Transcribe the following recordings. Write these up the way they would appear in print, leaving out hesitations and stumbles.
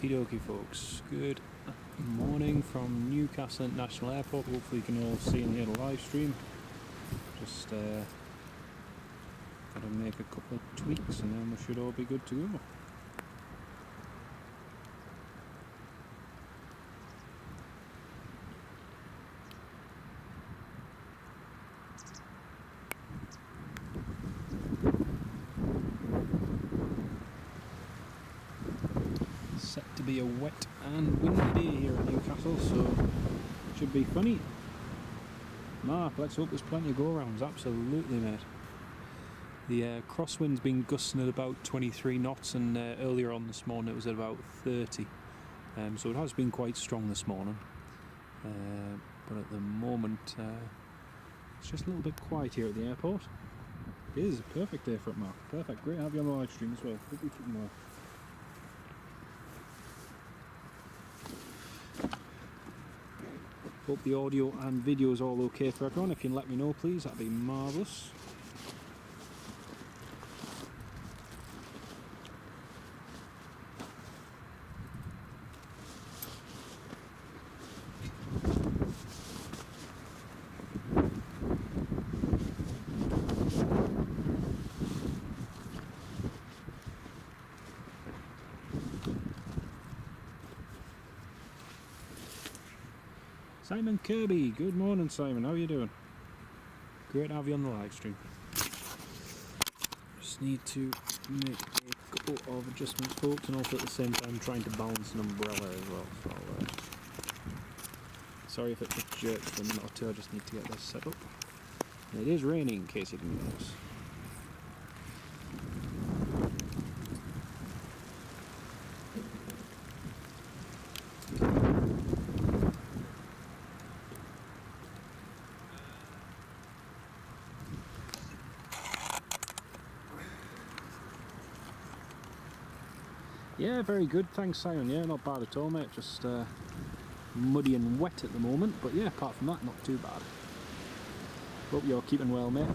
Okie dokie folks, good morning from Newcastle International Airport. Hopefully you can all see in the live stream. Just gotta make a couple of tweaks and then we should all be good to go. Set to be a wet and windy day here in Newcastle, so it should be funny. Mark, let's hope there's plenty of go-arounds. Absolutely, mate. The crosswind's been gusting at about 23 knots, and earlier on this morning it was at about 30. So it has been quite strong this morning. But at the moment, it's just a little bit quiet here at the airport. It is a perfect day for it, Mark. Perfect. Great to have you on the live stream as well. Hope you're keeping well. Hope the audio and video is all okay for everyone. If you can let me know please, that'd be marvellous. Simon Kirby, good morning Simon, how are you doing? Great to have you on the live stream. Just need to make a couple of adjustments folks, and also at the same time trying to balance an umbrella as well. So sorry if it just jerks for a minute or two, I just need to get this set up. And it is raining in case you didn't notice. Yeah, very good, thanks Simon. Yeah, not bad at all mate, just muddy and wet at the moment, but yeah, apart from that, not too bad. Hope you're keeping well mate.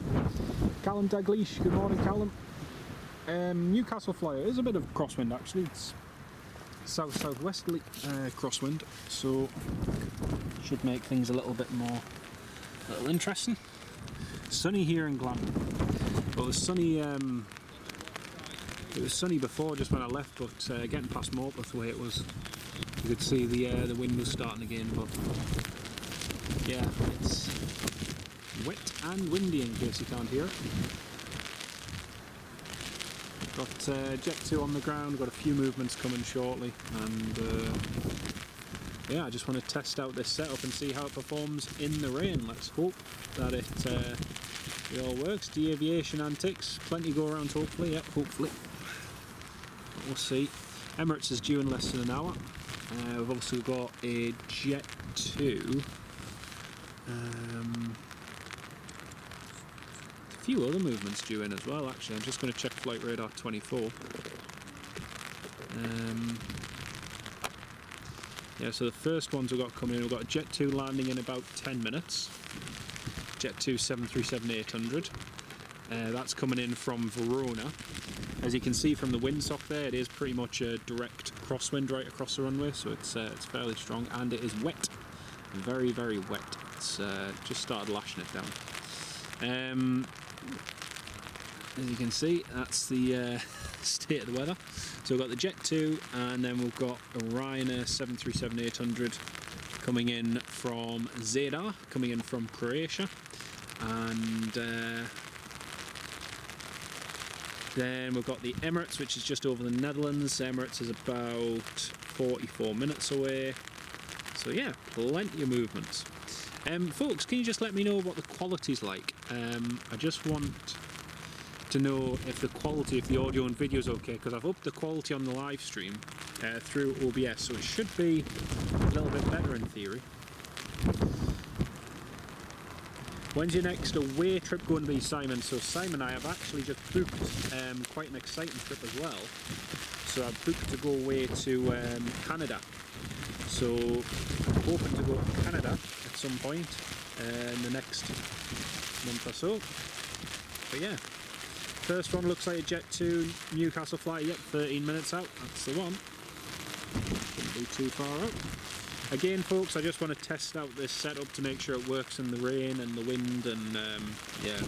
Callum Dalglish, good morning Callum. Newcastle flyer is a bit of crosswind actually, it's south-southwesterly crosswind, so should make things a little interesting. Sunny here in Glasgow. Well, it was sunny before, just when I left, but getting past Morpeth the way it was, you could see the wind was starting again, but yeah, it's wet and windy in case you can't hear it. Got Jet 2 on the ground, got a few movements coming shortly, and yeah, I just want to test out this setup and see how it performs in the rain. Let's hope that it all works. De-aviation antics, plenty go around hopefully, yep, hopefully. We'll see. Emirates is due in less than an hour. We've also got a Jet 2. A few other movements due in as well actually. I'm just going to check flight radar 24. Yeah, so the first ones we've got coming in, we've got a Jet 2 landing in about 10 minutes. Jet 2 737-800. That's coming in from Verona. As you can see from the windsock there, it is pretty much a direct crosswind right across the runway, so it's fairly strong, and it is wet, very very wet. It's just started lashing it down. As you can see, that's the state of the weather. So we've got the Jet 2, and then we've got a Ryanair 737-800 coming in from Zadar, coming in from Croatia, and then we've got the Emirates, which is just over the Netherlands. Emirates is about 44 minutes away. So yeah, plenty of movements. Folks, can you just let me know what the quality's like? I just want to know if the audio and video is okay, because I've upped the quality on the live stream through OBS, so it should be a little bit better in theory. When's your next away trip going to be, Simon? So Simon and I have actually just booked quite an exciting trip as well. So I've booked to go away to Canada. So I'm hoping to go to Canada at some point in the next month or so. But yeah, first one looks like a Jet 2 Newcastle flight. Yep, 13 minutes out, that's the one. be too far out. Again folks, I just want to test out this setup to make sure it works in the rain and the wind, and yeah.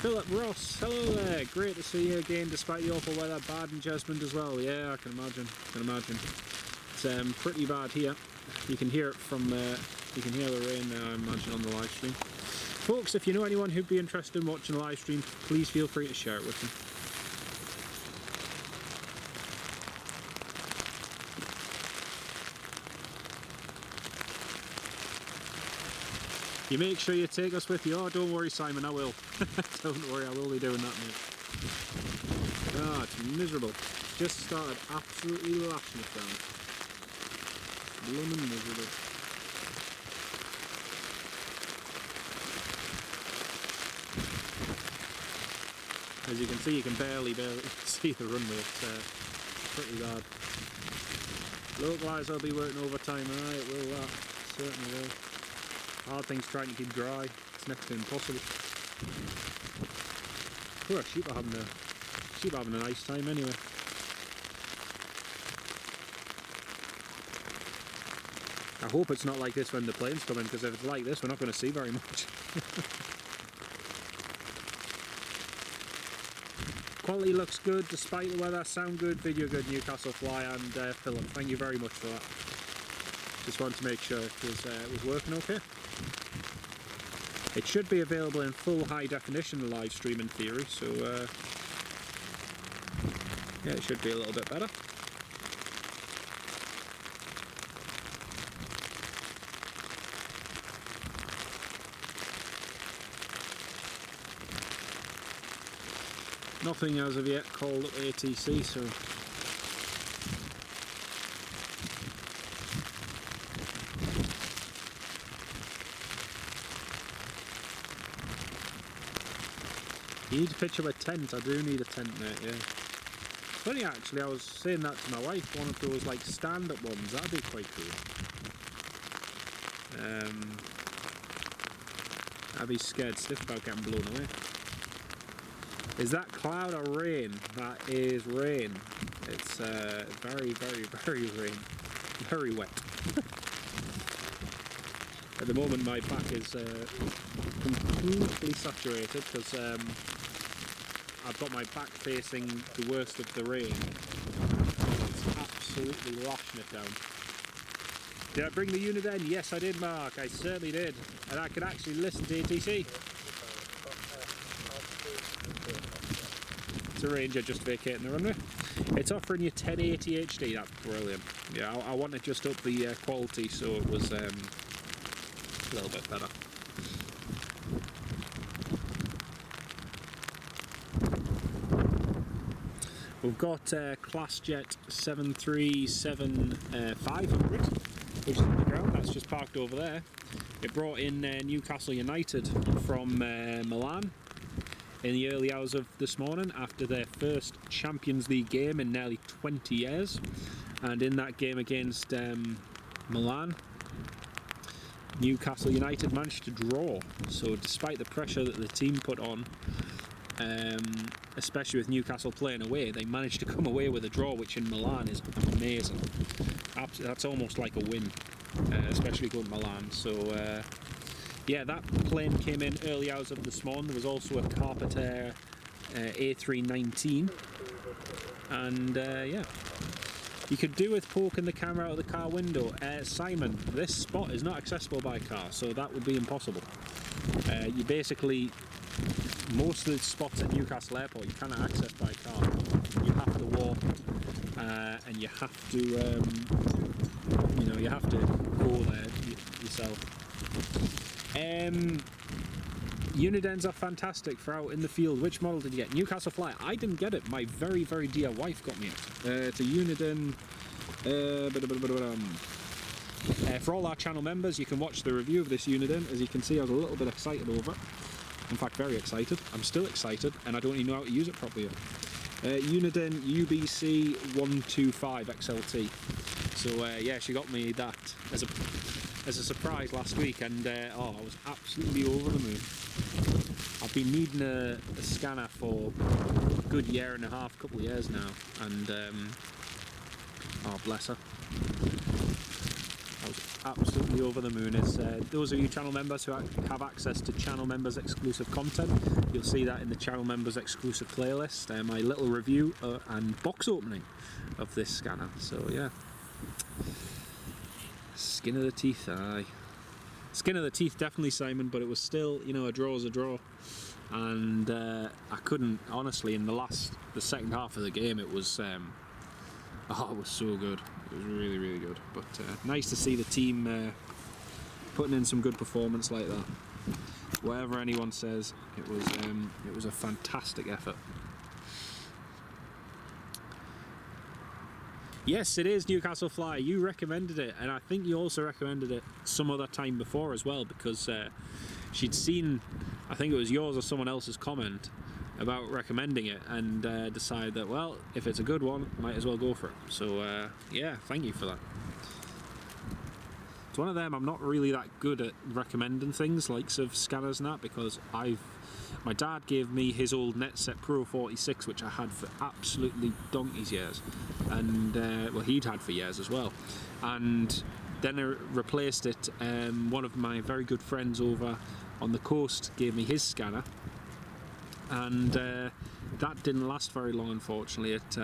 Philip Ross, hello there, great to see you again despite the awful weather. Bad in Jesmond as well. Yeah, I can imagine, It's pretty bad here. You can hear it from, you can hear the rain now, I imagine, on the live stream. Folks, if you know anyone who'd be interested in watching the live stream, please feel free to share it with them. You make sure you take us with you. Oh, don't worry, Simon, I will. Don't worry, I will be doing that, mate. Ah, it's miserable. Just started absolutely lashing it down. Blooming miserable. As you can see, you can barely see the runway. It's pretty bad. Localised, I'll be working overtime. Aye, it will that. Certainly will. Hard things trying to keep dry. It's next to impossible. Poor sheep are having a nice time anyway. I hope it's not like this when the planes come in, because if it's like this, we're not going to see very much. Quality looks good despite the weather. Sound good, video good, Newcastle Fly and Philip. Thank you very much for that. Just wanted to make sure it was working okay. It should be available in full high definition live stream in theory, so yeah, it should be a little bit better. Nothing as of yet called up ATC, so you need to pitch up a tent. I do need a tent, mate, yeah. Funny actually, I was saying that to my wife, one of those like stand-up ones, that'd be quite cool. I'd be scared stiff about getting blown away. Is that cloud or rain? That is rain. It's very, very, very rain. Very wet. At the moment my back is completely saturated because I've got my back facing the worst of the rain. It's absolutely lashing it down. Did I bring the unit in? Yes I did, Mark, I certainly did. And I could actually listen to ATC. It's a Ranger just vacating the runway. It's offering you 1080 HD, that's brilliant. Yeah, I want to just up the quality so it was a little bit better. We've got ClassJet 737-500, which is on the ground. That's just parked over there. It brought in Newcastle United from Milan in the early hours of this morning after their first Champions League game in nearly 20 years. And in that game against Milan, Newcastle United managed to draw. So despite the pressure that the team put on, especially with Newcastle playing away, they managed to come away with a draw, which in Milan is amazing. That's almost like a win, especially going to Milan. So yeah, that plane came in early hours of this morning. There was also a Carpenter A319, and yeah, you could do with poking the camera out of the car window. Simon, this spot is not accessible by car, so that would be impossible. You basically, most of the spots at Newcastle Airport you cannot access by car. You have to walk it, and you have to, you know, you have to go there yourself. Unidens are fantastic for out in the field. Which model did you get? Newcastle Fly. I didn't get it. My very, very dear wife got me it. It's a Uniden. For all our channel members, you can watch the review of this Uniden. As you can see, I was a little bit excited over it. In fact, very excited. I'm still excited, and I don't even know how to use it properly yet. Uniden UBC 125 XLT. So yeah, she got me that as a surprise last week, and oh, I was absolutely over the moon. I've been needing a scanner for a good year and a half, couple of years now, and Oh, bless her. I was absolutely over the moon. It's, those of you channel members who have access to channel members exclusive content, you'll see that in the channel members exclusive playlist, my little review and box opening of this scanner. So yeah, skin of the teeth, aye. Skin of the teeth definitely, Simon, but it was still, you know, a draw is a draw. And I couldn't, honestly, in the second half of the game, it was it was so good. It was really, really good. But nice to see the team putting in some good performance like that. Whatever anyone says, it was a fantastic effort. Yes, it is Newcastle Fly. You recommended it, and I think you also recommended it some other time before as well, because she'd seen, I think it was yours or someone else's comment about recommending it, and decided that, well, if it's a good one, might as well go for it. So yeah, thank you for that. It's one of them, I'm not really that good at recommending things likes of scanners and that, because my dad gave me his old Netset Pro 46, which I had for absolutely donkey's years, and well, he'd had for years as well, and then I replaced it. One of my very good friends over on the coast gave me his scanner, and that didn't last very long, unfortunately. It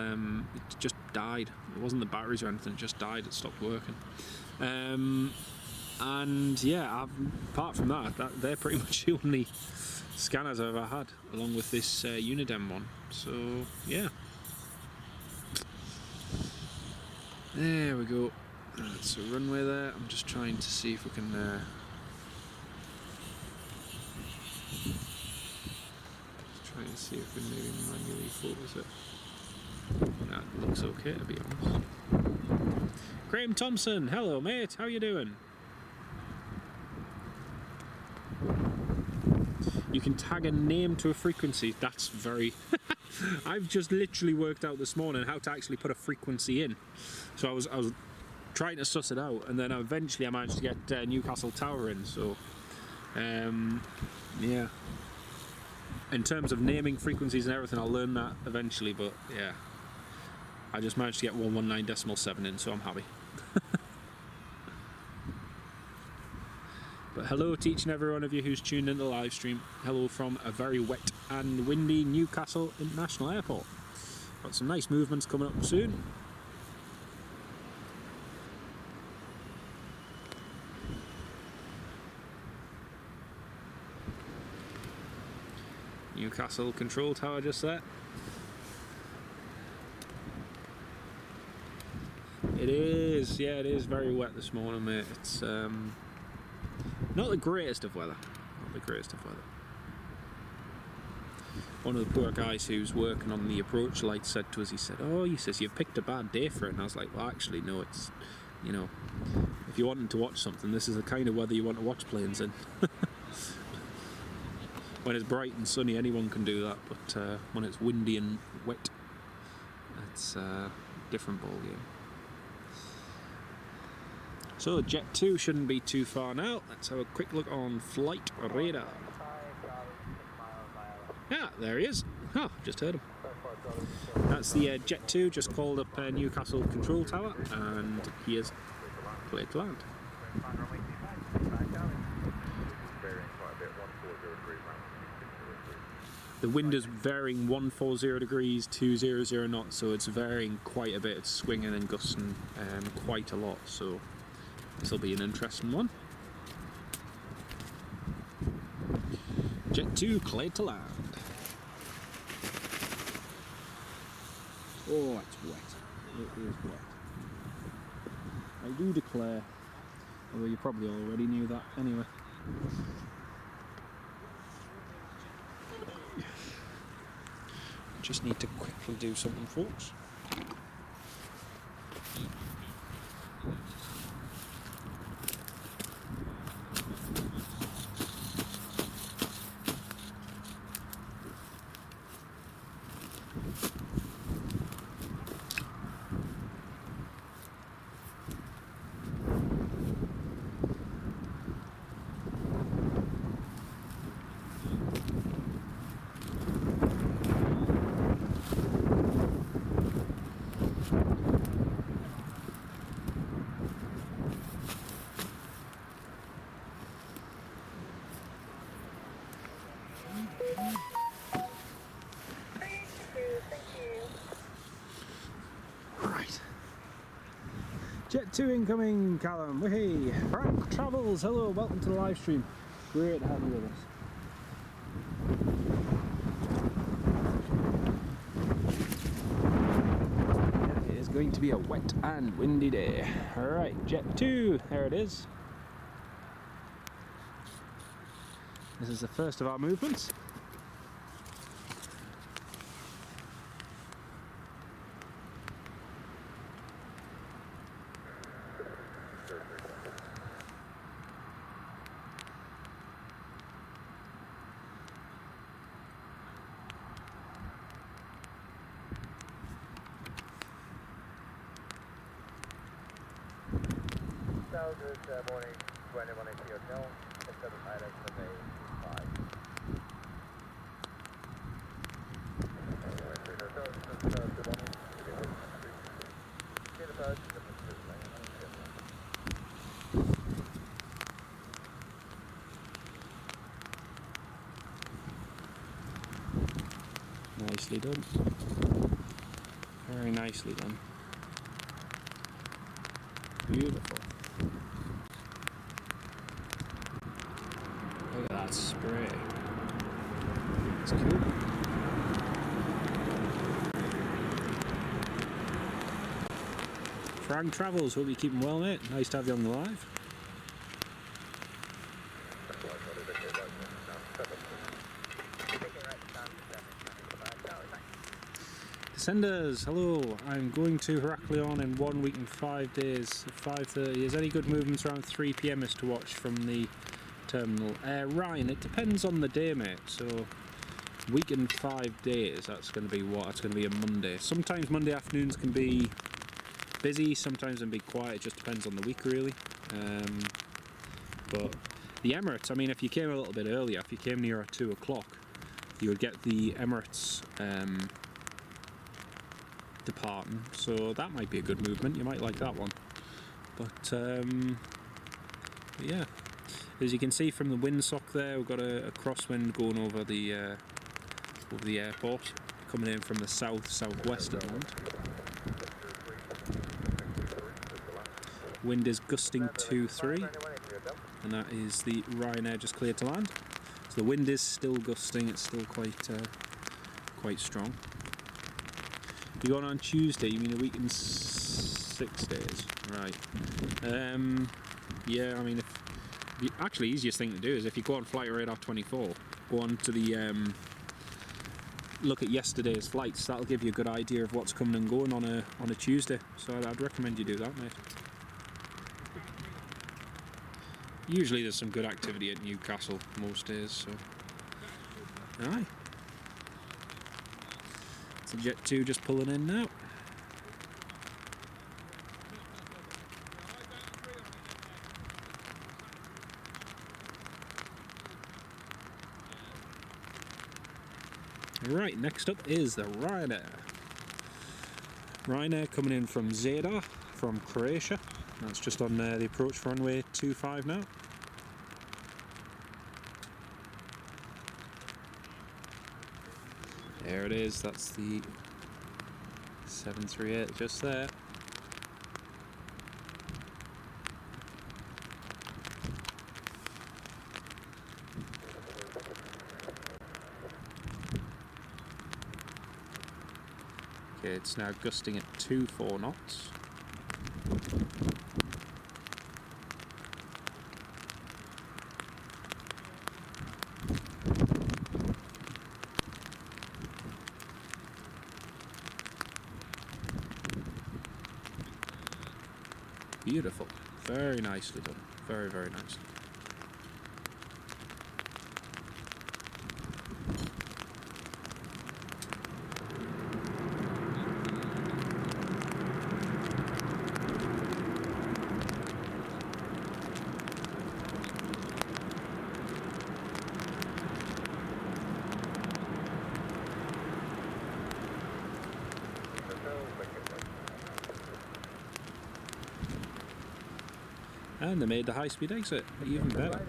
just died. It wasn't the batteries or anything, it just died, it stopped working. And yeah, apart from that, they're pretty much the only scanners I've ever had, along with this Unidem one. So yeah, there we go. That's a runway there. I'm just trying to see if we can try and see if we can maybe manually focus it. That looks okay, to be honest. Graham Thompson, hello mate, how you doing? You can tag a name to a frequency. That's very... I've just literally worked out this morning how to actually put a frequency in. So I was trying to suss it out, and then eventually I managed to get Newcastle Tower in. So yeah, in terms of naming frequencies and everything, I'll learn that eventually, but yeah, I just managed to get 119.7 in, so I'm happy. But hello to each and every one of you who's tuned in the live stream. Hello from a very wet and windy Newcastle International Airport. Got some nice movements coming up soon. Newcastle control tower just there. It is, yeah, it is very wet this morning, mate. It's not the greatest of weather. Not the greatest of weather. One of the poor guys who's working on the approach light said to us, he said, "Oh," he says, "you've picked a bad day for it." And I was like, "Well, actually, no, it's, you know, if you're wanting to watch something, this is the kind of weather you want to watch planes in." When it's bright and sunny, anyone can do that, but when it's windy and wet, it's a different ball game. So Jet 2 shouldn't be too far now. Let's have a quick look on flight radar. Yeah, there he is. Oh, just heard him. That's the Jet 2, just called up Newcastle Control Tower, and he is cleared to land. The wind is varying 140 degrees, 200 knots, so it's varying quite a bit. It's swinging and gusting quite a lot, so this will be an interesting one. Jet 2 cleared to land. Oh, it's wet. It is wet. I do declare, although you probably already knew that anyway. Just need to quickly do something, folks. Jet 2 incoming, Callum. Hey, Frank Travels. Hello, welcome to the live stream. Great to have you with us. It is going to be a wet and windy day. Alright, Jet 2, there it is. This is the first of our movements. Good morning, 21 at your hotel, instead of items of A5. Nicely done. Very nicely done. Beautiful. Look at that spray. It's cool. Frank Travels, hope you're keeping well, mate. Nice to have you on the live. Descenders, hello. I'm going to Heraklion in 1 week and 5 days at 5:30. Is any good movements around 3 PM is to watch from the terminal? Ryan, it depends on the day, mate. So, week and 5 days, that's going to be what? That's going to be a Monday. Sometimes Monday afternoons can be busy, sometimes they can be quiet. It just depends on the week, really. But the Emirates, I mean, if you came a little bit earlier, if you came near 2 o'clock, you would get the Emirates departing, so that might be a good movement. You might like that one. But yeah, as you can see from the windsock there, we've got a crosswind going over the airport, coming in from the southwest of land. Wind is gusting 2-3, and that is the Ryanair just cleared to land. So the wind is still gusting. It's still quite strong. You're going on Tuesday, you mean a week and 6 days? Right. Yeah, I mean, if the actually easiest thing to do is if you go on Flight Radar 24, go on to the look at yesterday's flights. That'll give you a good idea of what's coming and going on a Tuesday. So I'd recommend you do that, mate. Usually there's some good activity at Newcastle most days, so aye. So Jet 2 just pulling in now. Right, next up is the Ryanair. Ryanair coming in from Zadar, from Croatia. That's just on the approach for runway 25 now. There it is, that's the 738 just there. Okay, it's now gusting at 24 knots. Beautiful. Very nicely done. Very, very nicely. And they made the high-speed exit even better.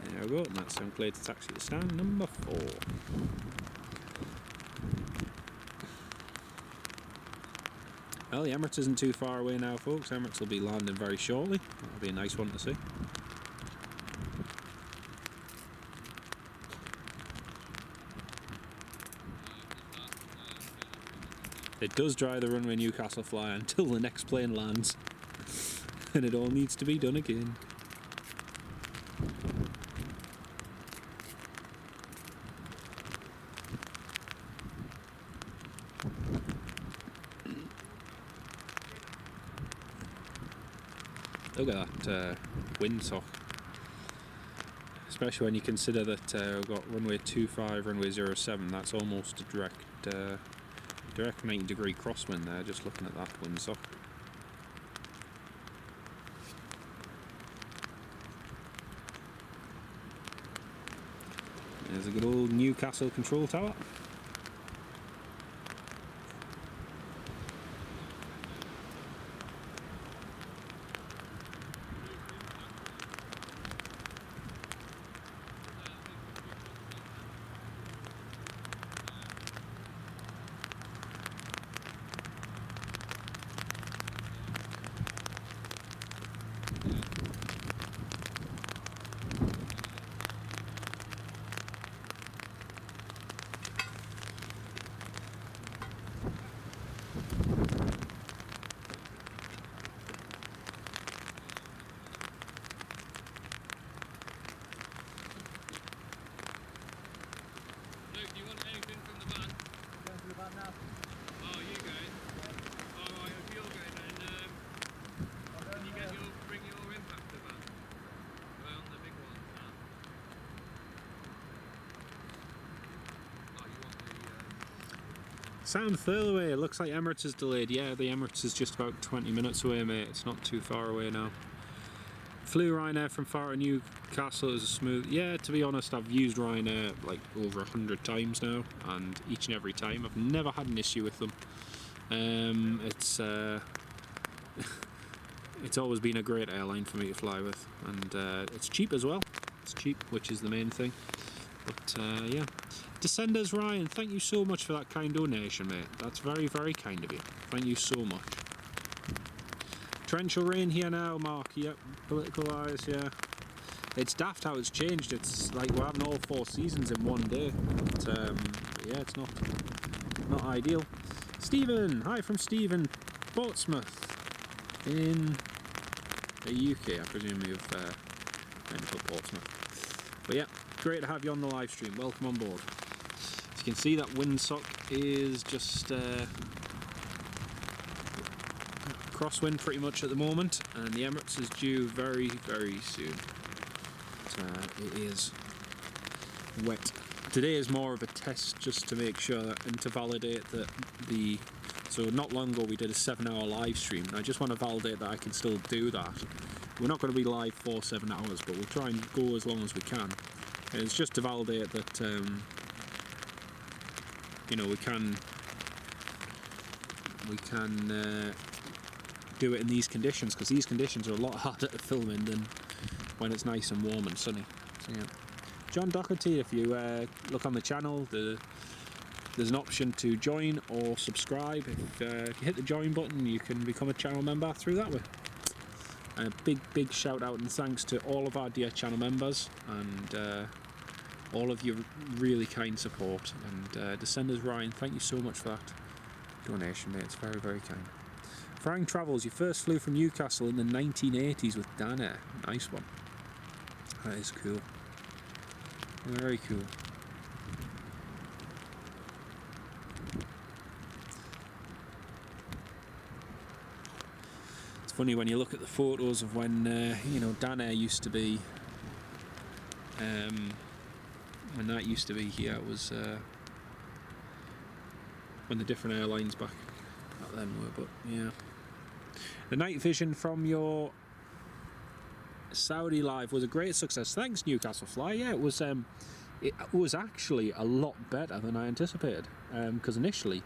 There we go, and that's uncleared to taxi to stand number 4. Well, the Emirates isn't too far away now, folks. Emirates will be landing very shortly. That'll be a nice one to see. It does dry the runway Newcastle fly until the next plane lands. And it all needs to be done again. Look at that windsock. Especially when you consider that we've got runway 25, runway 07, that's almost a direct 90-degree crosswind there, just looking at that windsock. There's a good old Newcastle control tower. Sound further away. It looks like Emirates is delayed. Yeah, the Emirates is just about 20 minutes away, mate. It's not too far away now. Flew Ryanair from Far to Newcastle. It was a smooth. Yeah, to be honest, I've used Ryanair like over 100 times now, and each and every time I've never had an issue with them. It's always been a great airline for me to fly with, and it's cheap as well. It's cheap, which is the main thing. But yeah. Descenders Ryan, thank you so much for that kind donation, mate. That's very, very kind of you. Thank you so much. Torrential rain here now, Mark. Yep, political eyes, yeah. It's daft how it's changed. It's like we're having all 4 seasons in one day. But yeah, it's not ideal. Stephen, hi from Stephen, Portsmouth in the UK. I presume you've been to Portsmouth. But yeah, great to have you on the live stream. Welcome on board. As you can see, that windsock is just crosswind pretty much at the moment, and the Emirates is due very, very soon. It is wet. Today is more of a test just to make sure that, and to validate that so not long ago we did a 7-hour live stream, and I just want to validate that I can still do that. We're not going to be live for 7 hours, but we'll try and go as long as we can. And it's just to validate that you know, we can do it in these conditions, because these conditions are a lot harder to film in than when it's nice and warm and sunny. So yeah. John Doherty, if you look on the channel, there's an option to join or subscribe. If you hit the join button, you can become a channel member through that way. A big shout out and thanks to all of our dear channel members and all of your really kind support. And Descenders Ryan, thank you so much for that donation, mate. It's very, very kind. Frank Travels, you first flew from Newcastle in the 1980s with Dan Air. Nice one. That is cool. Very cool. It's funny when you look at the photos of when you know, Dan Air used to be when that used to be here. It was when the different airlines back then were, but yeah. The night vision from your Saudi live was a great success. Thanks, Newcastle Fly. Yeah, it was actually a lot better than I anticipated, because initially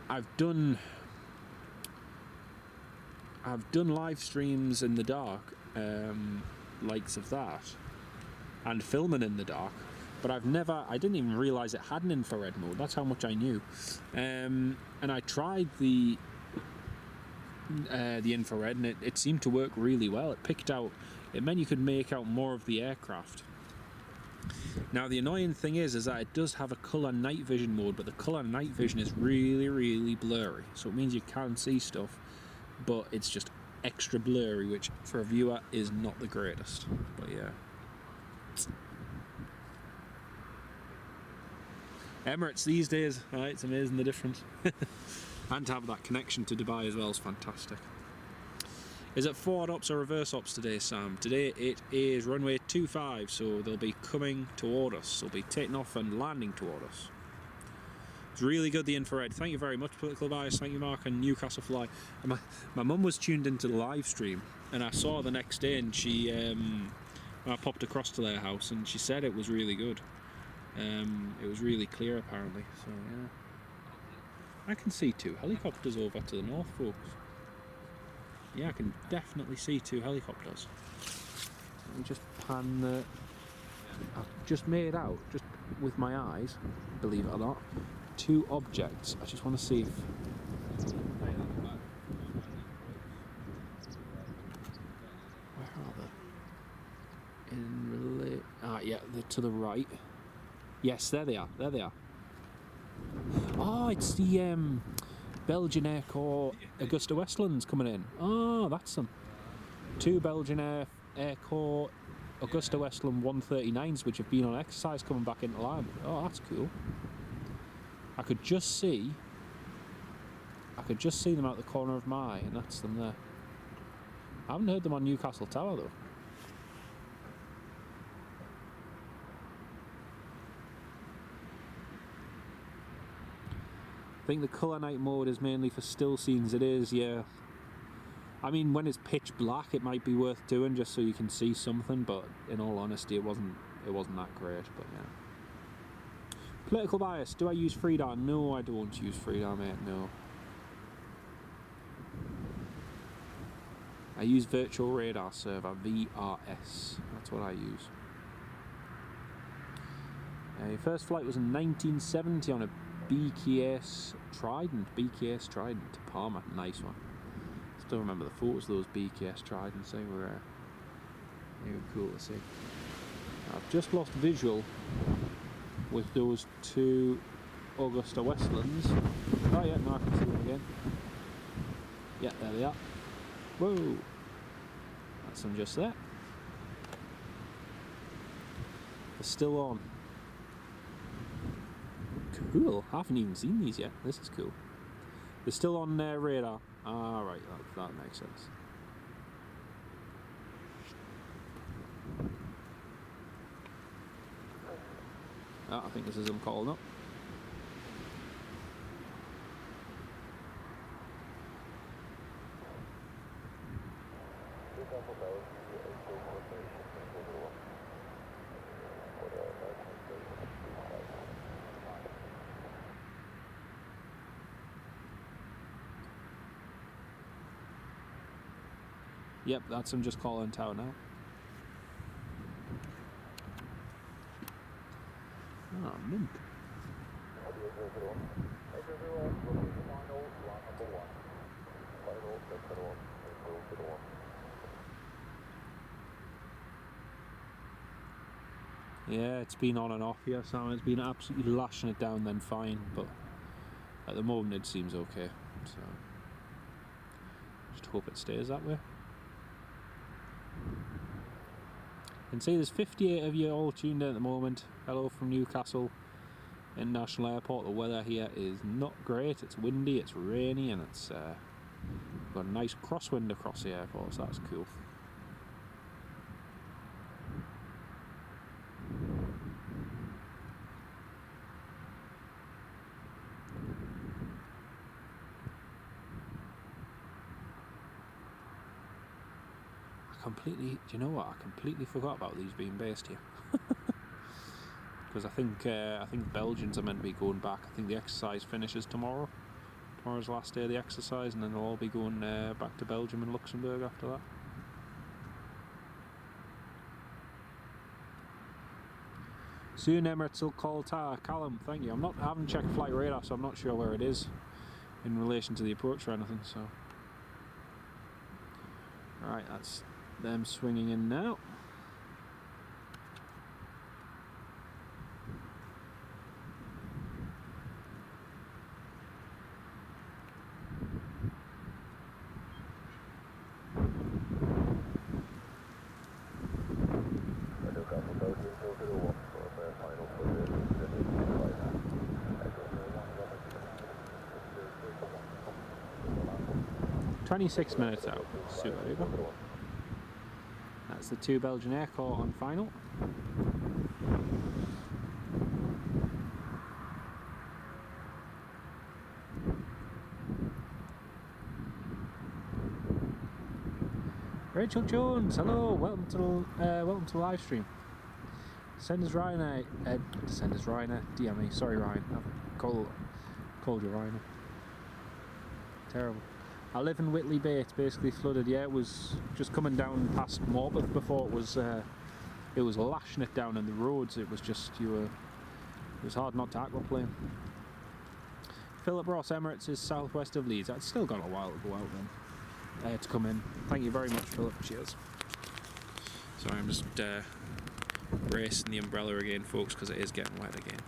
I've done live streams in the dark, likes of that, and filming in the dark, but I didn't even realise it had an infrared mode. That's how much I knew. And I tried the the infrared, and it seemed to work really well. It meant you could make out more of the aircraft. Now the annoying thing is that it does have a colour night vision mode, but the colour night vision is really, really blurry. So it means you can see stuff, but it's just extra blurry, which for a viewer is not the greatest. But yeah. Emirates these days, right? It's amazing the difference. And to have that connection to Dubai as well is fantastic. Is it forward ops or reverse ops today, Sam? Today it is runway 25, so they'll be coming toward us. They'll be taking off and landing toward us. It's really good, the infrared. Thank you very much, Political Bias. Thank you, Mark, and Newcastle Fly. And my mum was tuned into the live stream, and I saw her the next day, and I popped across to their house, and she said it was really good. It was really clear, apparently. So yeah, I can see 2 helicopters over to the north, folks. Yeah, I can definitely see 2 helicopters. Let me just pan the... I've just made out, just with my eyes, believe it or not, 2 objects. I just want to see if... Where are they? Yeah, they're to the right. Yes, there they are, there they are. Oh, it's the Belgian Air Corps Augusta Westlands coming in. Oh, that's them. 2 Belgian Air Corps Augusta Westland 139s which have been on exercise coming back into line. Oh, that's cool. I could just see them out the corner of my eye, and that's them there. I haven't heard them on Newcastle Tower though. I think the colour night mode is mainly for still scenes. It is, yeah. I mean, when it's pitch black, it might be worth doing just so you can see something. But in all honesty, it wasn't that great. But yeah. Political Bias. Do I use FreeDAR? No, I don't use FreeDAR, mate. No. I use Virtual Radar Server, VRS. That's what I use. First flight was in 1970 on a BKS Trident to Palma. Nice one. Still remember the photos of those BKS Tridents. They were cool to see. I've just lost visual with those 2 Augusta Westlands. Oh yeah, no, I can see them again. Yeah, there they are. Whoa! That's them just there. They're still on. Cool, I haven't even seen these yet. This is cool. They're still on their radar. Ah, right, that makes sense. Ah, I think this is them calling up. Yep, that's him just calling tower now. Ah, mint. Yeah, it's been on and off here, Sam. It's been absolutely lashing it down, then fine, but at the moment it seems okay. So just hope it stays that way. You can see there's 58 of you all tuned in at the moment. Hello from Newcastle International Airport. The weather here is not great. It's windy, it's rainy, and it's got a nice crosswind across the airport, so that's cool. Do you know what? I completely forgot about these being based here. Because I think Belgians are meant to be going back. I think the exercise finishes tomorrow. Tomorrow's the last day of the exercise, and then they'll all be going back to Belgium and Luxembourg after that. Soon Emirates will call tower. Callum, thank you. I haven't checked flight radar, so I'm not sure where it is in relation to the approach or anything. So Right, that's them swinging in now. Newcastle 13 for their final for the 26 minutes out, super duper. That's the 2 Belgian Air Corps on final. Rachel Jones, hello, welcome to the live stream. Senders Ryanair, DM me, sorry Ryan, I've called you Ryan. Terrible. I live in Whitley Bay, it's basically flooded. Yeah, it was just coming down past Morpeth before it was lashing it down in the roads. It was just, it was hard not to aquaplane. Philip Ross, Emirates is southwest of Leeds. That's still got a while to go out then, to come in. Thank you very much, Philip, cheers. Sorry, I'm just racing the umbrella again, folks, because it is getting wet again.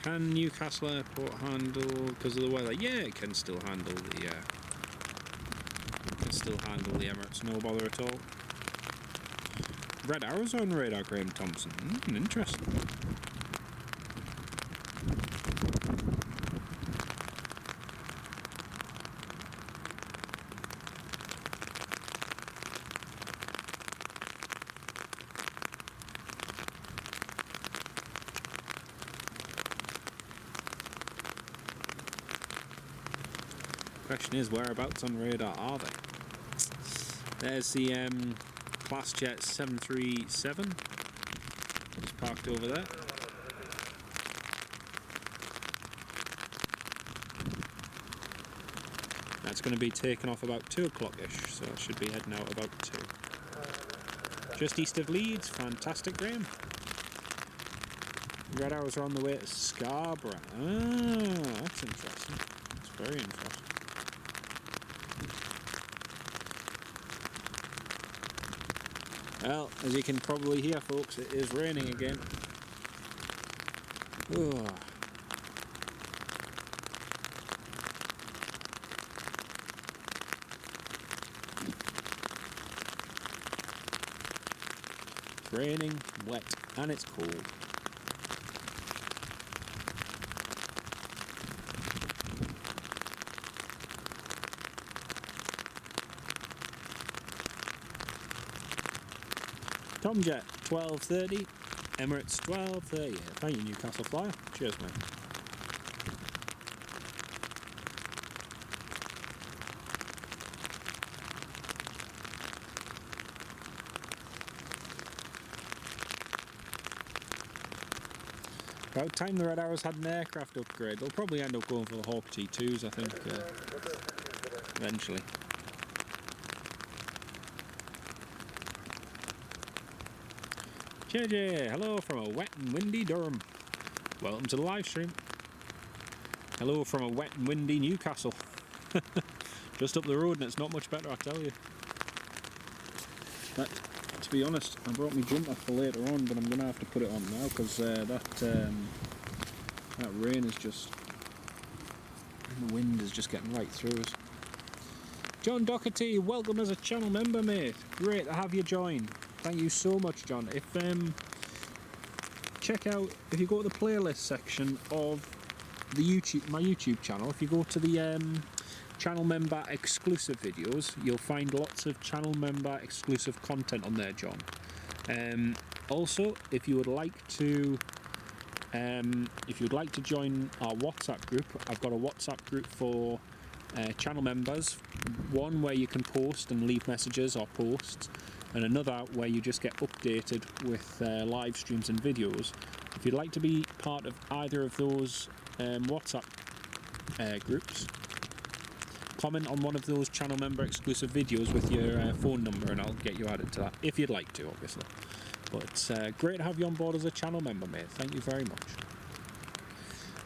Can Newcastle Airport handle, because of the weather? Yeah, it can still handle the Emirates, no bother at all. Red arrows on radar, Graham Thompson. Interesting. Question is, whereabouts on radar are they? There's the ClassJet 737, just parked over there. That's going to be taken off about 2 o'clock-ish, so it should be heading out about 2. Just east of Leeds, fantastic, Graham. Red arrows are on the way to Scarborough. Ah, that's interesting. That's very interesting. Well, as you can probably hear, folks, it is raining again. Ooh. It's raining, wet, and it's cold. Tomjet 12:30, Emirates 12:30. Yeah, thank you, Newcastle Flyer. Cheers, mate. About time the Red Arrows had an aircraft upgrade. They'll probably end up going for the Hawk G2s, I think, eventually. JJ, hello from a wet and windy Durham. Welcome to the live stream. Hello from a wet and windy Newcastle. Just up the road and it's not much better, I tell you. But to be honest, I brought my jumper for later on, but I'm going to have to put it on now because that rain is just, and the wind is just getting right through us. John Doherty, welcome as a channel member, mate. Great to have you join. Thank you so much, John. If check out, if you go to the playlist section of the my YouTube channel, if you go to the channel member exclusive videos, you'll find lots of channel member exclusive content on there, John. Also, if you would like to join our WhatsApp group, I've got a WhatsApp group for channel members, one where you can post and leave messages or posts, and another where you just get updated with live streams and videos. If you'd like to be part of either of those WhatsApp groups, comment on one of those channel member exclusive videos with your phone number and I'll get you added to that, if you'd like to, obviously. But it's great to have you on board as a channel member, mate. Thank you very much.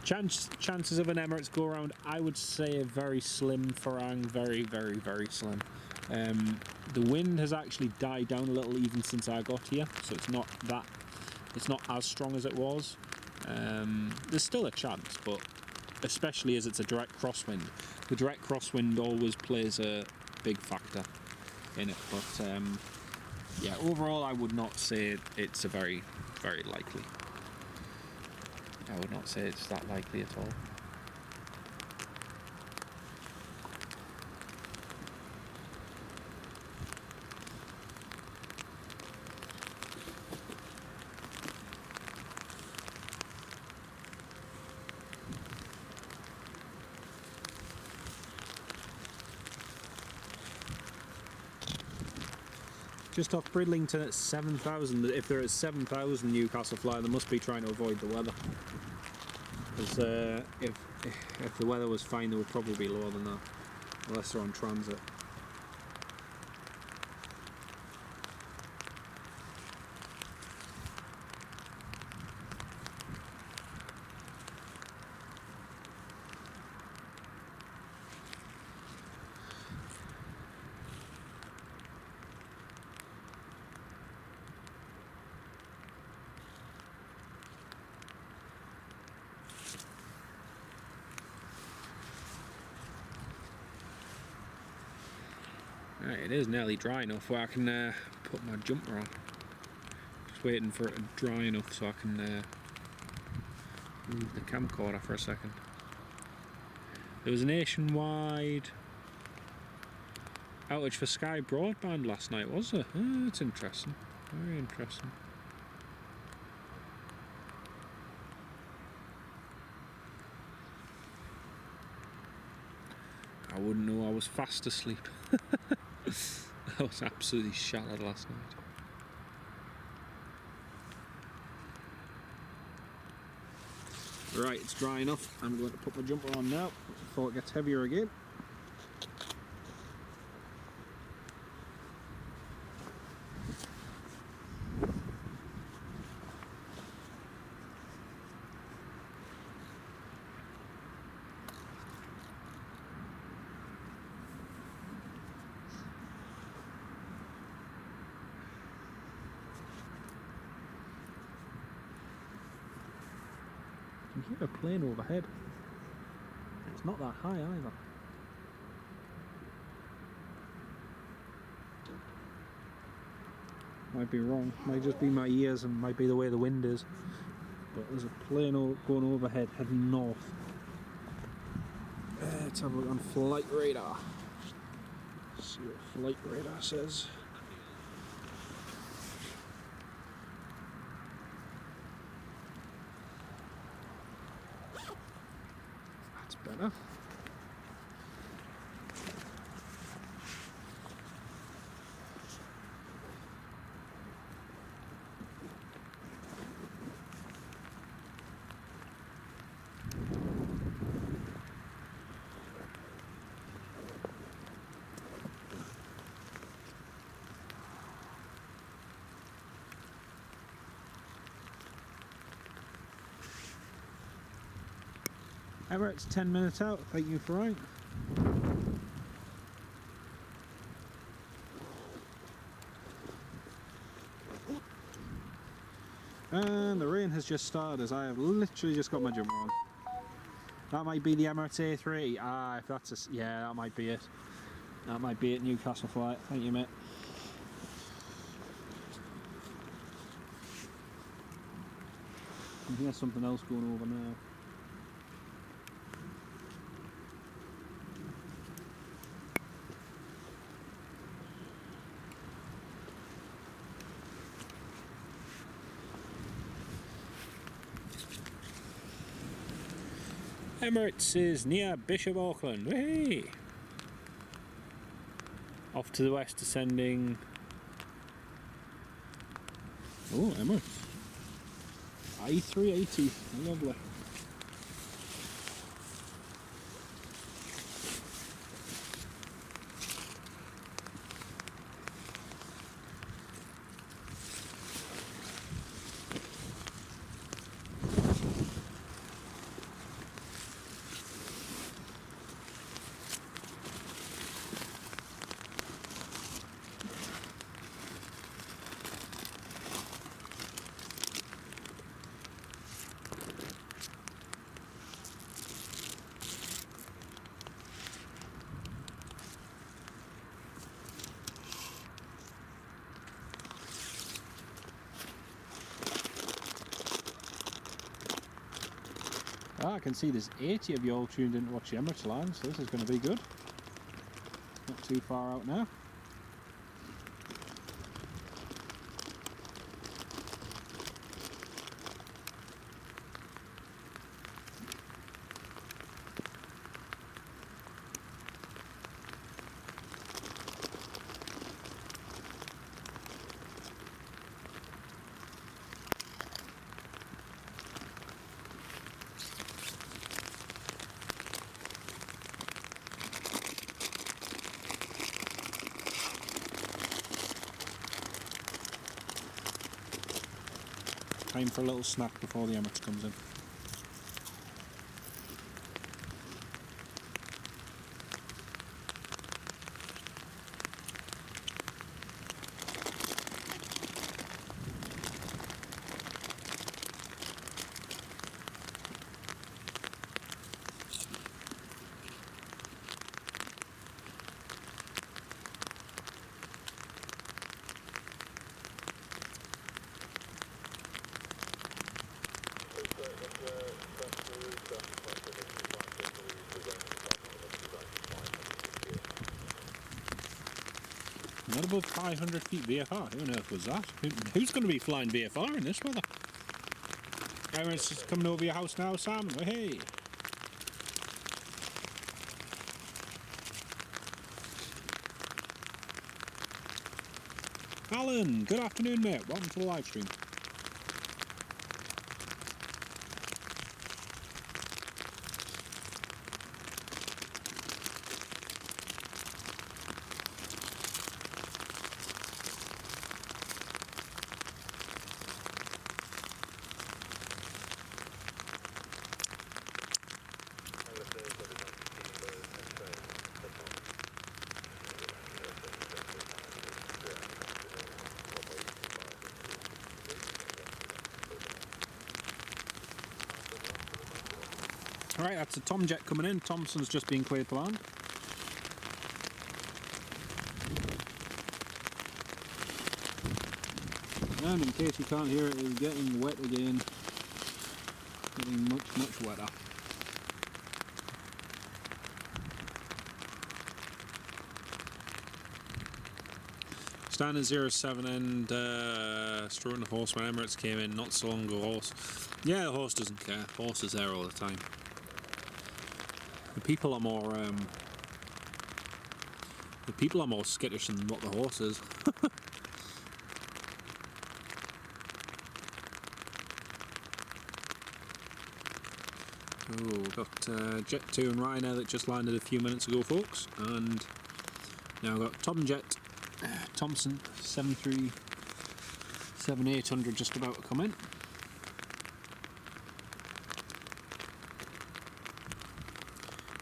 Chances of an Emirates go around, I would say very slim, Farang, very, very, very slim. The wind has actually died down a little even since I got here, so it's not as strong as it was. There's still a chance, but especially as it's a direct crosswind. The direct crosswind always plays a big factor in it, but yeah, overall I would not say it's a very, very likely. I would not say it's that likely at all. Just off Bridlington at 7,000. If they're at 7,000 Newcastle fly, they must be trying to avoid the weather. Because if the weather was fine, they would probably be lower than that, unless they're on transit. Right, it is nearly dry enough where I can put my jumper on. Just waiting for it to dry enough so I can move the camcorder for a second. There was a nationwide outage for Sky Broadband last night, was there? Oh, that's interesting. Very interesting. I wouldn't know, I was fast asleep. I was absolutely shattered last night. Right, it's dry enough. I'm going to put my jumper on now before it gets heavier again. I can hear a plane overhead. It's not that high either. Might be wrong, might just be my ears and might be the way the wind is. But there's a plane going overhead heading north. Let's have a look on flight radar. See what flight radar says. Better. Emirates 10 minutes out, thank you for right. And the rain has just started as I have literally just got my jumper on. That might be the Emirates A3. Ah, if that's a, yeah, that might be it. That might be it, Newcastle flight. Thank you, mate. I think there's something else going over now. Emirates is near Bishop Auckland. Hey! Off to the west, descending. Oh, Emirates. I380. Lovely. I can see there's 80 of you all tuned in to watch the Emirates line, so this is going to be good. Not too far out now. Time for a little snack before the Emirates comes in. Not above 500 feet VFR. Who on earth was that? Who's going to be flying VFR in this weather? Emirates is coming over your house now, Sam. Oh, hey. Alan, good afternoon, mate. Welcome to the live stream. Alright, that's a Tom jet coming in. Thompson's just been cleared to land. And in case you can't hear it, it's getting wet again. Getting much, much wetter. Standard 07 and Stroke the Horse when Emirates came in not so long ago. Horse. Yeah, the horse doesn't care. Horse is there all the time. The people are more skittish than what the horse is. Oh, we've got Jet 2 and Ryanair that just landed a few minutes ago, folks, and now we've got Tom Jet, Thompson 737-800 just about to come in.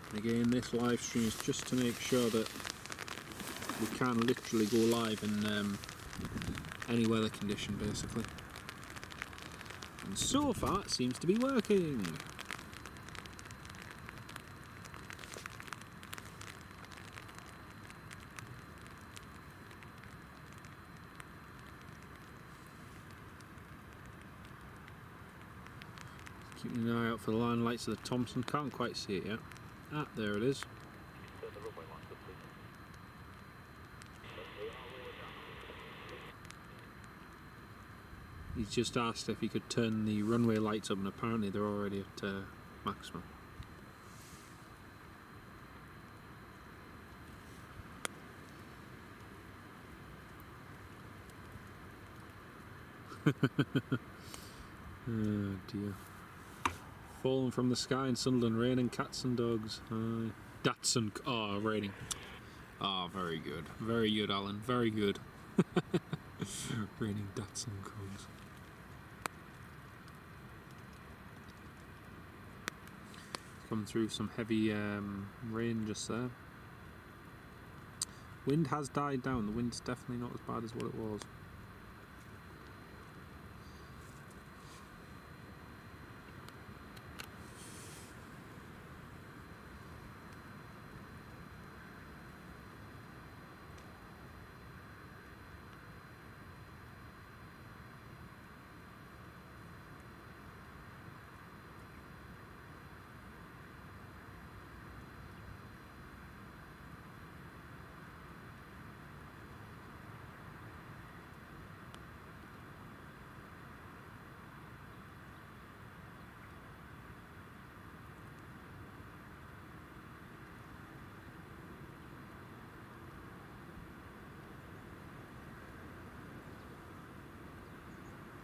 And again, this live stream is just to make sure that we can literally go live in any weather condition, basically. And so far, it seems to be working. Keeping an eye out for the line lights of the Thompson. Can't quite see it yet. Ah, there it is. He's just asked if he could turn the runway lights up, and apparently they're already at maximum. Oh dear. Fallen from the sky in Sunderland, raining cats and dogs. Datsun. Oh, raining. Ah, very good. Very good, Alan. Very good. Raining Datsun cogs. Come through some heavy rain just there. Wind has died down. The wind's definitely not as bad as what it was.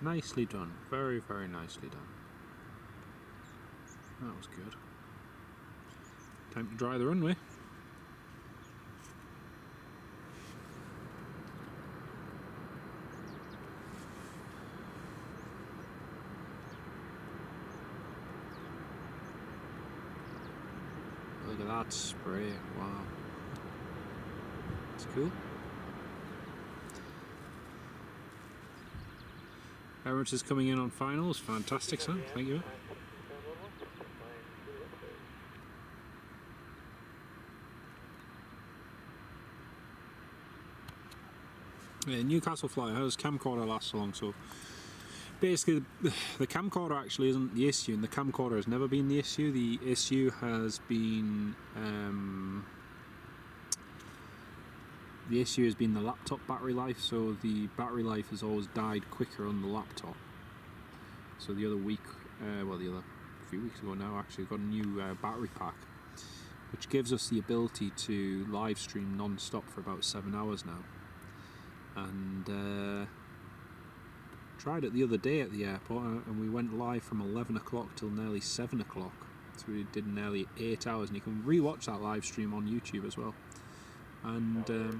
Nicely done. Very, very nicely done. That was good. Time to dry the runway. Look at that spray. Wow. That's cool. Emirates is coming in on finals. Fantastic, son. Thank you. Yeah, Newcastle flight. How does camcorder last so long? So basically, the camcorder actually isn't the issue, and the camcorder has never been the issue. The issue has been the laptop battery life. So the battery life has always died quicker on the laptop. So the other week, a few weeks ago now, actually got a new battery pack, which gives us the ability to live stream non-stop for about 7 hours now. And tried it the other day at the airport, and we went live from 11 o'clock till nearly 7 o'clock. So we did nearly 8 hours, and you can re-watch that live stream on YouTube as well. And there's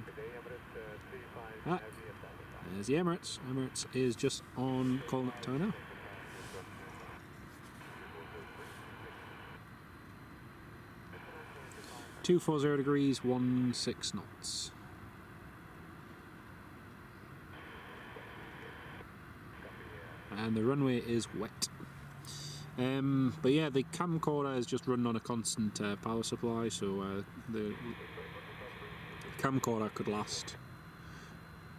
the Emirates. Emirates is just on calling up tower now. .240 degrees, 16 knots. And the runway is wet. But yeah, the camcorder is just running on a constant power supply, so the camcorder could last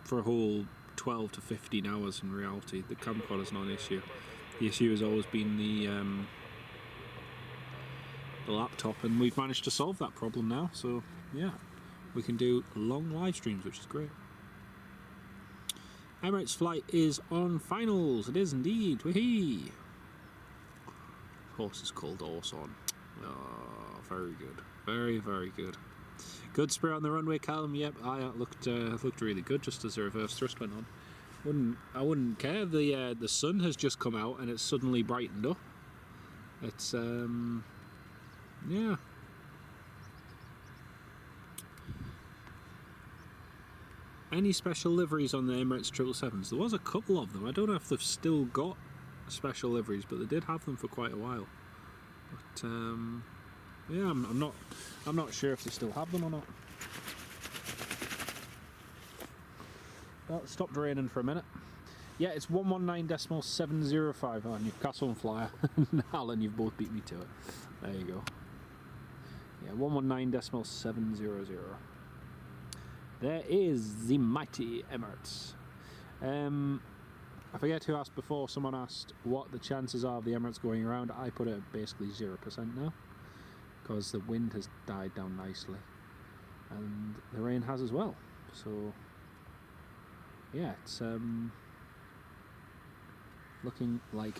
for a whole 12 to 15 hours in reality. The camcorder is not an issue. The issue has always been the laptop, and we've managed to solve that problem now, so yeah, we can do long live streams, which is great. Emirates flight is on finals. It is indeed. Wee-hee. Horse is called Orson. Oh, very good. Very, very good. Good spray on the runway, Callum. Yep, I looked really good just as the reverse thrust went on. I wouldn't care. The sun has just come out and it's suddenly brightened up. It's yeah. Any special liveries on the Emirates 777s? There was a couple of them. I don't know if they've still got special liveries, but they did have them for quite a while. But Yeah, I'm not sure if they still have them or not. Well, it stopped raining for a minute. Yeah, it's 119.705 on Newcastle and Flyer. Alan, you've both beat me to it. There you go. Yeah, 119.700. There is the mighty Emirates. I forget who asked before. Someone asked what the chances are of the Emirates going around. I put it at basically 0% now, because the wind has died down nicely, and the rain has as well. So yeah, it's looking like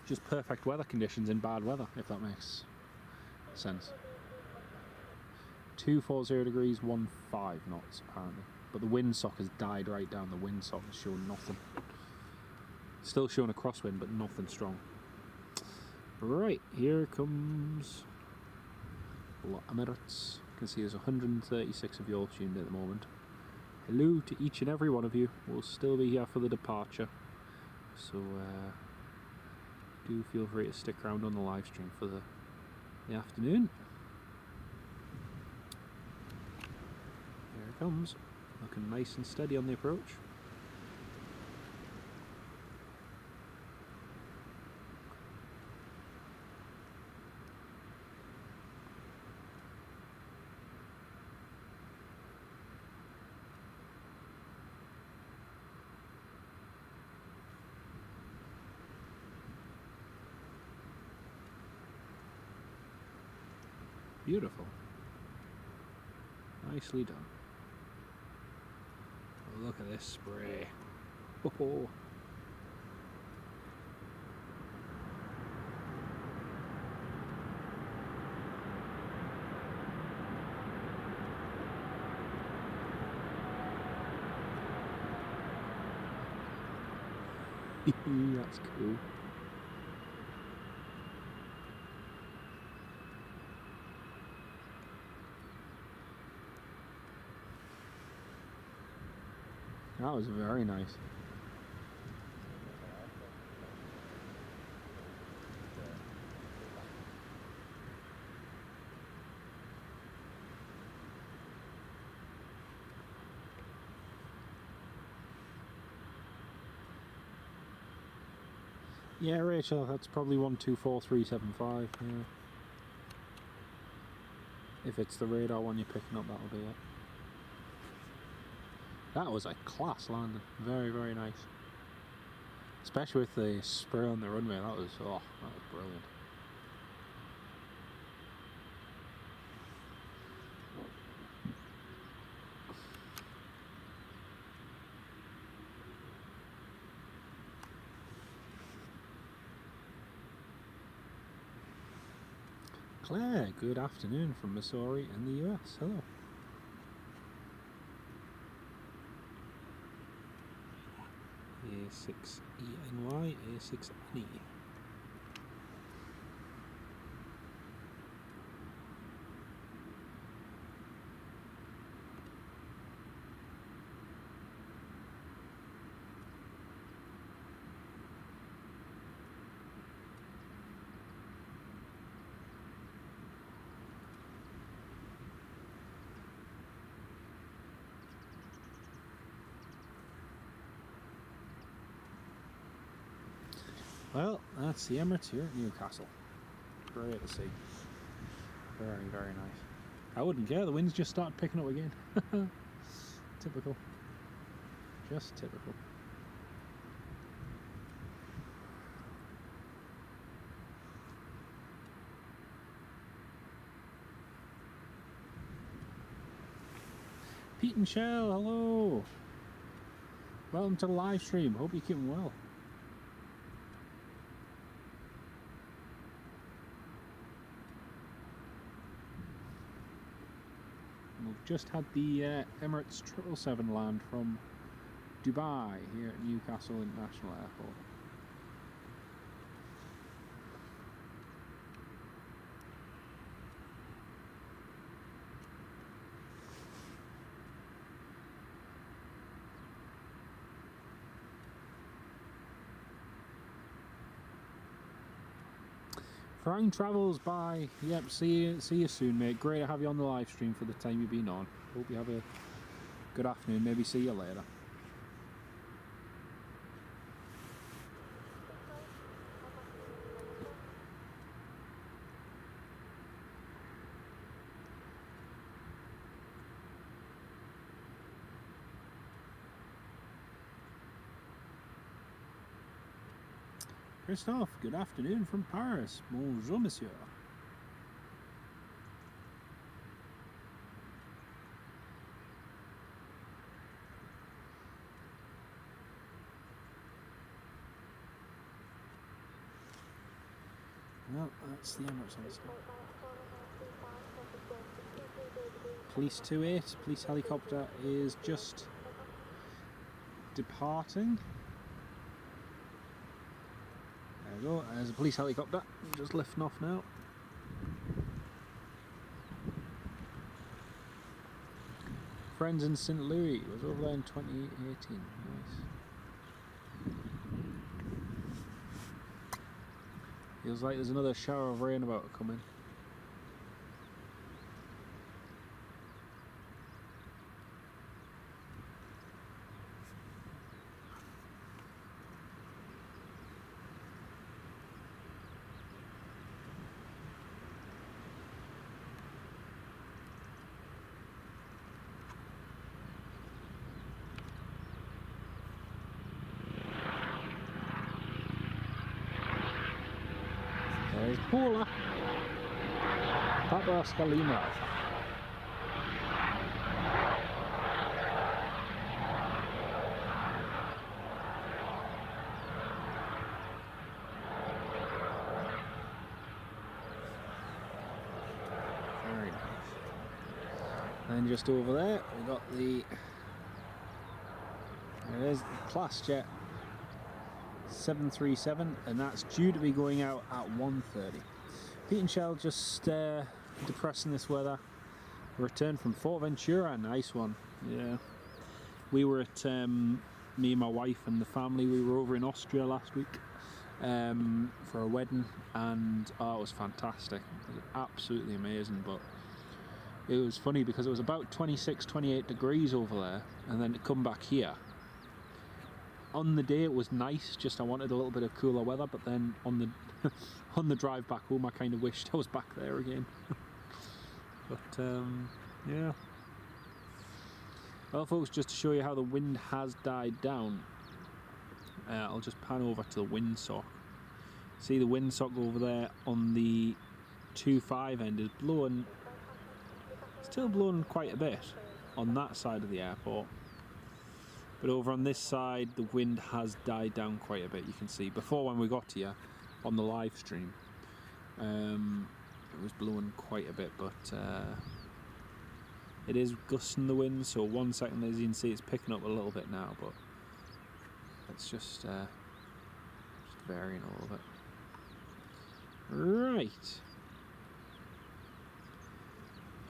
just perfect weather conditions in bad weather, if that makes sense. 240 degrees, 15 knots apparently, but the windsock has died right down. The windsock is showing nothing. Still showing a crosswind, but nothing strong. Right, here comes Emirates. You can see there's 136 of you all tuned in at the moment. Hello to each and every one of you. We'll still be here for the departure, so do feel free to stick around on the live stream for the afternoon. Here it comes, looking nice and steady on the approach. Beautiful. Nicely done. Oh, look at this spray. Oh. That's cool. That was very nice. Yeah, Rachel, that's probably 124375. Yeah. If it's the radar one you're picking up, that'll be it. That was a class landing. Very, very nice. Especially with the spray on the runway. That was brilliant. Claire, good afternoon from Missouri in the US. Hello. A6ENY, A6NE. Well, that's the Emirates here at Newcastle. Great to see. Very, very nice. I wouldn't care, the winds just started picking up again. Typical. Just typical. Pete and Shell, hello! Welcome to the live stream, hope you're keeping well. Just had the Emirates 777 land from Dubai here at Newcastle International Airport. Frank Travels, bye. Yep, see you soon, mate. Great to have you on the live stream for the time you've been on. Hope you have a good afternoon. Maybe see you later. Christophe, good afternoon from Paris. Bonjour, monsieur. Well, that's the Emirates on stop. Police 28, police helicopter is just departing. There we go, there's a police helicopter, just lifting off now. Friends in St. Louis, was over there in 2018, nice. Feels like there's another shower of rain about to come in. There's Paula. Papa Scalina. Very nice. And just over there, we've got the, there it is, the class jet 737, and that's due to be going out at 1:30. Pete and Shell just depressing this weather. Return from Fort Ventura, nice one. Yeah, we were at me and my wife and the family. We were over in Austria last week for a wedding, and it was fantastic. It was absolutely amazing. But it was funny because it was about 26-28 degrees over there, and then to come back here. On the day it was nice, just I wanted a little bit of cooler weather, but then on the on the drive back home I kind of wished I was back there again. But yeah. Well folks, just to show you how the wind has died down, I'll just pan over to the windsock. See the windsock over there on the 2.5 end is blowing, still blowing quite a bit on that side of the airport. But over on this side, the wind has died down quite a bit. You can see before, when we got here on the live stream, it was blowing quite a bit, but it is gusting the wind. So 1 second, as you can see, it's picking up a little bit now, but it's just varying a little bit. Right.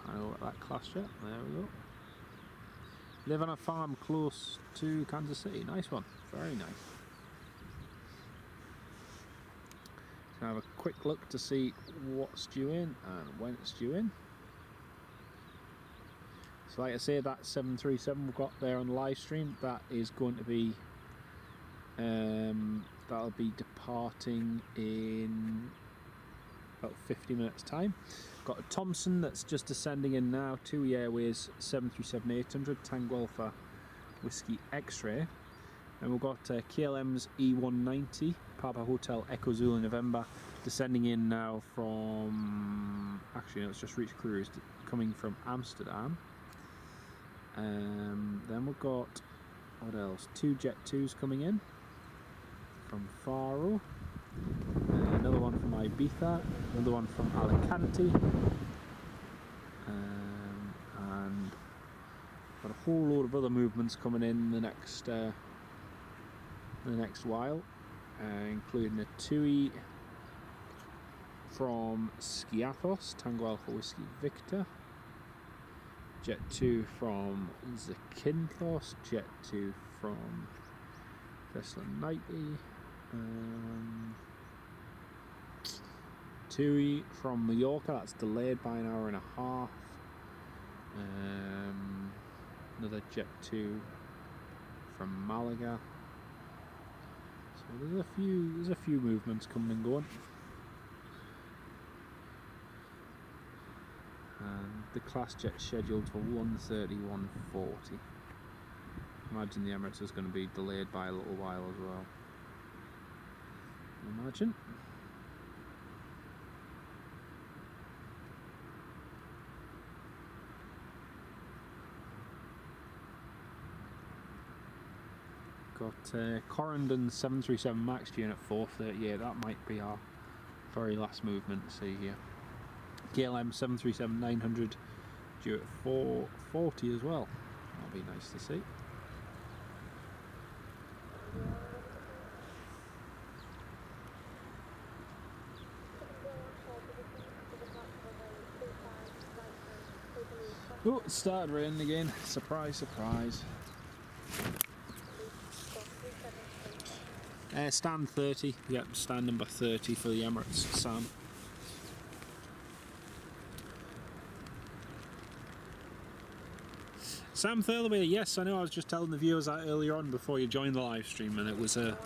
I know what that class jet. There we go. Live on a farm close to Kansas City. Nice one. Very nice. So have a quick look to see what's due in and when it's due in. So like I say, that 737 we've got there on the live stream, that is going to be that'll be departing in about 50 minutes time. Got a Thompson that's just descending in now, TUI Airways 737-800, Tango Alpha Whiskey X-Ray. And we've got KLM's E190, Papa Hotel Echo Zulu November, descending in now from, actually no, it's just reached cruise, coming from Amsterdam. Then we've got, what else, 2 Jet 2s coming in from Faro. Another one from Ibiza, another one from Alicante, and got a whole load of other movements coming in the next while, including a TUI from Skiathos, Tango Alpha Whiskey Victor, Jet 2 from Zakynthos, Jet 2 from Thessaloniki, 2 from Mallorca, that's delayed by an hour and a half. Another Jet 2 from Malaga. So there's a few movements coming and going. And the class jet scheduled for 1:30, 1:40. Imagine the Emirates is going to be delayed by a little while as well. Imagine. Got Corendon 737 MAX due in at 4:38. That might be our very last movement to see here. KLM 737-900 due at 4:40 as well. That'll be nice to see. Oh, it started raining again. Surprise, surprise. Stand 30. Yep, stand number 30 for the Emirates, Sam. Sam Thurlby, yes, I know. I was just telling the viewers that earlier on before you joined the live stream, and it was a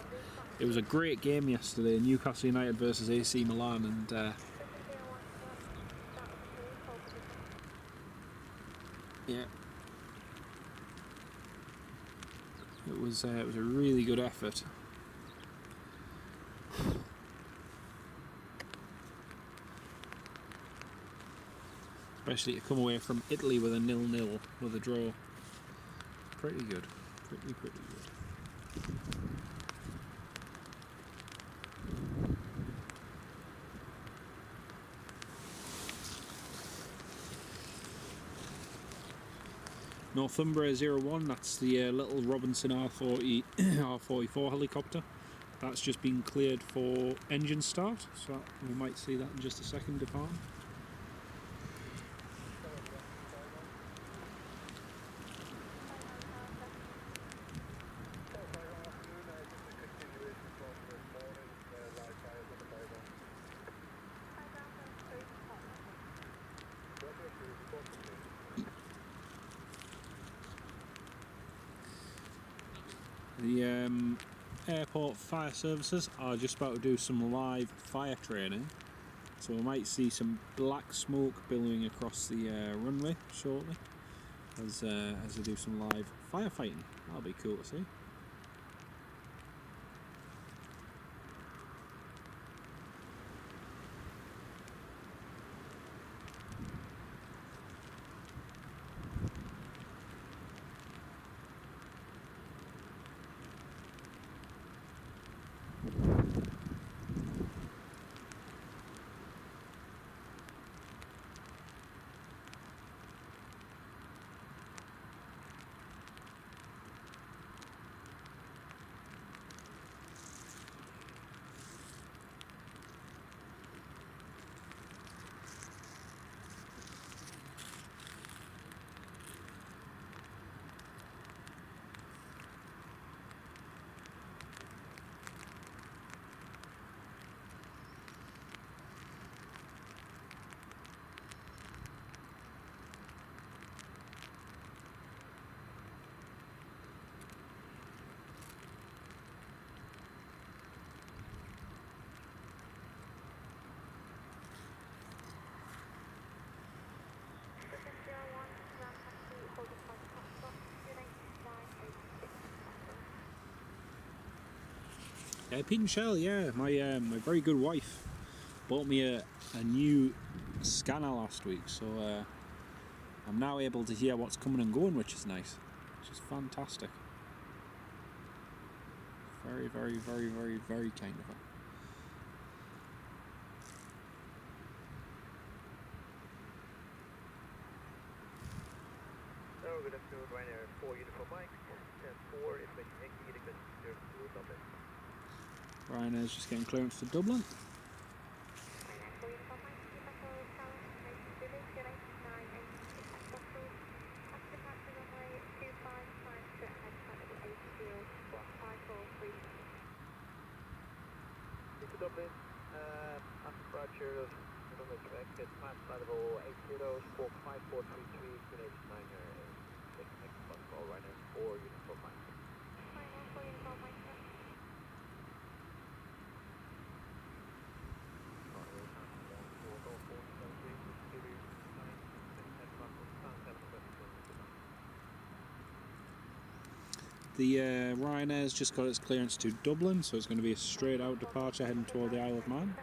great game yesterday. Newcastle United versus AC Milan, and yeah, it was a really good effort. Especially to come away from Italy with a 0-0 with a draw. Pretty good. Pretty good. Northumbria 01, that's the little Robinson R44 helicopter. That's just been cleared for engine start, so we might see that in just a second depart. The airport fire services are just about to do some live fire training, so we might see some black smoke billowing across the runway shortly as they do some live firefighting. That'll be cool to see. Pete and Shell, yeah, my very good wife bought me a new scanner last week, so I'm now able to hear what's coming and going, which is nice, which is fantastic. Very, very, very, very, very kind of her. So good afternoon, Ryanair 4 uniform Mike, 10-4 is making Yankee, request to Dublin. Ryanair's just getting clearance to Dublin. Dublin, after approach departure November Quebec, it's flight level 80, squawk 5433, QNH 9 next bus call, Ryanair 4, Uniform Mike. Ryanair 4, Uniform Mike, sir. The Ryanair's just got its clearance to Dublin, so it's going to be a straight out departure heading toward the Isle of Man.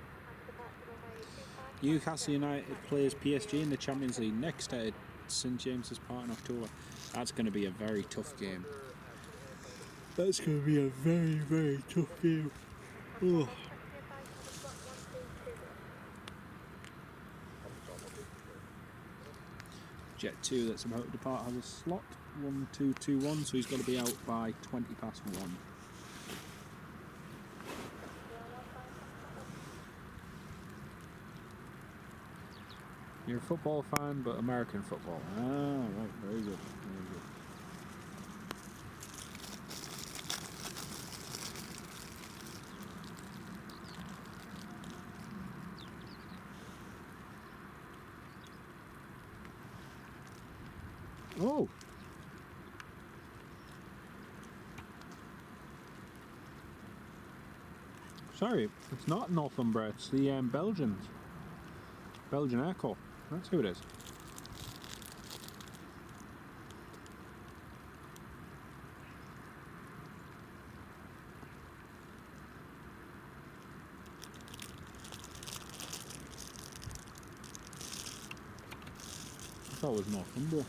Newcastle United plays PSG in the Champions League next at St James's Park in October. That's going to be a very tough game. That's going to be a very, very tough game. Oh. Jet 2 that's about to depart has a slot 1221, so he's got to be out by 20 past 1. You're a football fan, but American football. Ah, right, very good, very good. Oh! Sorry, it's not Northumbria, it's the Belgians. Belgian Air Corps. That's who it is. I thought it was Northumbria.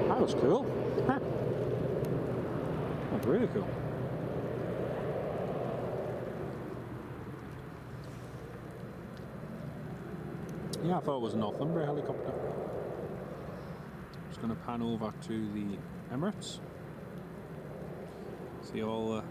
That was cool. Huh. That's really cool. Yeah, I thought it was a Northumbria helicopter. Just going to pan over to the Emirates. See all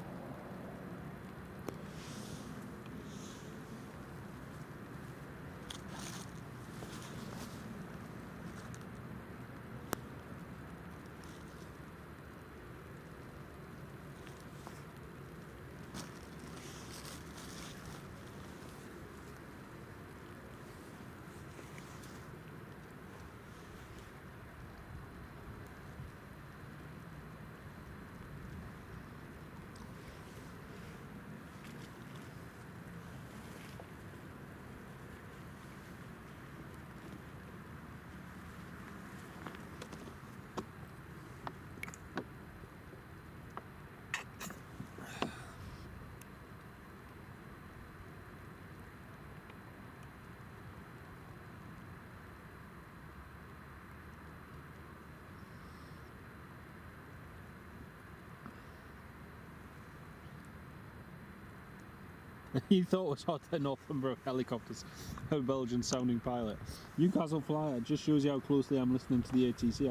You thought it was hot the Northumbria helicopters, a Belgian sounding pilot. Newcastle flyer just shows you how closely I'm listening to the ATC.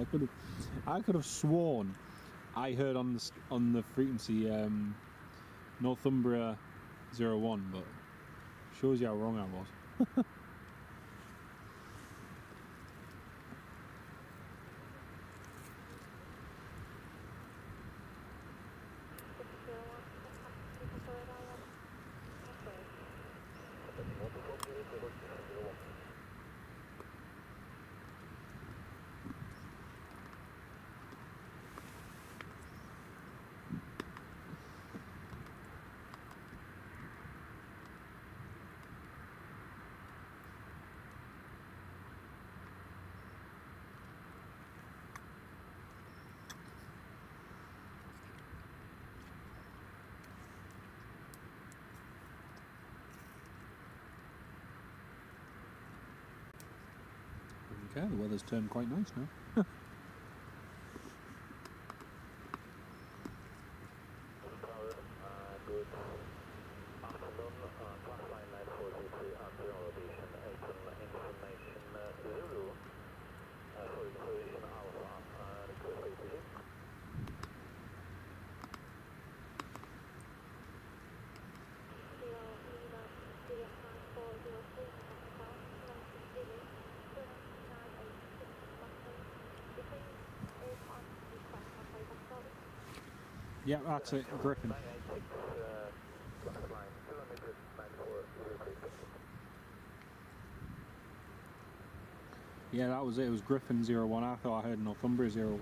I could have sworn I heard on the frequency Northumbria 01, but shows you how wrong I was. Okay, the weather's turned quite nice now. Yeah, that's it, Griffin. 996, line kilometers 9403. Yeah, that was it. It was Griffin 01. I thought I heard Northumbria 01.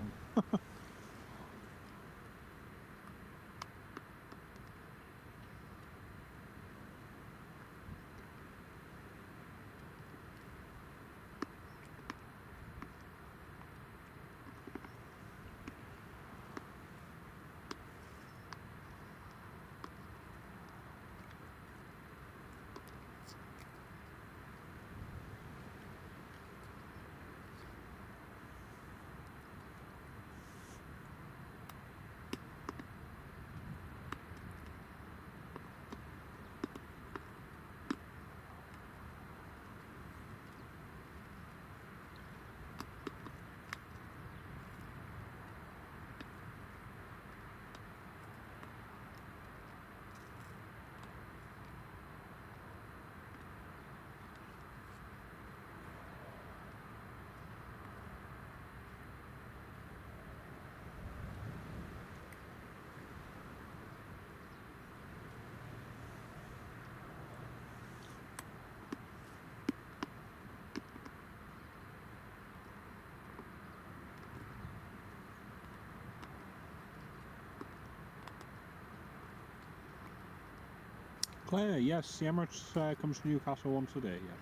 Claire, yes, the Emirates comes to Newcastle once a day, yes.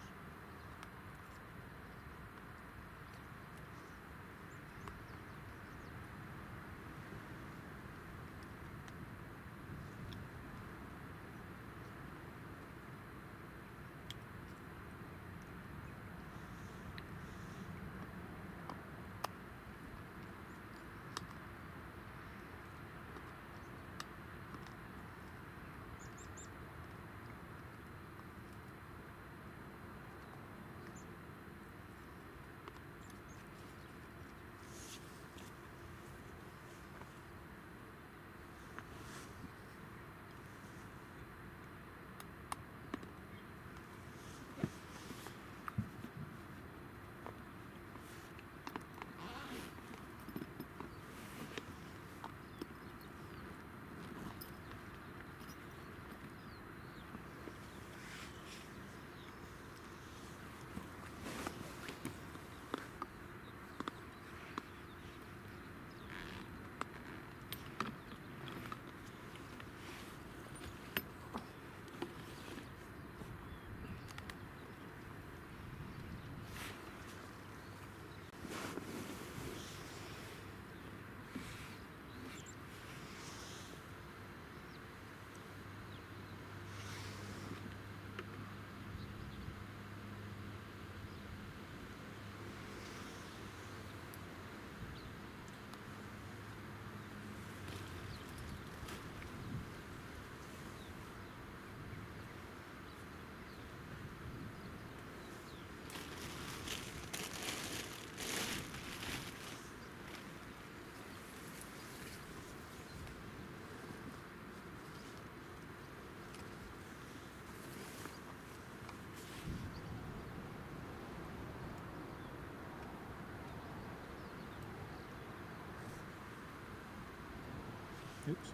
Oops.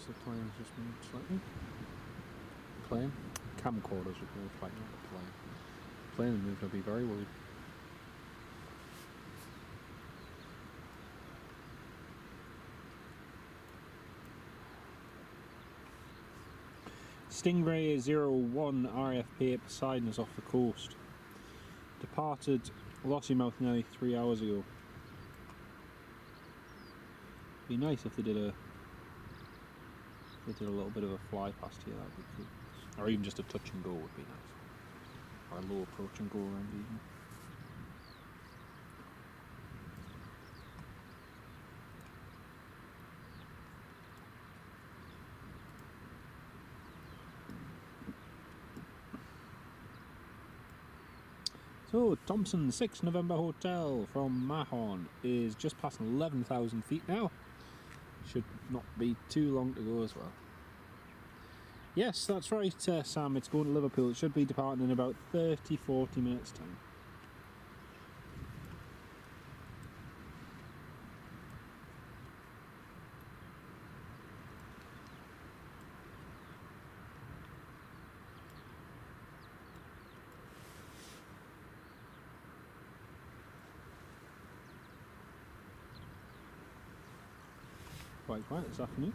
The plane's just moved slightly. Plane? Camcorders would move slightly, not the plane. Plane moved, I'd be very worried. Stingray 01 RFP at Poseidon is off the coast. Departed Lossiemouth nearly 3 hours ago. Be nice if they did a little bit of a fly past here, that would be cool. Or even just a touch and go would be nice. Or a low approach and go around even. So, Thompson 6 November Hotel from Mahon is just past 11,000 feet now. Should not be too long to go as well. Yes, that's right, Sam, it's going to Liverpool. It should be departing in about 30-40 minutes time. quite quiet this afternoon.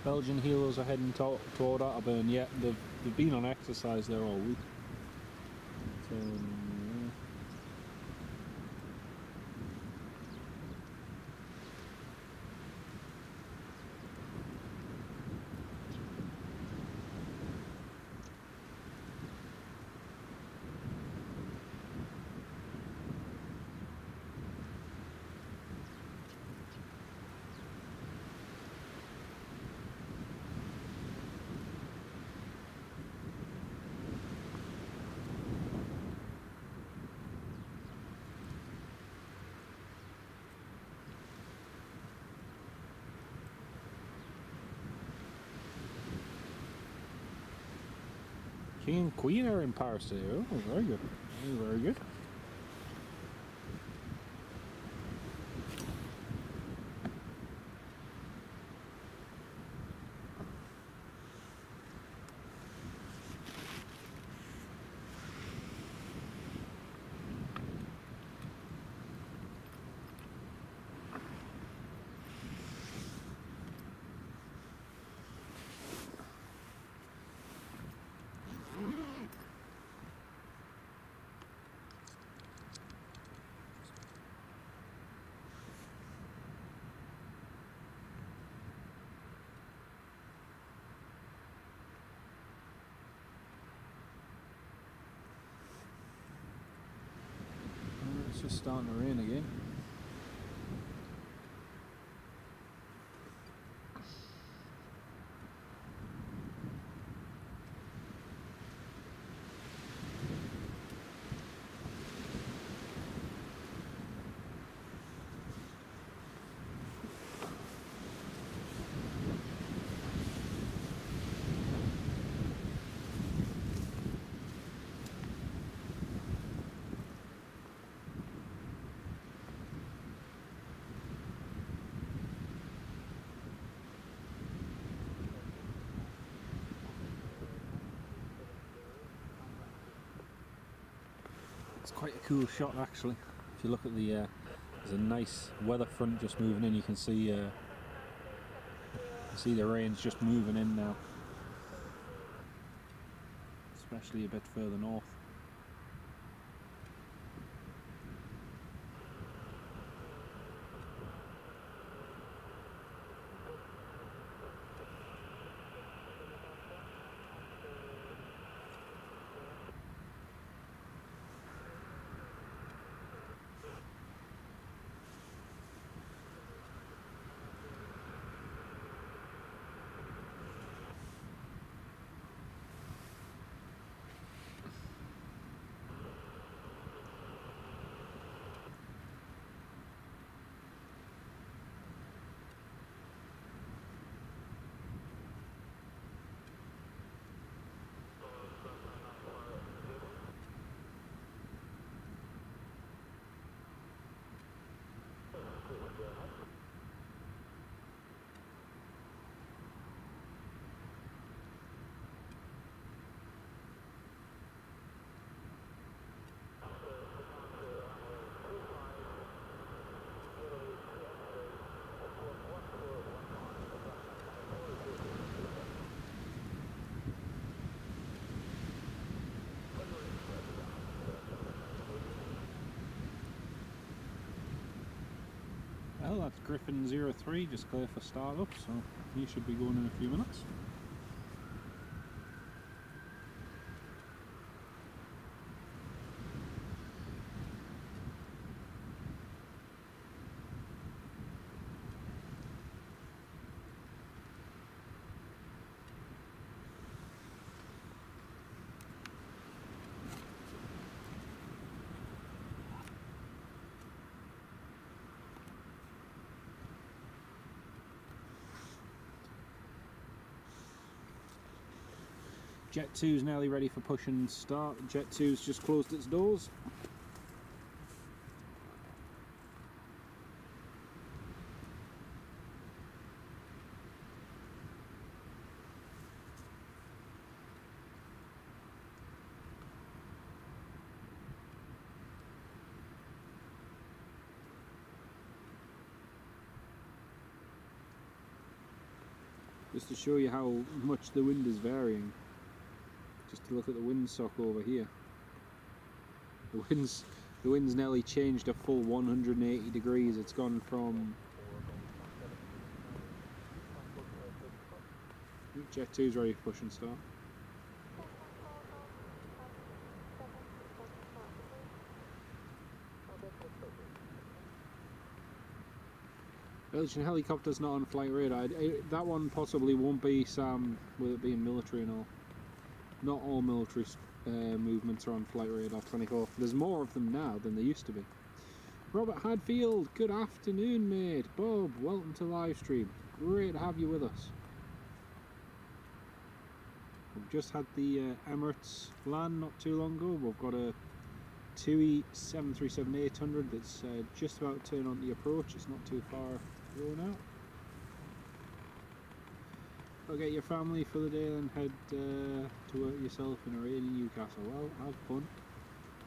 Belgian healers are heading toward Otterburn. Yeah, they've been on exercise there all week. So, King and Queen are in Paris today. Oh, very good. Very good. It's just starting to rain again. It's quite a cool shot actually. If you look at the, there's a nice weather front just moving in. You can see the rain's just moving in now, especially a bit further north. Well, that's Griffin 03 just clear for startup, so he should be going in a few minutes. Jet 2's nearly ready for push and start. Jet 2's just closed its doors. Just to show you how much the wind is varying. Just to look at the windsock over here. The wind's nearly changed a full 180 degrees. It's gone from Jet 2's ready for push and start. Belgian helicopter's not on flight radar. That one possibly won't be, Sam, with it being military and all. Not all military movements are on flight radar 24. There's more of them now than there used to be. Robert Hadfield, good afternoon, mate. Bob, welcome to live stream. Great to have you with us. We've just had the Emirates land not too long ago. We've got a TUI 737-800 that's just about to turn on the approach. It's not too far to go now. Go get your family for the day and head to work yourself in a rainy Newcastle. Well, have fun.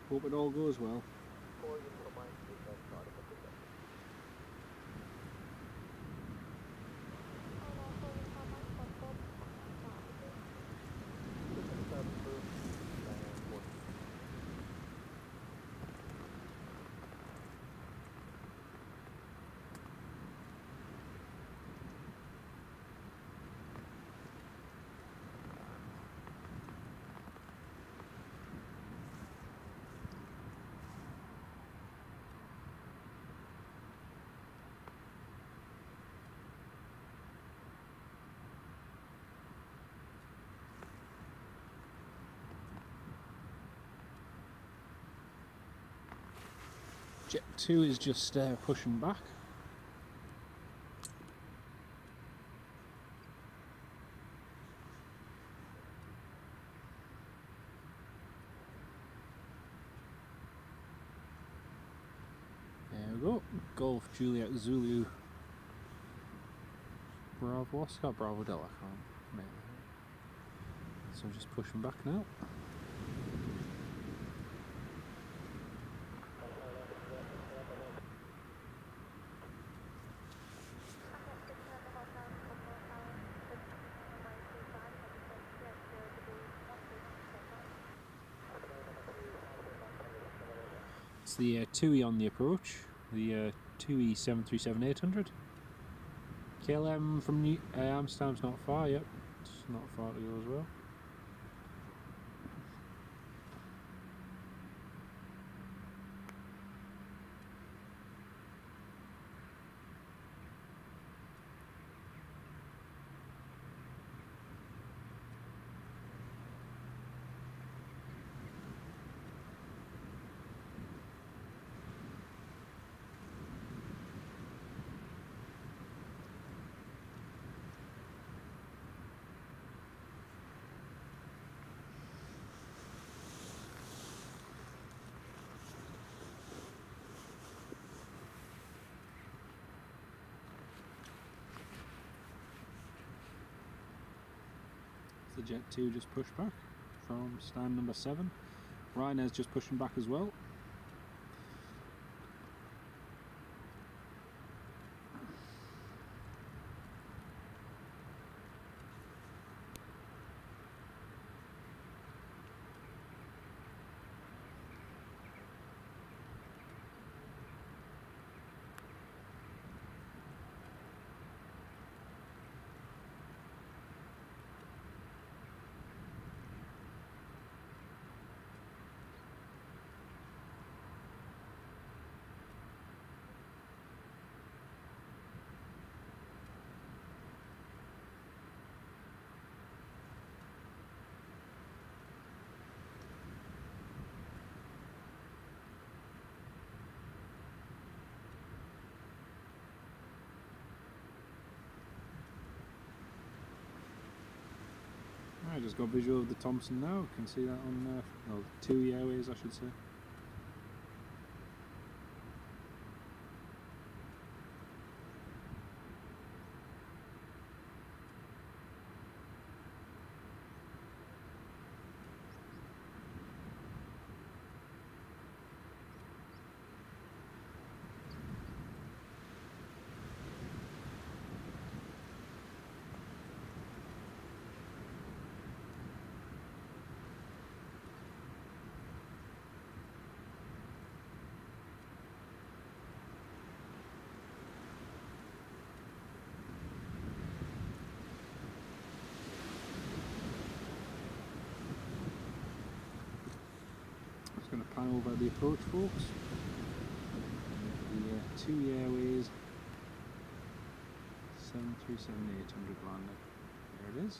Hope it all goes well. Jet 2 is just pushing back. There we go. Golf Juliet Zulu Bravo Oscar Bravo Delta. So just pushing back now. It's the TUI on the approach, the TUI 737-800. KLM from Amsterdam's not far, yep, it's not far to go as well. The Jet 2 just pushed back from stand number 7. Ryanair's just pushing back as well. just got visual of the Thompson now. You can see that on, well, 2 airways I should say. Going to pan over the approach, folks. The 2 airways, 737-800 landing. There it is.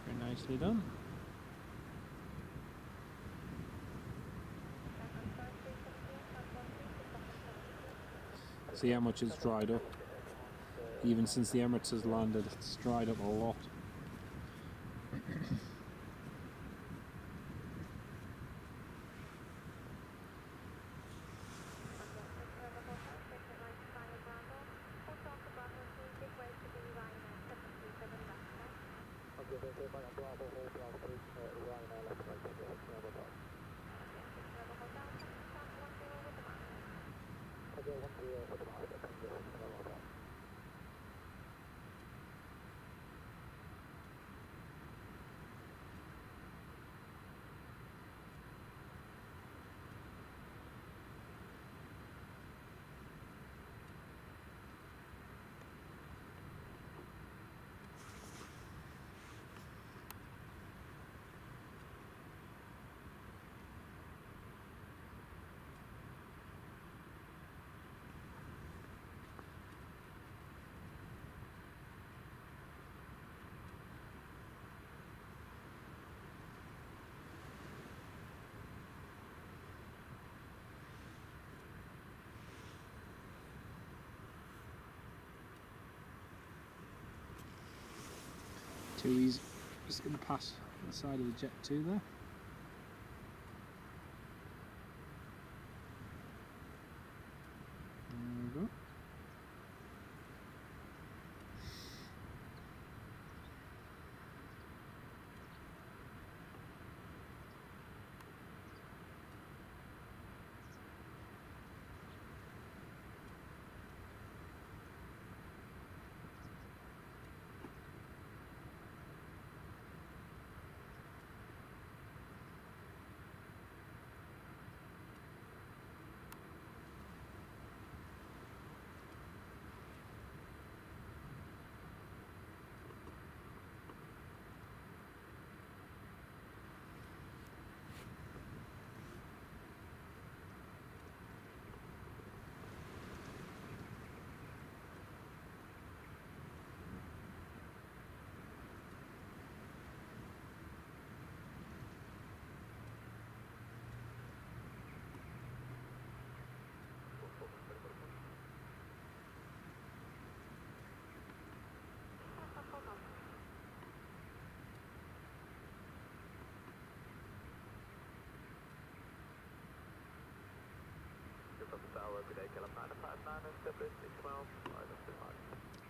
Very nicely done. See how much it's dried up. Even since the Emirates has landed, it's dried up a lot. He's just going to pass the side of the Jet 2 there. There we go.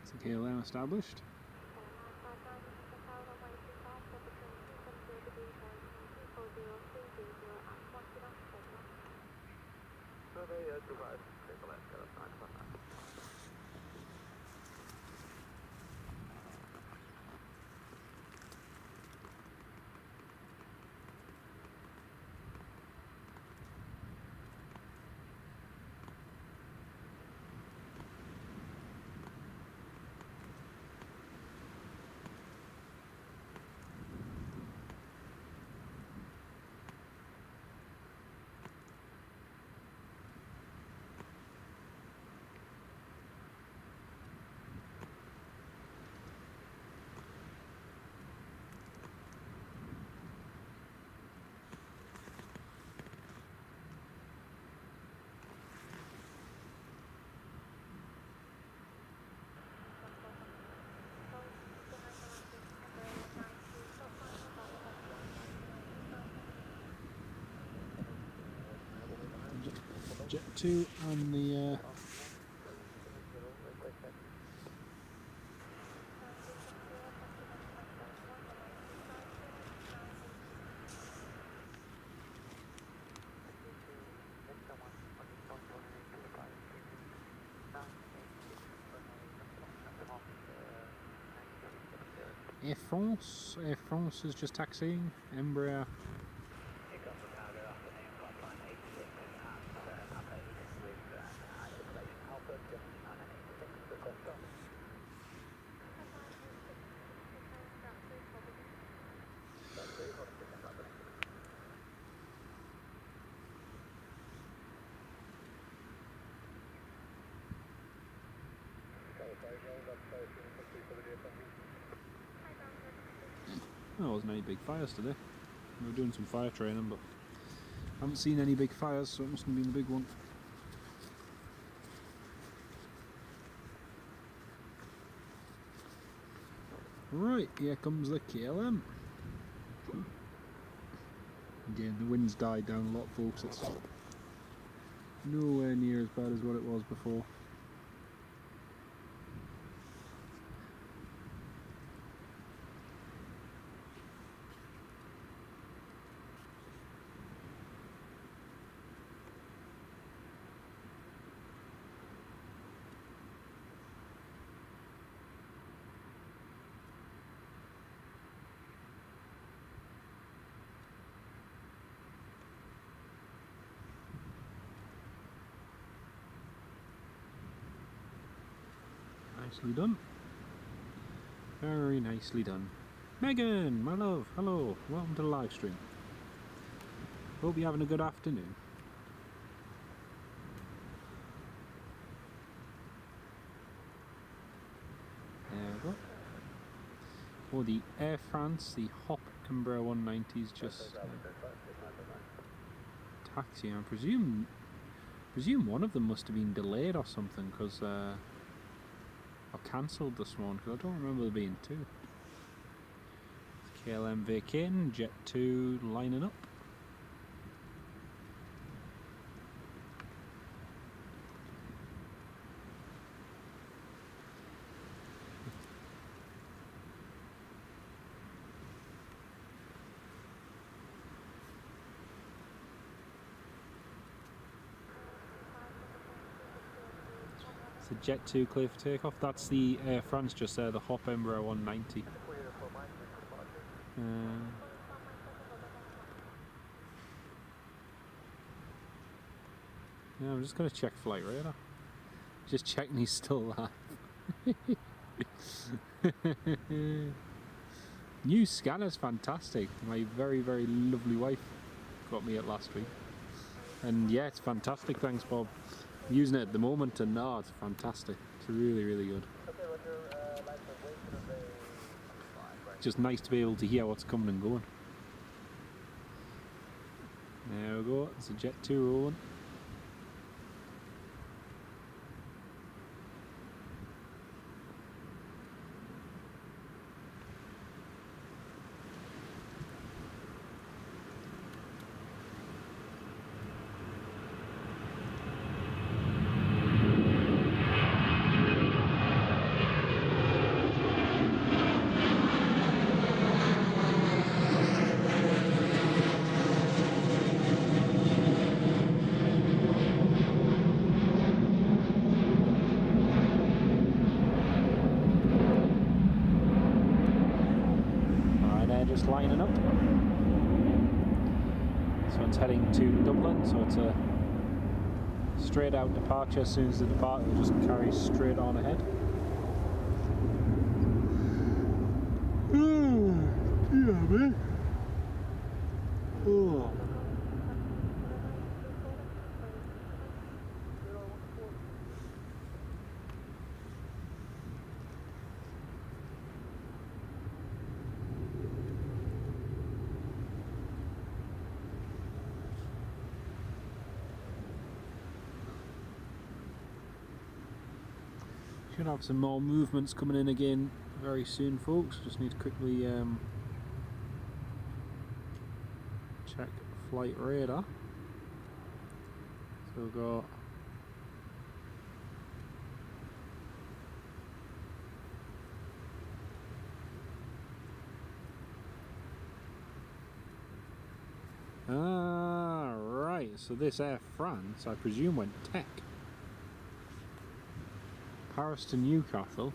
It's a KLM established. Jet 2 and the Air France. Air France is just taxiing. Embraer. There wasn't any big fires today. We were doing some fire training, but I haven't seen any big fires, so it must have been a big one. Right, here comes the KLM. Again, the wind's died down a lot, folks. It's nowhere near as bad as what it was before. Nicely done. Very nicely done. Megan, my love, hello. Welcome to the live stream. Hope you're having a good afternoon. There we go. For the Air France, the Hop Embraer 190 is just taxiing. I presume one of them must have been delayed or something, because or cancelled this morning, because I don't remember there being two. KLM vacating, Jet 2 lining up. The Jet 2 clear for takeoff. That's the Air France just there, the Hop Embraer 190. Yeah, I'm just going to check flight radar. Just checking he's still alive. New scanner's fantastic. My very, very lovely wife got me it last week. And yeah, it's fantastic, thanks Bob. I'm using it at the moment and it's fantastic. It's really, really good. Just nice to be able to hear what's coming and going. There we go, it's a Jet 2 rolling. just lining up. This one's heading to Dublin, so it's a straight out departure. As soon as the departure, will just carry straight on ahead. Yeah, man. Oh. Should have some more movements coming in again very soon, folks. Just need to quickly check flight radar. So we've got right, so this Air France I presume went tech. Paris to Newcastle.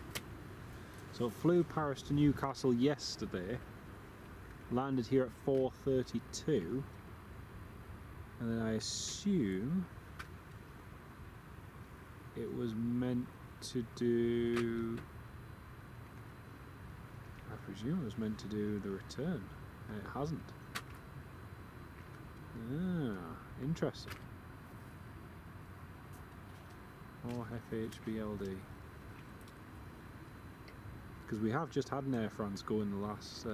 So it flew Paris to Newcastle yesterday, landed here at 4:32, and then I assume it was meant to do, I presume it was meant to do the return, and it hasn't. Ah, interesting. Or FHBLD. Because we have just had an Air France go in the last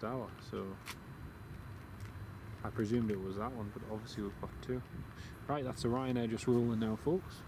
hour, so I presumed it was that one, but obviously we've got two. Right, that's the Ryanair just rolling now, folks.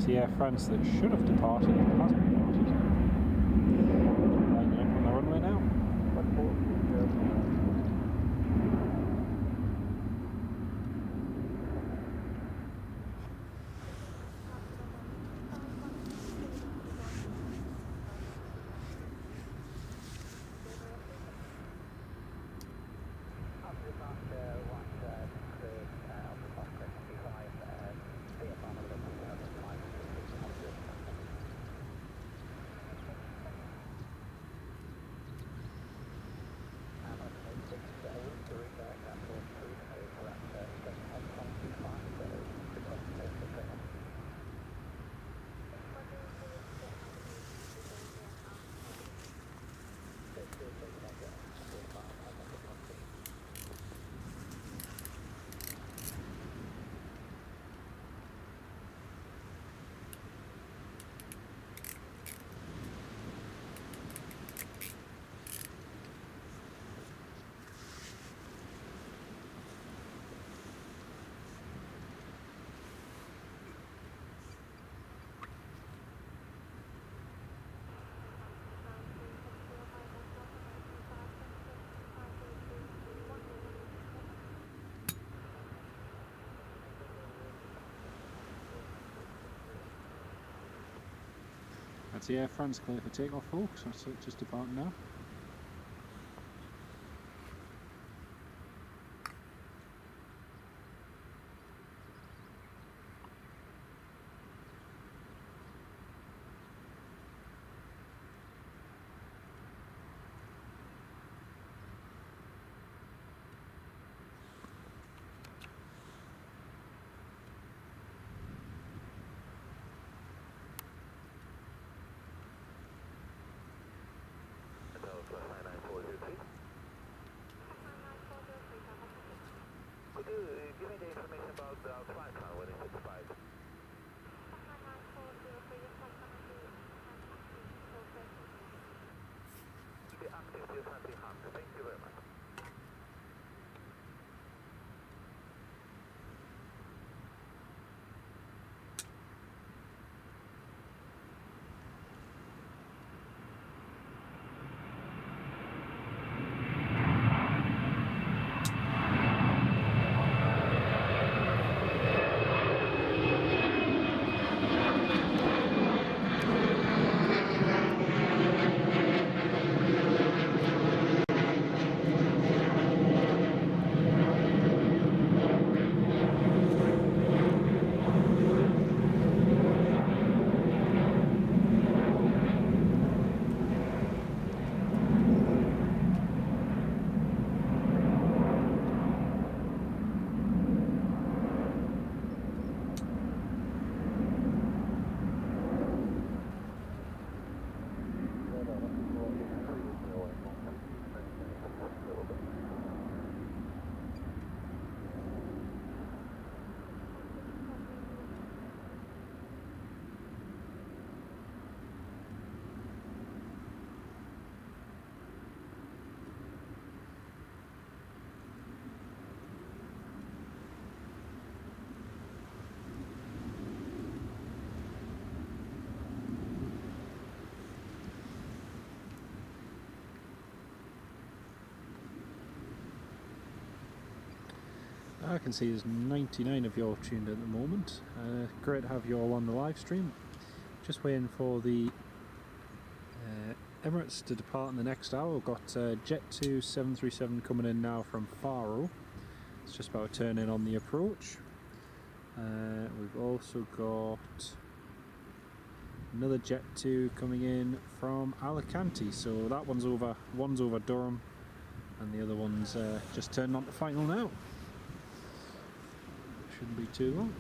The Air France that should have departed but hasn't departed. Lining up on the runway now. That's the Air France clear for takeoff, folks. That's it, just departing now. Thank you very much. I can see there's 99 of you all tuned in at the moment. Great to have you all on the live stream. Just waiting for the Emirates to depart in the next hour. We've got Jet 2 737 coming in now from Faro. It's just about to turn in on the approach. We've also got another Jet 2 coming in from Alicante. So that one's over Durham, and the other one's just turning on to final now. Shouldn't be too long.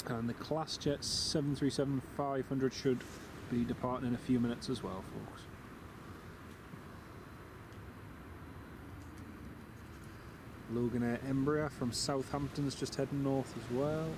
And the Class Jet 737-500 should be departing in a few minutes as well, folks. Logan Air Embraer from Southampton's just heading north as well.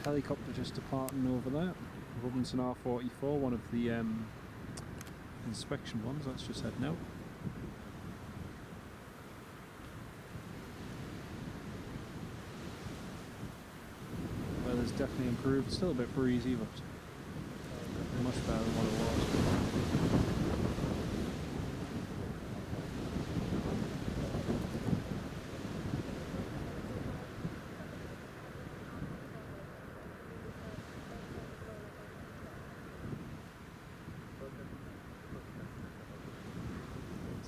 Helicopter just departing over there. Robinson R44, one of the inspection ones. That's just heading out. Weather's definitely improved. Still a bit breezy, but much better than what it was.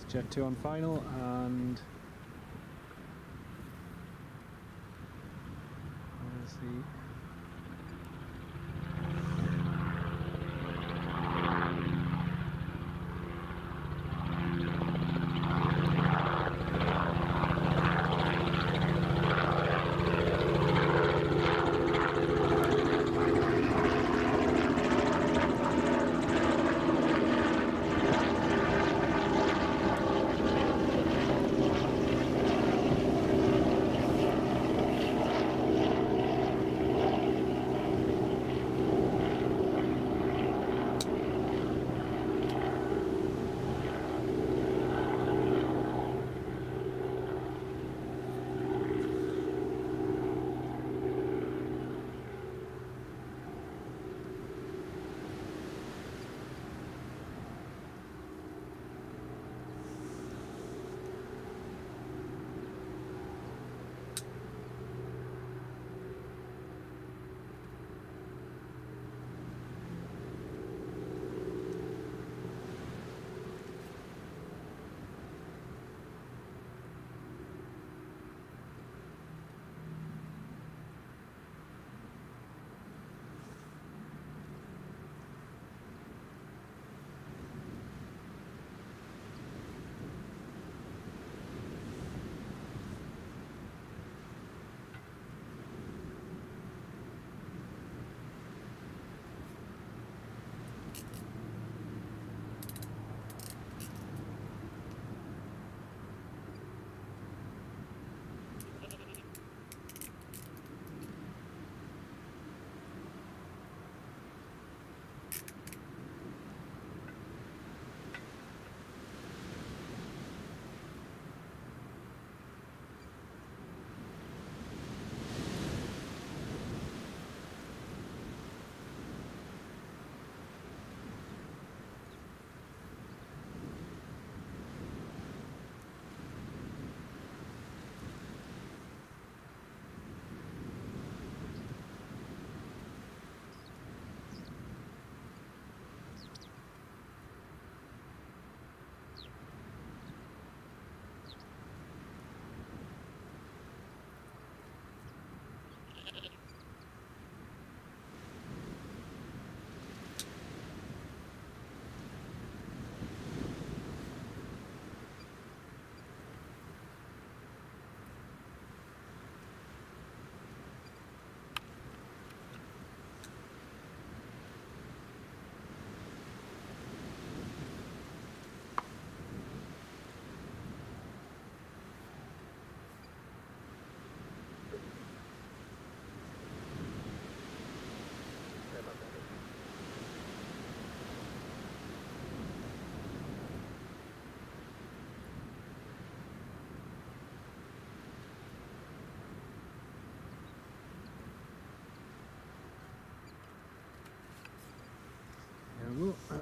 Jet 2 on final, and where's the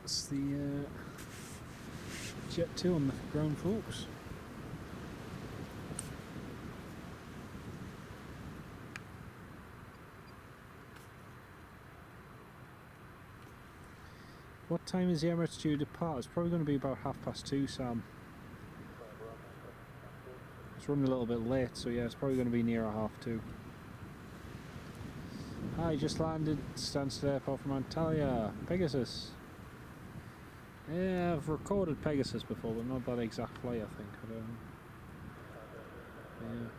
that's the Jet 2 on the ground, folks. What time is the Emirates due to depart? It's probably going to be about 2:30, Sam. It's running a little bit late, so yeah, it's probably going to be near 2:30. Hi, just landed Stansted Airport from Antalya. Pegasus. Yeah, I've recorded Pegasus before, but not that exact flight, I think. I don't know. Yeah.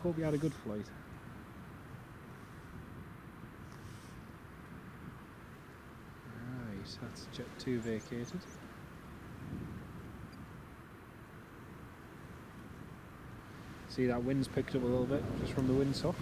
Hope you had a good flight. Right, that's Jet 2 vacated. See, that wind's picked up a little bit just from the windsock.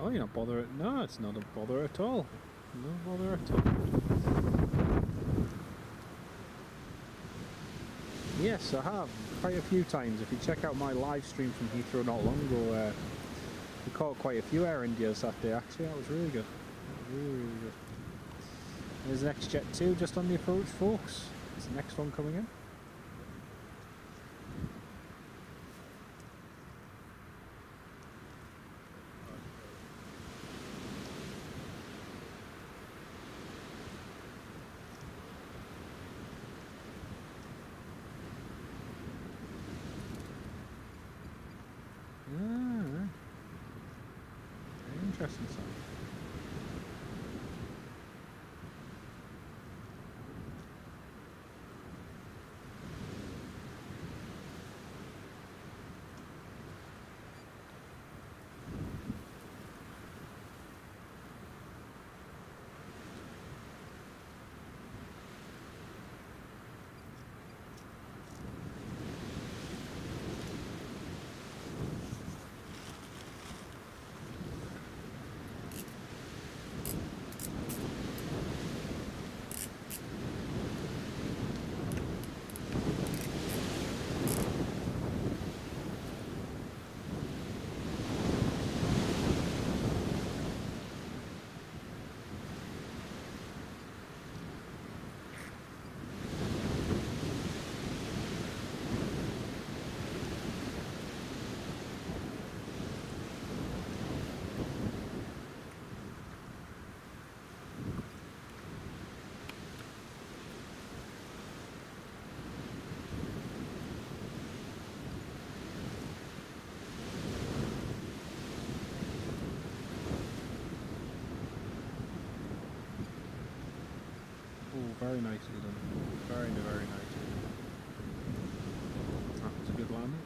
Oh, you're not bothered. No, it's not a bother at all. No bother at all. Yes, I have. Quite a few times. If you check out my live stream from Heathrow not long ago, we caught quite a few Air Indias that day, actually. That was really good. Really, really good. There's the next Jet 2 just on the approach, folks. It's the next one coming in. Very interesting stuff. Very nicely done. Very, very nicely done. That was a good landing.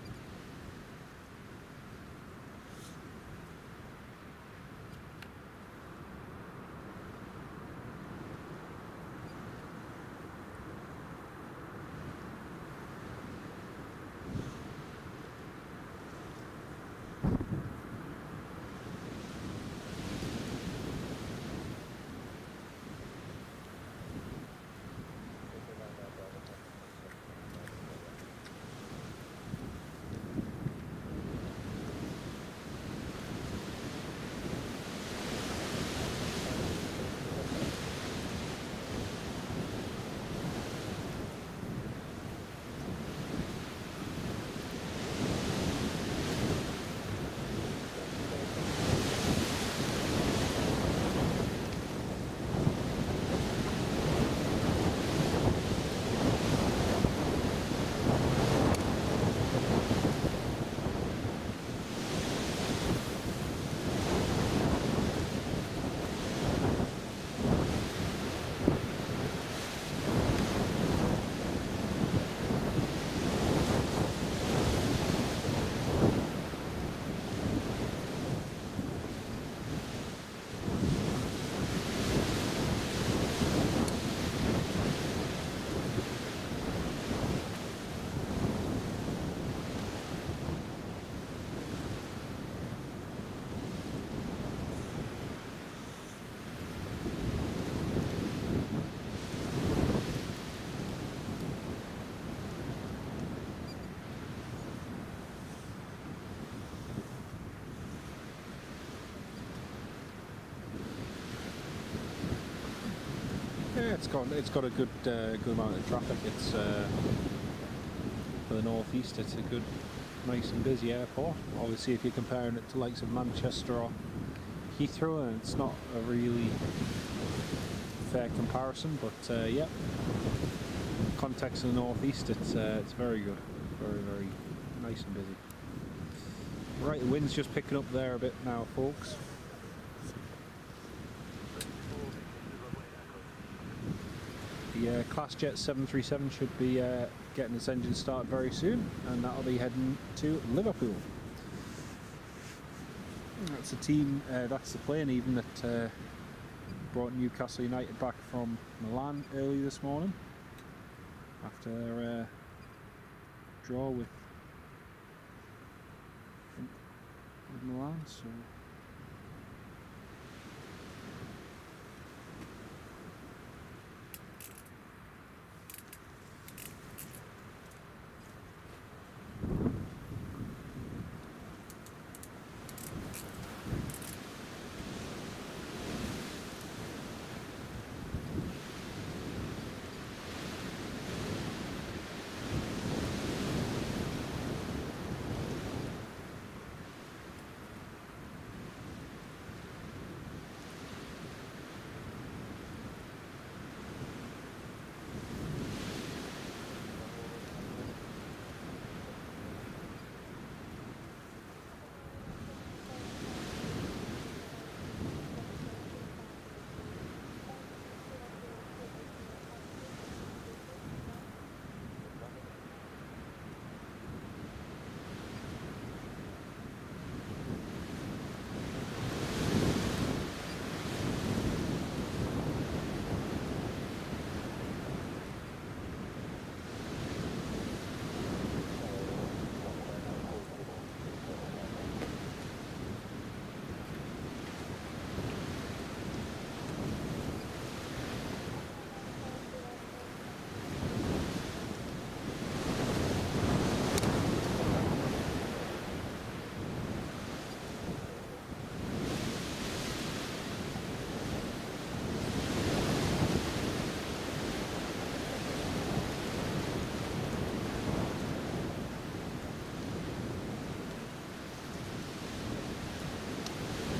it's got a good good amount of traffic. It's for the northeast. It's a good, nice and busy airport. Obviously, if you're comparing it to likes of Manchester or Heathrow, and it's not a really fair comparison. But yeah, context of the northeast, it's very good, very nice and busy. Right, the wind's just picking up there a bit now, folks. The ClassJet 737 should be getting its engine started very soon, and that'll be heading to Liverpool. That's the team, that's the plane even that brought Newcastle United back from Milan early this morning after their draw with Milan. So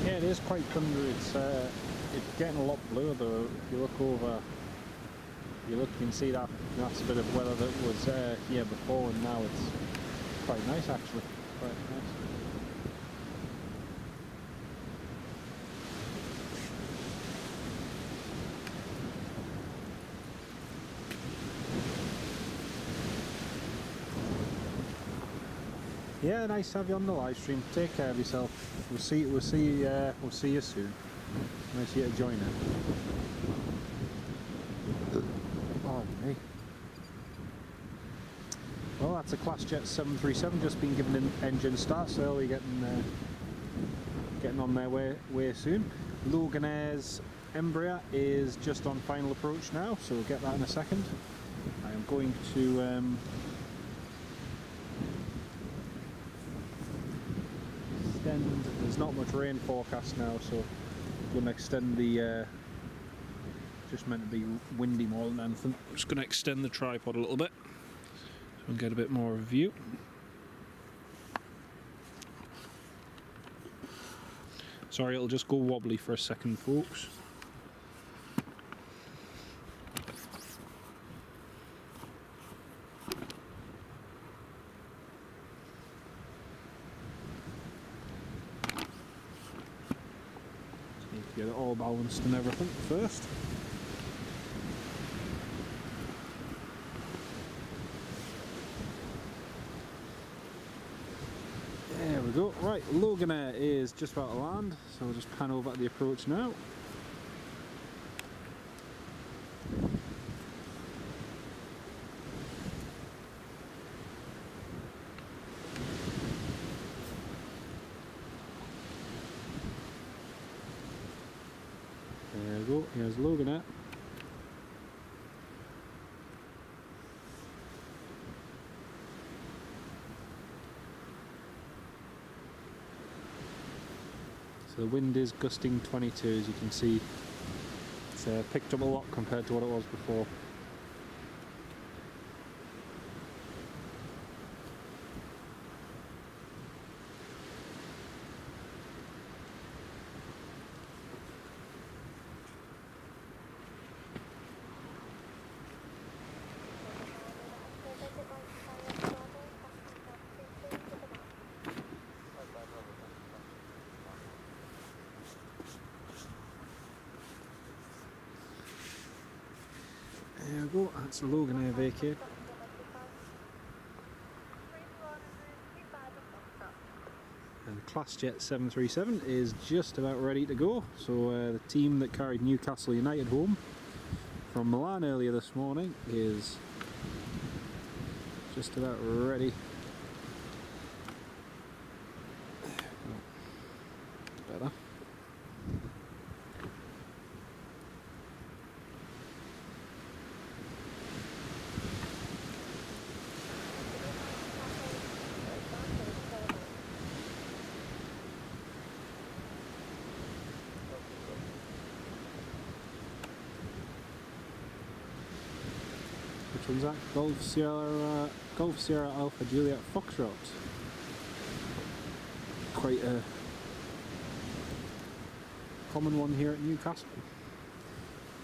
yeah, it is quite thundery. It's getting a lot bluer though. If you look over, you can see that's a bit of weather that was here before, and now it's quite nice actually. Quite nice. Yeah, nice to have you on the live stream. Take care of yourself. We'll see you soon. Nice of you to join in. Oh me. Well, that's a ClassJet 737 just been given an engine start, so they'll be getting on their way soon. Loganair's Embraer is just on final approach now, so we'll get that in a second. I am going to there's not much rain forecast now, so I'm going to extend the just meant to be windy more than anything. I'm just going to extend the tripod a little bit so we can get a bit more of a view. Sorry, it'll just go wobbly for a second, folks. Get it all balanced and everything first. There we go. Right, Loganair is just about to land, so we'll just pan over at the approach now. There we go, here's Loganair. So the wind is gusting 22, as you can see. It's It's picked up a lot compared to what it was before. There we go, that's the Logan Air vacate. And ClassJet 737 is just about ready to go. So the team that carried Newcastle United home from Milan earlier this morning is just about ready. Better. Which one's that? Golf Sierra Alpha Juliet Foxtrot. Quite a common one here at Newcastle.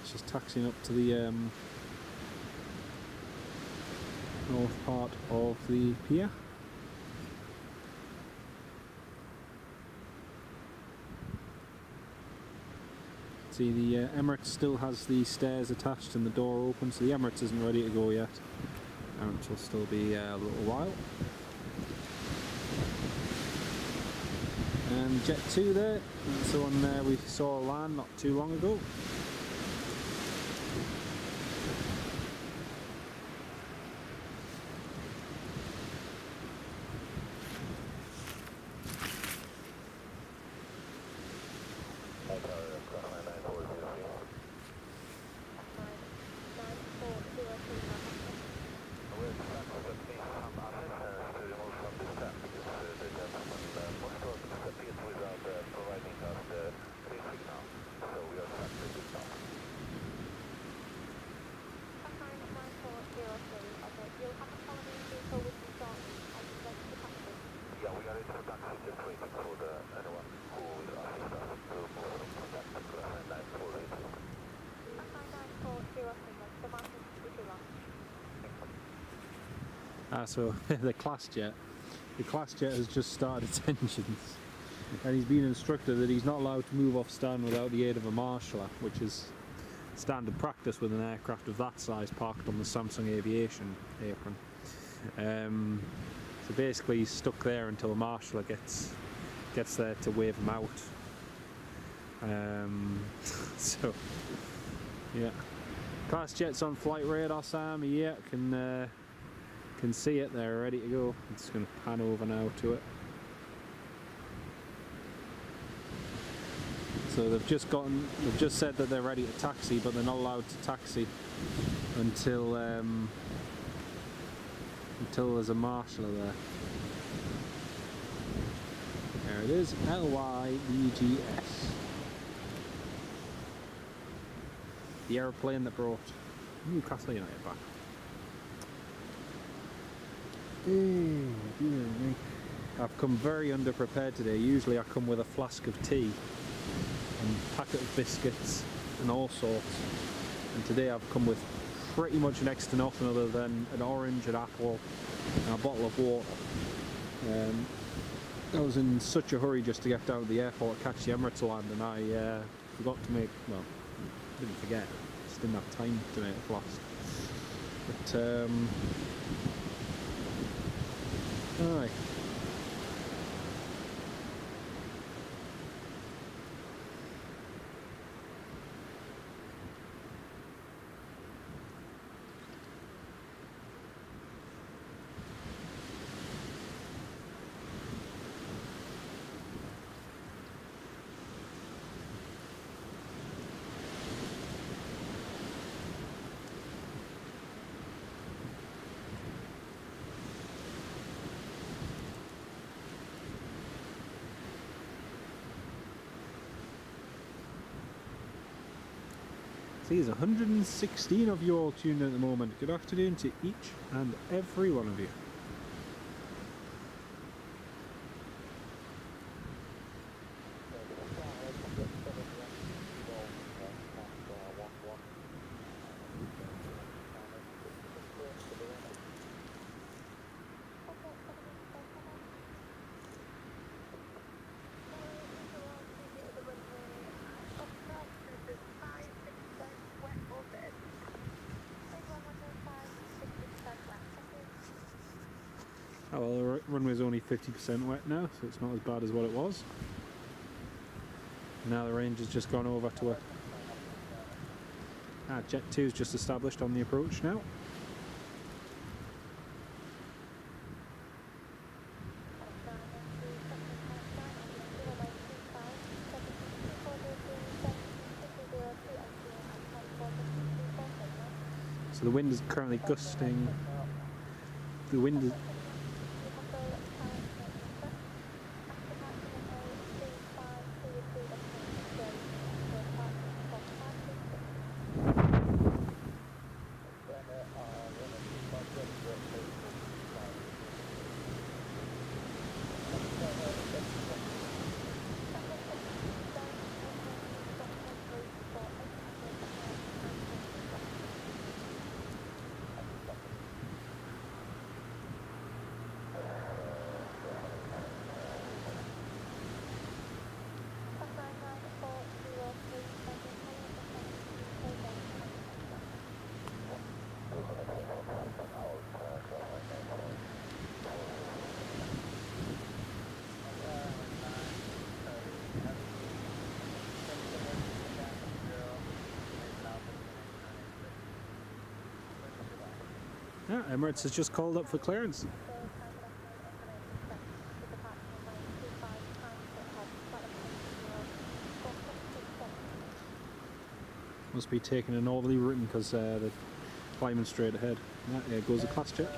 It's just taxiing up to the north part of the pier. See, the Emirates still has the stairs attached and the door open, so the Emirates isn't ready to go yet. Emirates will still be a little while. And Jet 2 there, that's the one we saw land not too long ago. So the ClassJet has just started its engines, and he's been instructed that he's not allowed to move off stand without the aid of a marshaller, which is standard practice with an aircraft of that size parked on the Samsung Aviation apron. So basically he's stuck there until a marshaller gets there to wave him out. So yeah, ClassJet's on flight radar, Sam. Yeah, can see it there, ready to go. I'm just going to pan over now to it. So they've just said that they're ready to taxi, but they're not allowed to taxi until there's a marshaller there. There it is, LYBGS. The aeroplane that brought Newcastle United back. Oh dear me. I've come very underprepared today. Usually I come with a flask of tea and a packet of biscuits and all sorts. And today I've come with pretty much next to nothing other than an orange, an apple and a bottle of water. I was in such a hurry just to get down to the airport to catch the Emirates land, and I forgot to make, well, I didn't forget, I just didn't have time to make a flask. But alright. See, there's 116 of you all tuned in at the moment. Good afternoon to each and every one of you. Oh well, the runway's only 50% wet now, so it's not as bad as what it was. Now the range has just gone over to a Jet 2 is just established on the approach now. So the wind is currently gusting. The wind is Emirates has just called up for clearance. Must be taking an orderly route because they're climbing straight ahead. There goes the class jet.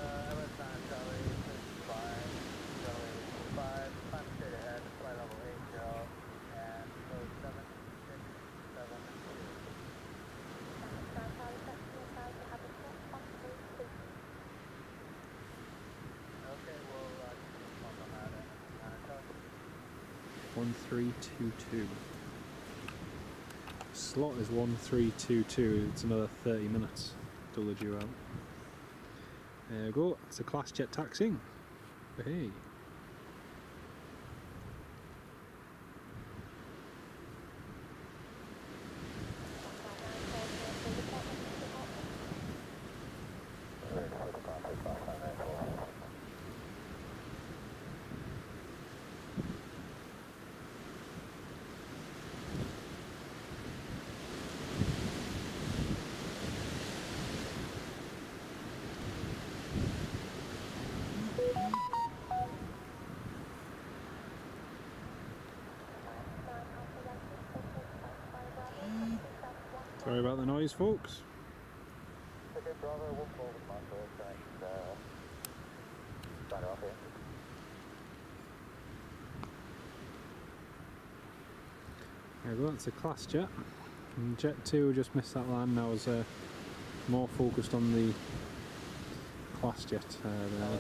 Okay, 1322. Slot is 1322. It's another 30 minutes till the due out. There we go. It's a class jet taxiing. Hey. Sorry about the noise, folks. Okay, Bravo, we'll forward my first start off here. There we go, that's a class jet. And Jet 2 just missed that land, now is more focused on the class jet there.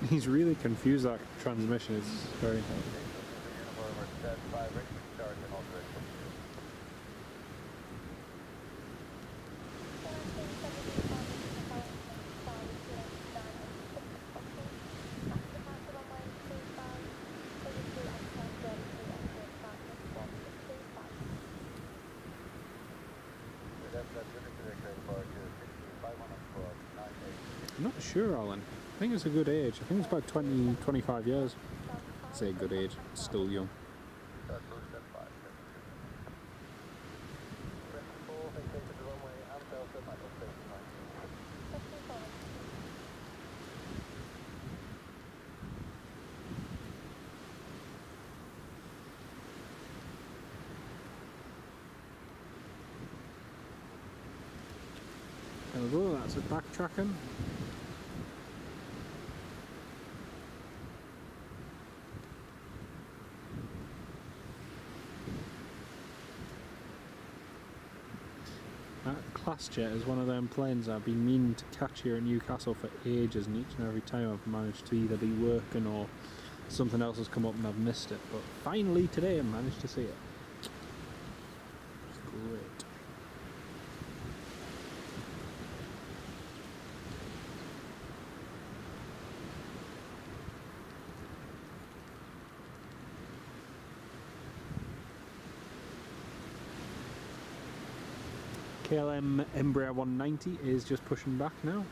He's really confused, that transmission is very... I'm not sure, Alan. I think it's a good age. I think it's about 20, 25 years. I'd say a good age. It's still young. There we go, that's it backtracking. That class jet is one of them planes I've been meaning to catch here in Newcastle for ages, and each and every time I've managed to either be working or something else has come up and I've missed it. But finally today I managed to see it. It's great. KLM Embraer 190 is just pushing back now.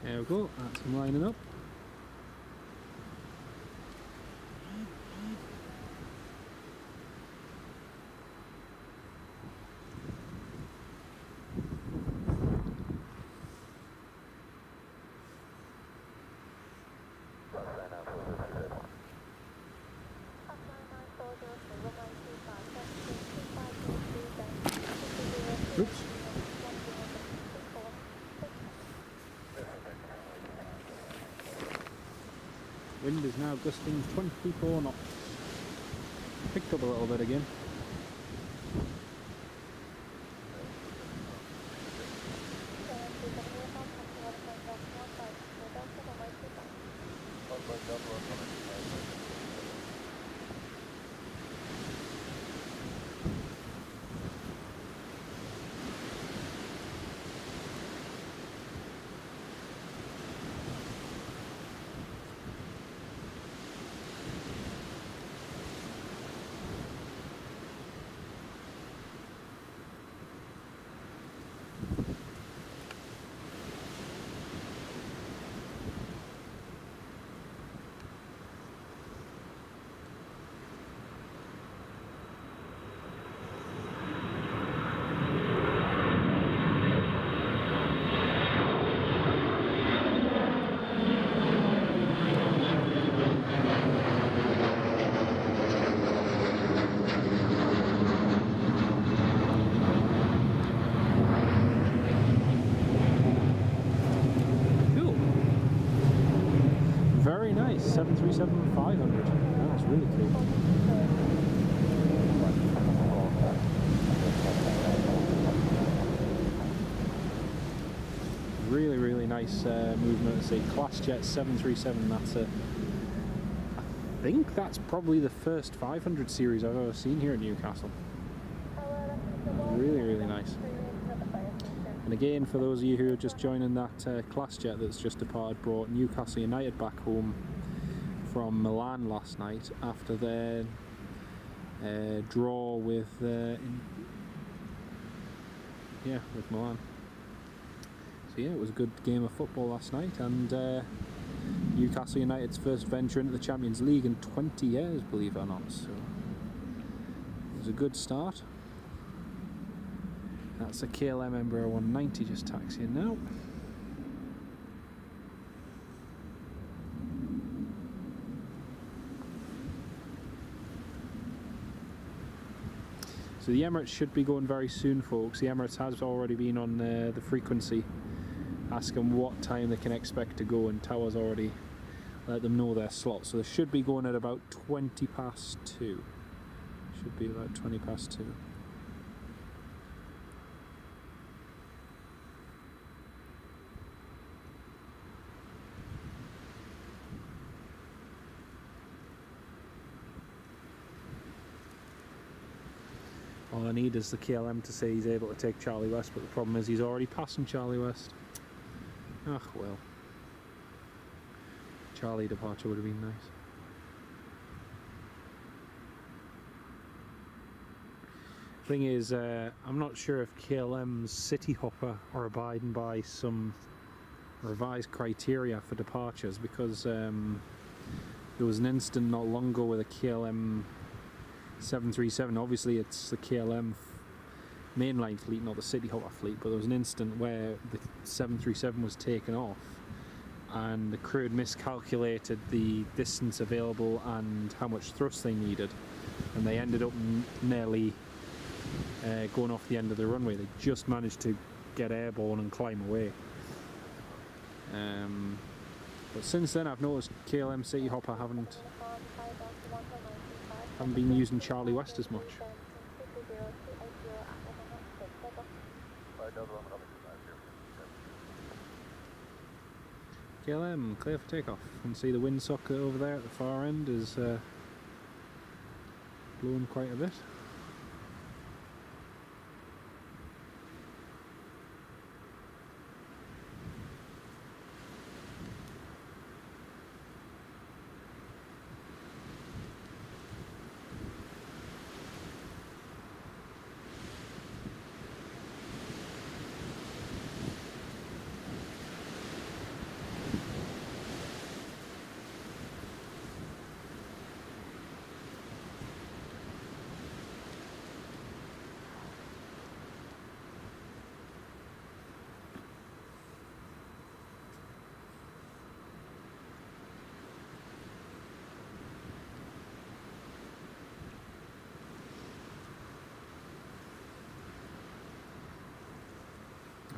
There we go, that's him lining up. Oops. Wind is now gusting 24 knots. Picked up a little bit again. Very nice, 737-500. That's really cool. Really, really nice movement. It's a ClassJet 737. That's a, I think that's probably the first 500 series I've ever seen here in Newcastle. Really, really nice. And again, for those of you who are just joining, that ClassJet that's just departed brought Newcastle United back home from Milan last night after their draw with with Milan. So yeah, it was a good game of football last night, and Newcastle United's first venture into the Champions League in 20 years, believe it or not. So it was a good start. That's a KLM Embraer 190 just taxiing now. So the Emirates should be going very soon, folks. The Emirates has already been on the frequency asking what time they can expect to go, and Tower's already let them know their slot. So they should be going at about 20 past 2. Should be about 20 past 2. All I need is the KLM to say he's able to take Charlie West, but the problem is he's already passing Charlie West. Ah, well. Charlie departure would have been nice. Thing is, I'm not sure if KLM's City Hopper are abiding by some revised criteria for departures, because there was an incident not long ago with a KLM 737. Obviously it's the KLM mainline fleet, not the City Hopper fleet, but there was an incident where the 737 was taken off and the crew had miscalculated the distance available and how much thrust they needed, and they ended up nearly going off the end of the runway. They just managed to get airborne and climb away. But since then I've noticed KLM City Hopper haven't been using Charlie West as much. KLM, clear for takeoff. You can see the windsock over there at the far end is blowing quite a bit.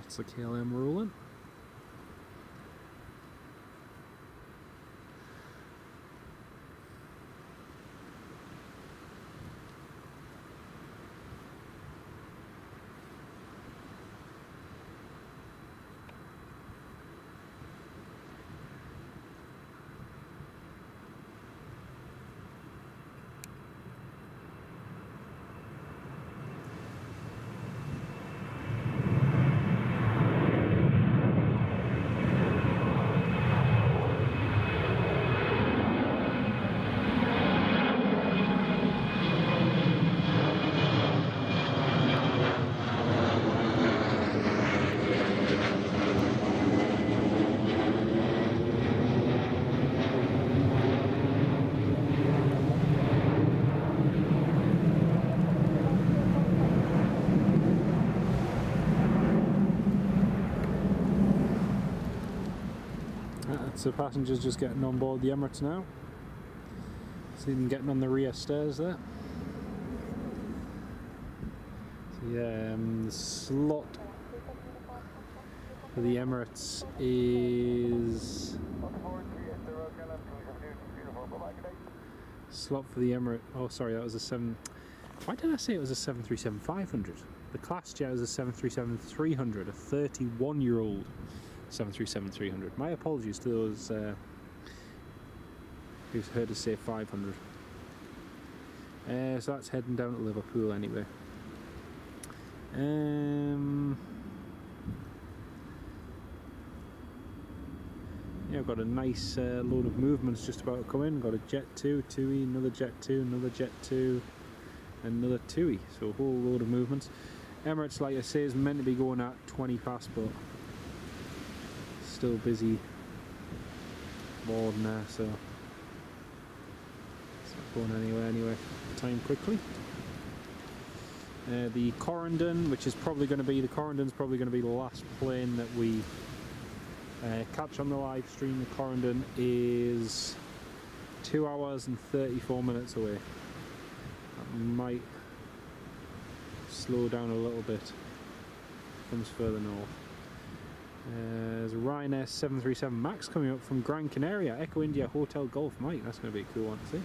That's the KLM rolling. So passengers just getting on board the Emirates now. See them getting on the rear stairs there. So yeah, the slot for the Emirates is... Slot for the Emirates... Oh sorry, that was a 7... Why did I say it was a 737-500? The ClassJet is a 737-300, a 31-year-old 737-300. My apologies to those who've heard us say 500. So that's heading down to Liverpool anyway. Yeah, I've got a nice load of movements just about to come in. Got a Jet 2, 2E, another Jet 2, another Jet 2, another 2E. So a whole load of movements. Emirates, like I say, is meant to be going at 20 past, but still busy more than there, so it's not going anywhere anyway. Time quickly. The Corendon, which is probably going to be, Corendon's probably going to be the last plane that we catch on the live stream. The Corendon is 2 hours and 34 minutes away. That might slow down a little bit. Comes further north. There's a Ryanair 737 MAX coming up from Gran Canaria, Echo India Hotel Golf Mike. That's going to be a cool one to see.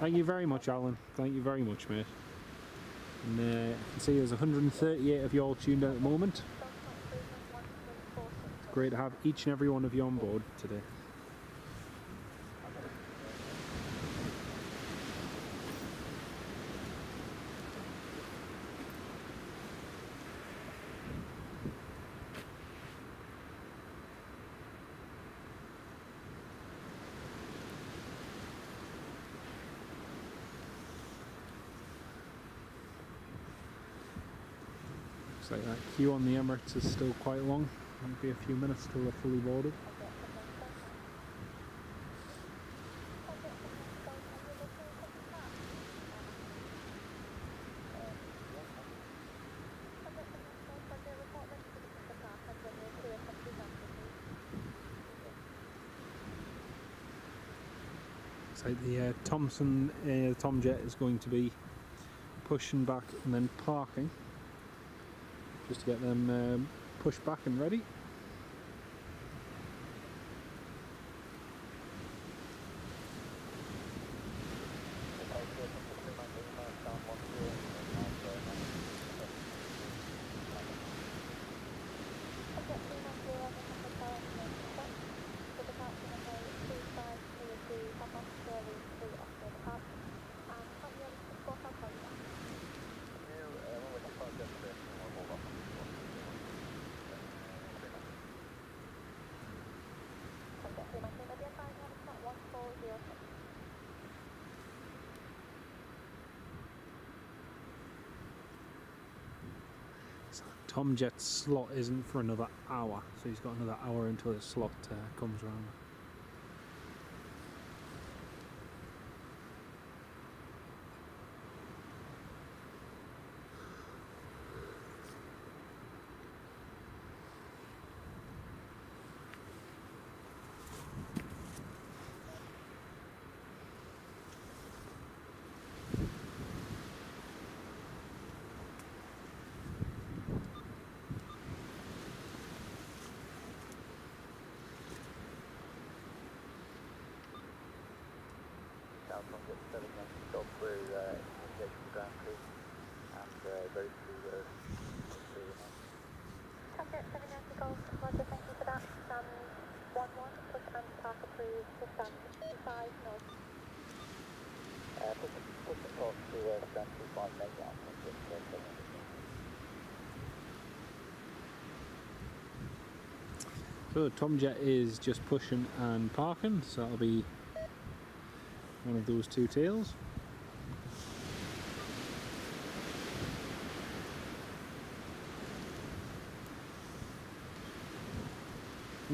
Thank you very much, Alan. Thank you very much, mate. And I can see there's 138 of you all tuned in at the moment. It's great to have each and every one of you on board today. Like that queue on the Emirates is still quite long. Might be a few minutes till they're fully boarded. It's like the Tomjet is going to be pushing back and then parking, just to get them pushed back and ready. Tomjet's slot isn't for another hour, so he's got another hour until his slot comes round. So Tomjet is just pushing and parking, so that'll be one of those two tails.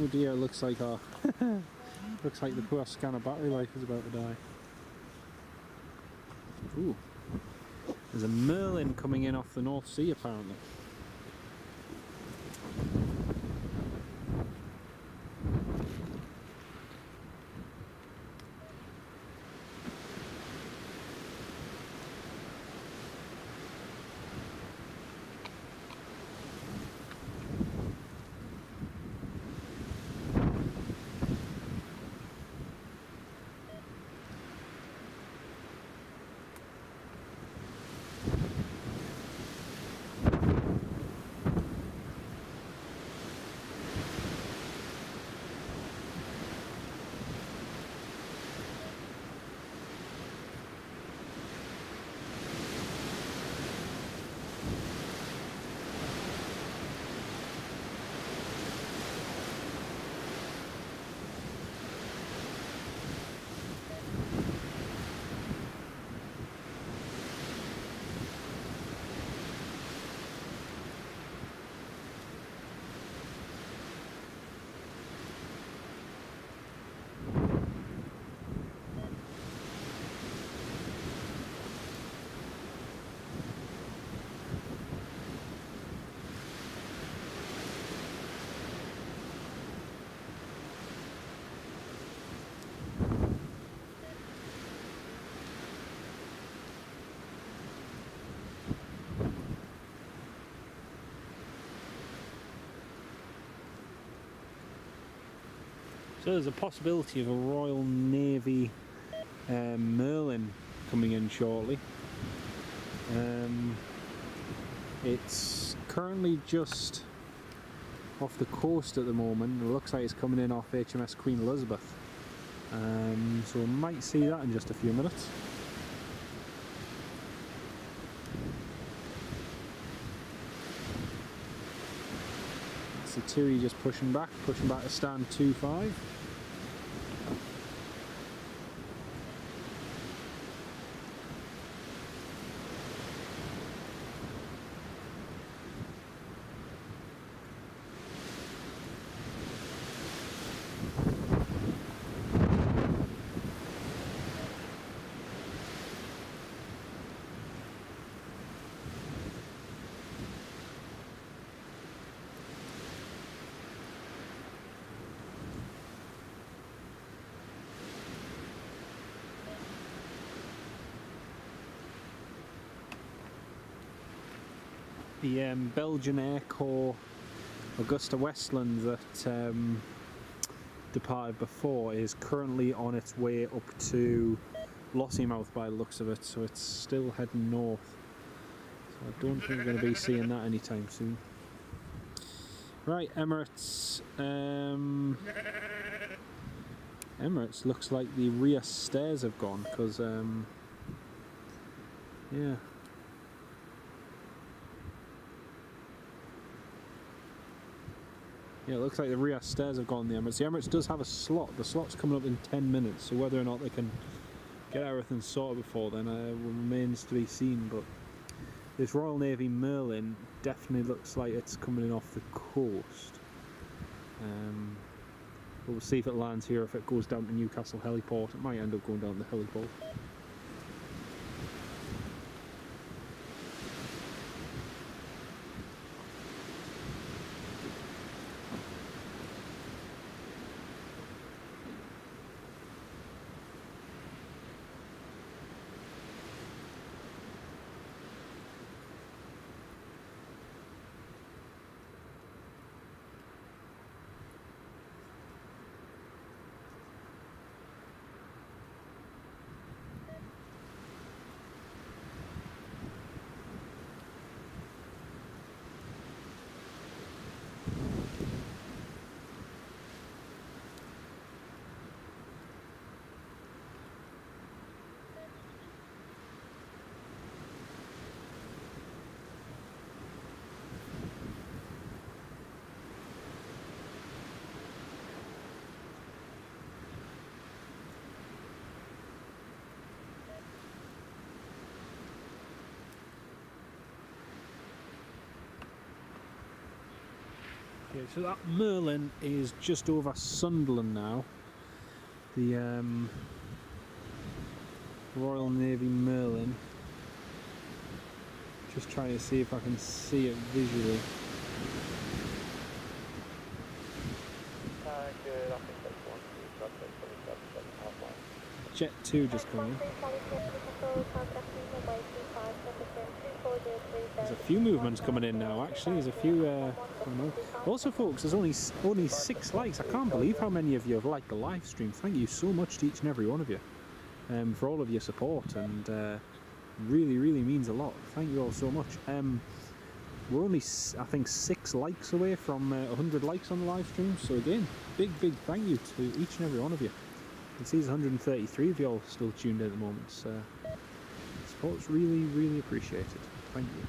Oh dear, it looks like our looks like the poor scanner battery life is about to die. Ooh. There's a Merlin coming in off the North Sea apparently. So there's a possibility of a Royal Navy Merlin coming in shortly. It's currently just off the coast at the moment. It looks like it's coming in off HMS Queen Elizabeth. So we might see that in just a few minutes. That's the Tiri just pushing back to stand 2-5. The Belgian Air Corps Augusta Westland that departed before is currently on its way up to Lossiemouth by the looks of it, so it's still heading north. So I don't think we're going to be seeing that anytime soon. Right, Emirates. Emirates looks like the rear stairs have gone because, yeah. Yeah, it looks like the rear stairs have gone the Emirates. The Emirates does have a slot. The slot's coming up in 10 minutes, so whether or not they can get everything sorted before then remains to be seen. But this Royal Navy Merlin definitely looks like it's coming in off the coast. We'll see if it lands here. If it goes down to Newcastle Heliport, it might end up going down the Heliport. Okay, so that Merlin is just over Sunderland now. The Royal Navy Merlin. Just trying to see if I can see it visually. Good, I think that's one. Jet 2 just coming in. There's a few movements coming in now, actually. There's a few coming on. Also, folks, there's only 6 likes. I can't believe how many of you have liked the live stream. Thank you so much to each and every one of you for all of your support, and really, really means a lot. Thank you all so much. We're only, I think, 6 likes away from 100 likes on the live stream. So again, big thank you to each and every one of you. You can see there's 133 of you all still tuned in at the moment. So support's really, really appreciated. Thank you.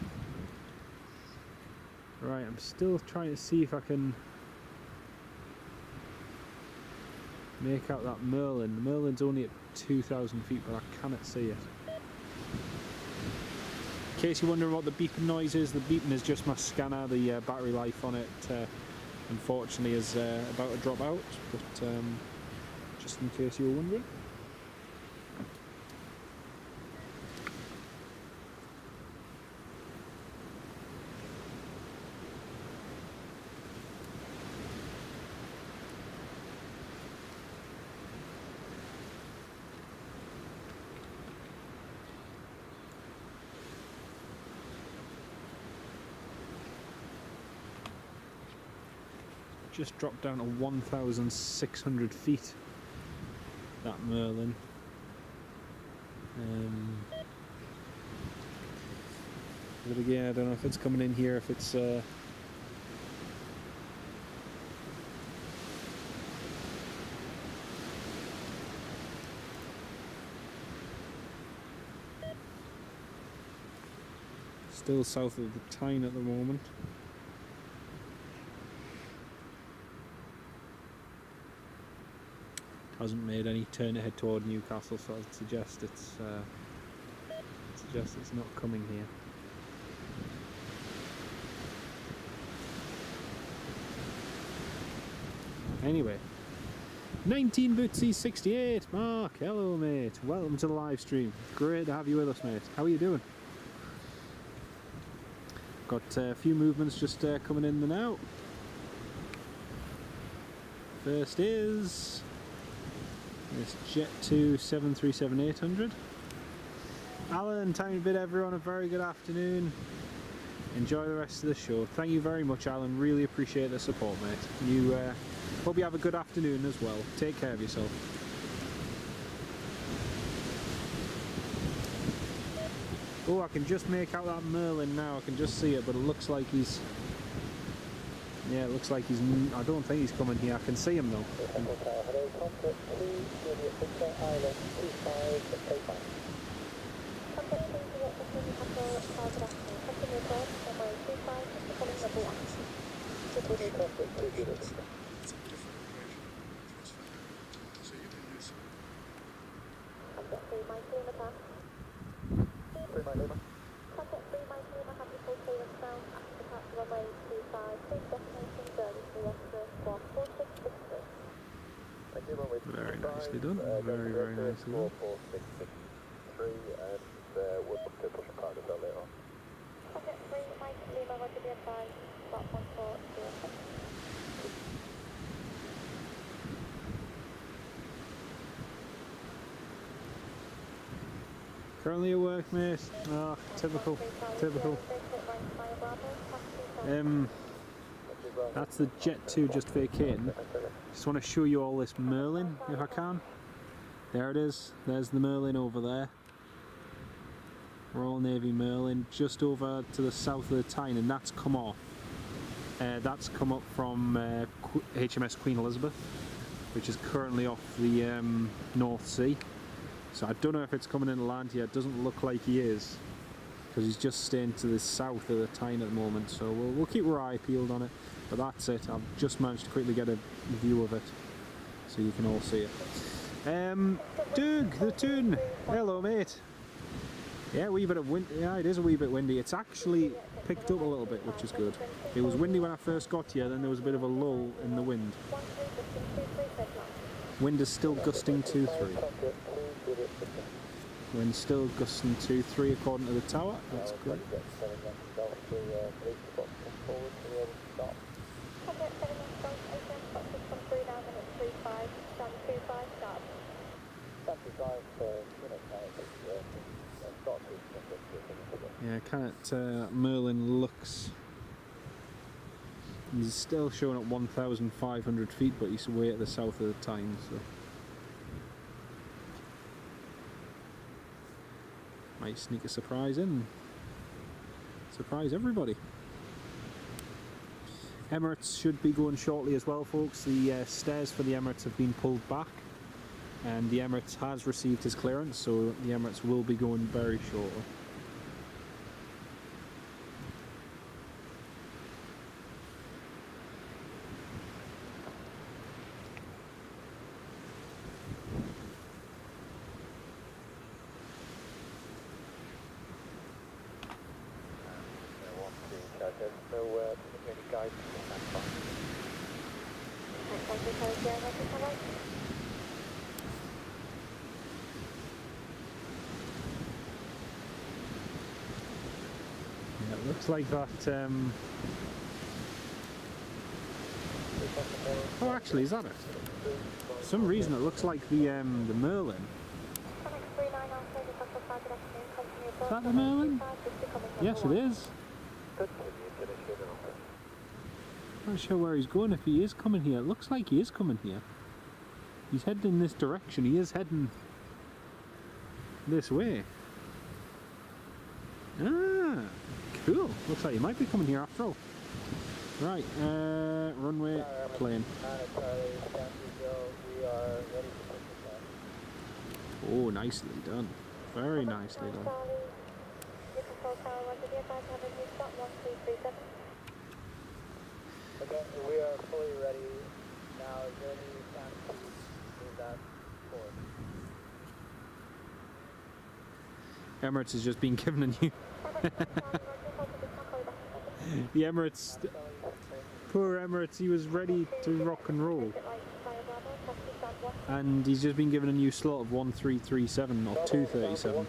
Right, I'm still trying to see if I can make out that Merlin. The Merlin's only at 2,000 feet, but I cannot see it. In case you're wondering what the beeping noise is, the beeping is just my scanner. The battery life on it, unfortunately, is about to drop out, but just in case you were wondering. just dropped down to 1,600 feet. That Merlin. But again, I don't know if it's coming in here, if it's still south of the Tyne at the moment. Hasn't made any turn ahead toward Newcastle, so I'd suggest it's not coming here. Anyway, 19 Bootsy 68, Mark, hello mate, welcome to the live stream. Great to have you with us, mate. How are you doing? Got a few movements just coming in now. First is this Jet 2 737-800. Alan, tiny bit everyone, a very good afternoon. Enjoy the rest of the show. Thank you very much, Alan. Really appreciate the support, mate. You hope you have a good afternoon as well. Take care of yourself. Oh, I can just make out that Merlin now. I can just see it, but it looks like he's... Yeah, it looks like he's... I don't think he's coming here. I can see him though. Very nicely done. Very, very nicely done. Currently at work, mate. Oh, typical. That's the Jet 2 just vacating. Just want to show you all this Merlin, if I can. There it is. There's the Merlin over there. Royal Navy Merlin, just over to the south of the Tyne, and that's come off. That's come up from HMS Queen Elizabeth, which is currently off the North Sea. So I don't know if it's coming into land here. It doesn't look like he is, because he's just staying to the south of the Tyne at the moment. So we'll keep our eye peeled on it. But that's it. I've just managed to quickly get a view of it, so you can all see it. Doug, the Toon. Hello, mate. Yeah, a wee bit of wind. Yeah, it is a wee bit windy. It's actually picked up a little bit, which is good. It was windy when I first got here, then there was a bit of a lull in the wind. Wind is still gusting 2-3. Wind still gusting 2-3 according to the tower. That's great. Yeah, kind of Merlin looks... He's still showing at 1,500 feet, but he's way at the south of the Tyne, so... Might sneak a surprise in. Surprise everybody. Emirates should be going shortly as well, folks. The stairs for the Emirates have been pulled back, and the Emirates has received his clearance, so the Emirates will be going very shortly. Yeah, it looks like that. Oh, actually, is that it? For some reason, it looks like the Merlin. Is that the Merlin? Yes, it is. Not sure where he's going, if he is coming here. It looks like he is coming here. He's heading in this direction. He is heading this way. Ah, cool. Looks like he might be coming here after all. Right, runway, plane. Oh, nicely done. Very nicely done. Again, we are fully ready. Now, is there any time to move that forward? Emirates has just been given a new... The Emirates... Poor Emirates, he was ready to rock and roll. And he's just been given a new slot of 1337 or 237.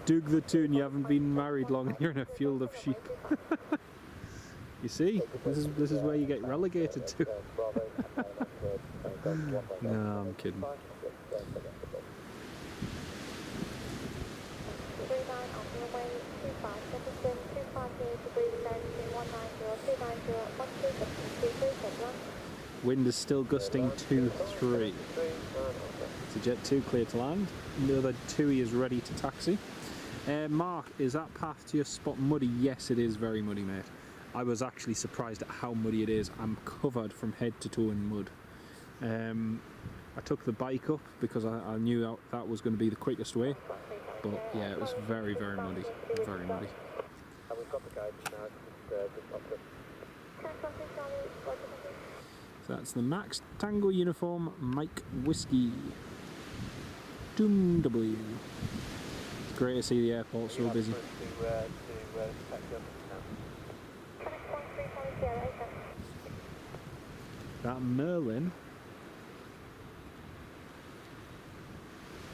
Doug the Toon, you haven't been married long and you're in a field of sheep. You see, this is where you get relegated to. No, I'm kidding. Wind is still gusting 2-3. So Jet 2 clear to land. The other TUI is ready to taxi. Mark, is that path to your spot muddy? Yes, it is very muddy, mate. I was actually surprised at how muddy it is. I'm covered from head to toe in mud. I took the bike up because I knew that was going to be the quickest way. But yeah, it was very, very muddy. Very muddy. And we've got the guidance now, just up to. So that's the Max Tango uniform, Mike Whiskey. Doom W. It's great to see the airport so busy. That Merlin.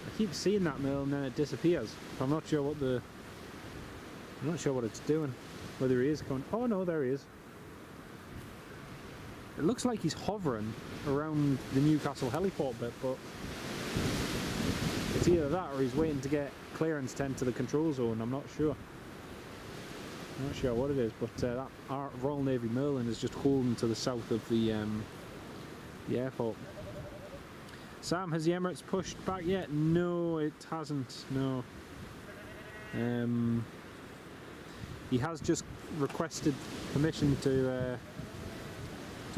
I keep seeing that Merlin and then it disappears. I'm not sure what it's doing. Whether he is coming. Oh no, there he is. It looks like he's hovering around the Newcastle heliport bit, but it's either that or he's waiting to get clearance to enter the control zone. I'm not sure. I'm not sure what it is, but that Royal Navy Merlin is just holding to the south of the airport. Sam, has the Emirates pushed back yet? No, it hasn't. No. He has just requested permission to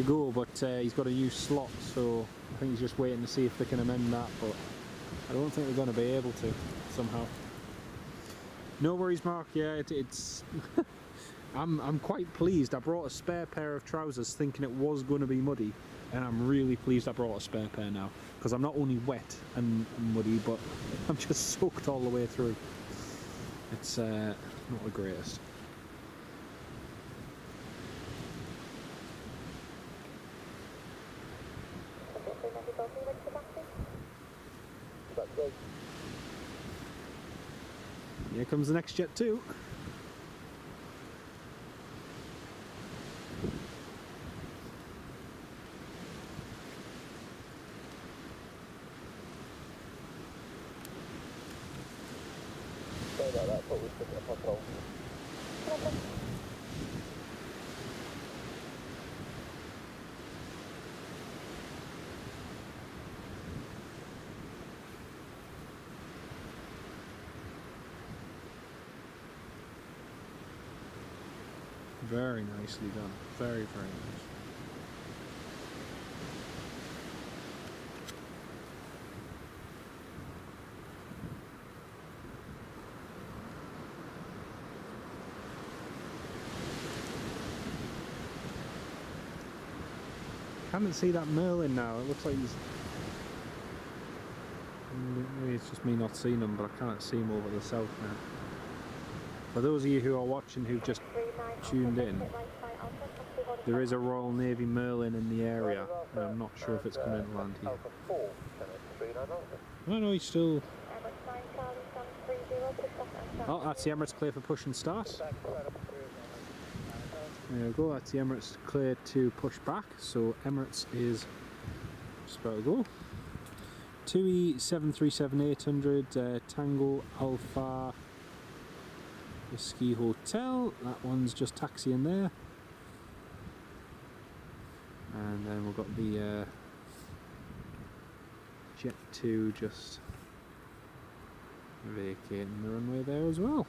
go, but he's got a new slot, so I think he's just waiting to see if they can amend that, but I don't think they're going to be able to somehow. No worries, Mark. Yeah, it's I'm quite pleased. I brought a spare pair of trousers thinking it was going to be muddy, and I'm really pleased I brought a spare pair now, because I'm not only wet and muddy, but I'm just soaked all the way through. It's not the greatest. Here comes the next jet too. Sorry about that, but we took it up on hold. Very nicely done. Very, very nice. Can't see that Merlin now. It looks like he's... Maybe it's just me not seeing him, but I can't see him over the south now. For those of you who are watching who've just tuned in, there is a Royal Navy Merlin in the area, and I'm not sure if it's coming to land here. No, no, he's still... Oh, that's the Emirates clear for push and start. There we go, that's the Emirates cleared to push back, so Emirates is just about to go. 2E737-800 Tango Alpha Whiskey Hotel, that one's just taxiing there. And then we've got the Jet 2 just vacating the runway there as well.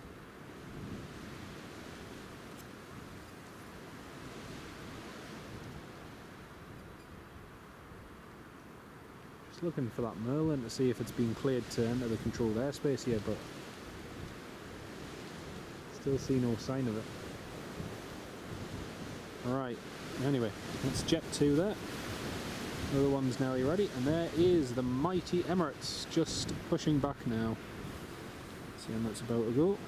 Just looking for that Merlin to see if it's been cleared to enter the controlled airspace here, but still see no sign of it. Alright, anyway, that's Jet 2 there. The other one's nearly ready, and there is the mighty Emirates just pushing back now. See how that's about to go.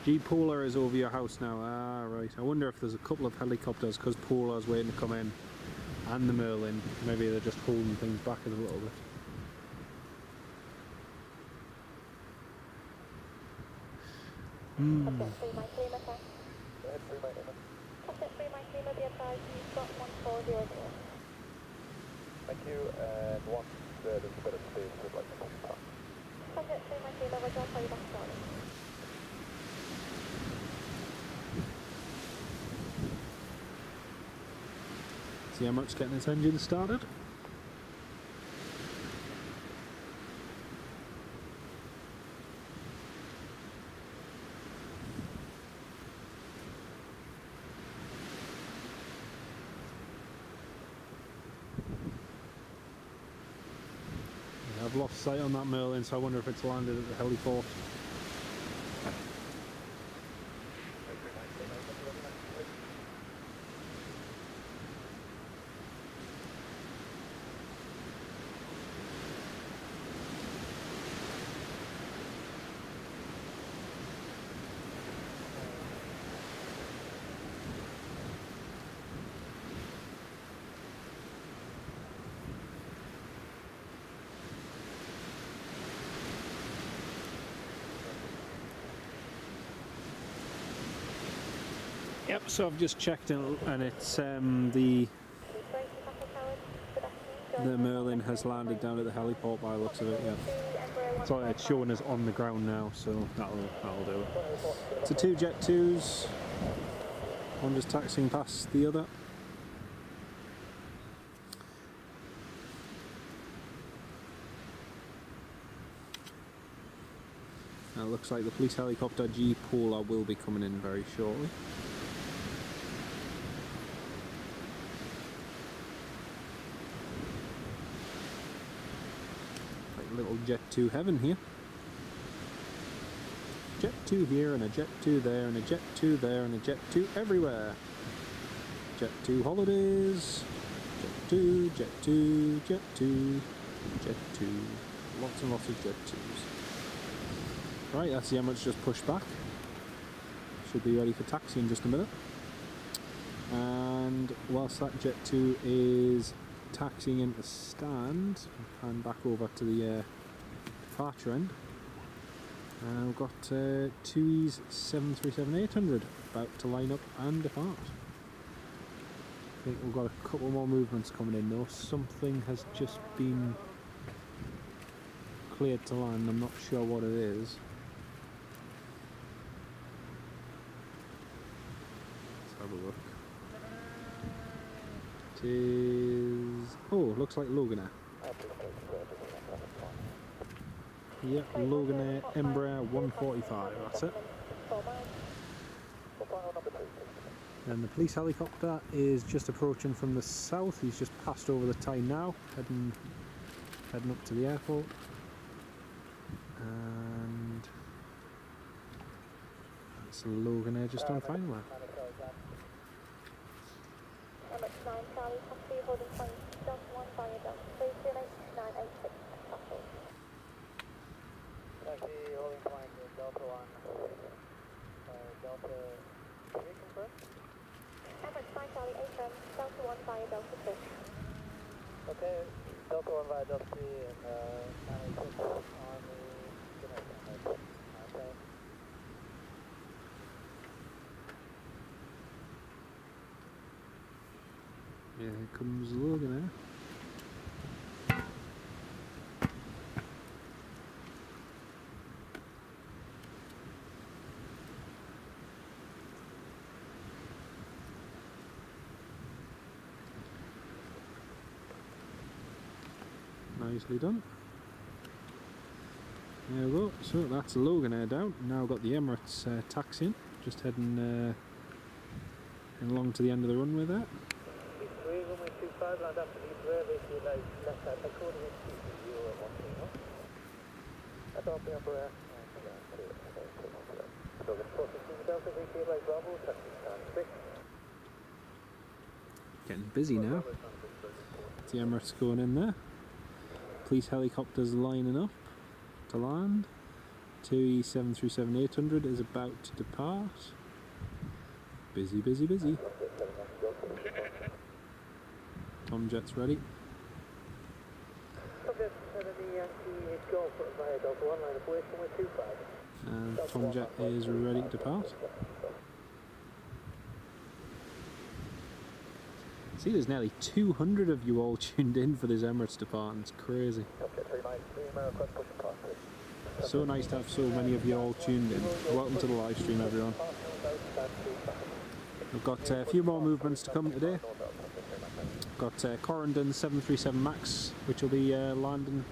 G Polar is over your house now. Ah, right. I wonder if there's a couple of helicopters because Polar's waiting to come in, and the Merlin. Maybe they're just holding things back a little bit. Thank you, and once there's a bit of space, we'd like to push back. See how much getting its engine started. Yeah, I've lost sight on that Merlin, so I wonder if it's landed at the heliport. Yep, so I've just checked and it's the Merlin has landed down at the heliport by the looks of it, yeah. So it's showing us on the ground now, so that'll do it. So two Jet 2s, one just taxiing past the other. Now it looks like the police helicopter G Polar will be coming in very shortly. Little Jet 2 heaven here. Jet 2 here and a Jet 2 there and a Jet 2 there and a Jet 2 everywhere. Jet 2 holidays. Jet 2, Jet 2, Jet 2, Jet 2. Lots and lots of Jet 2s. Right, that's the Emirates just pushed back. Should be ready for taxi in just a minute. And whilst that Jet 2 is taxiing into stand and back over to the departure end, we've got 2Es 737-800 about to line up and depart. I think we've got a couple more movements coming in though. Something has just been cleared to land, I'm not sure what it is. Let's have a look. It is... oh, looks like Loganair. Yep, Loganair Embraer 145, that's it. And the police helicopter is just approaching from the south. He's just passed over the Tyne now, heading up to the airport. And that's Loganair just on final lap. Emirates 9 Charlie, taxi holding point. can you confirm? Emirates 9 Charlie 8 Delta 1 via Delta 2. Okay, Delta 1 via Delta 3 and 986 on the Jamaica. Okay. Yeah, here comes Logan now. Nicely done. There we go. So that's Logan Air down. Now got the Emirates taxi in. Just heading along to the end of the runway there. E3, runway 25, land up to E3, basically like left side, according to you at 1 3, that's off the upper air. So the processing Delta, we feel like Bravo, taxi stand 6. Getting busy now. The Emirates going in there. Police helicopters lining up to land. 2E737-800 is about to depart. Busy, busy, busy. Tom jet's ready. And Tom jet is ready to depart. See, there's nearly 200 of you all tuned in for this Emirates departure. It's crazy. So nice to have so many of you all tuned in. Welcome to the live stream, everyone. We've got a few more movements to come today. Got Corendon 737 MAX, which will be landing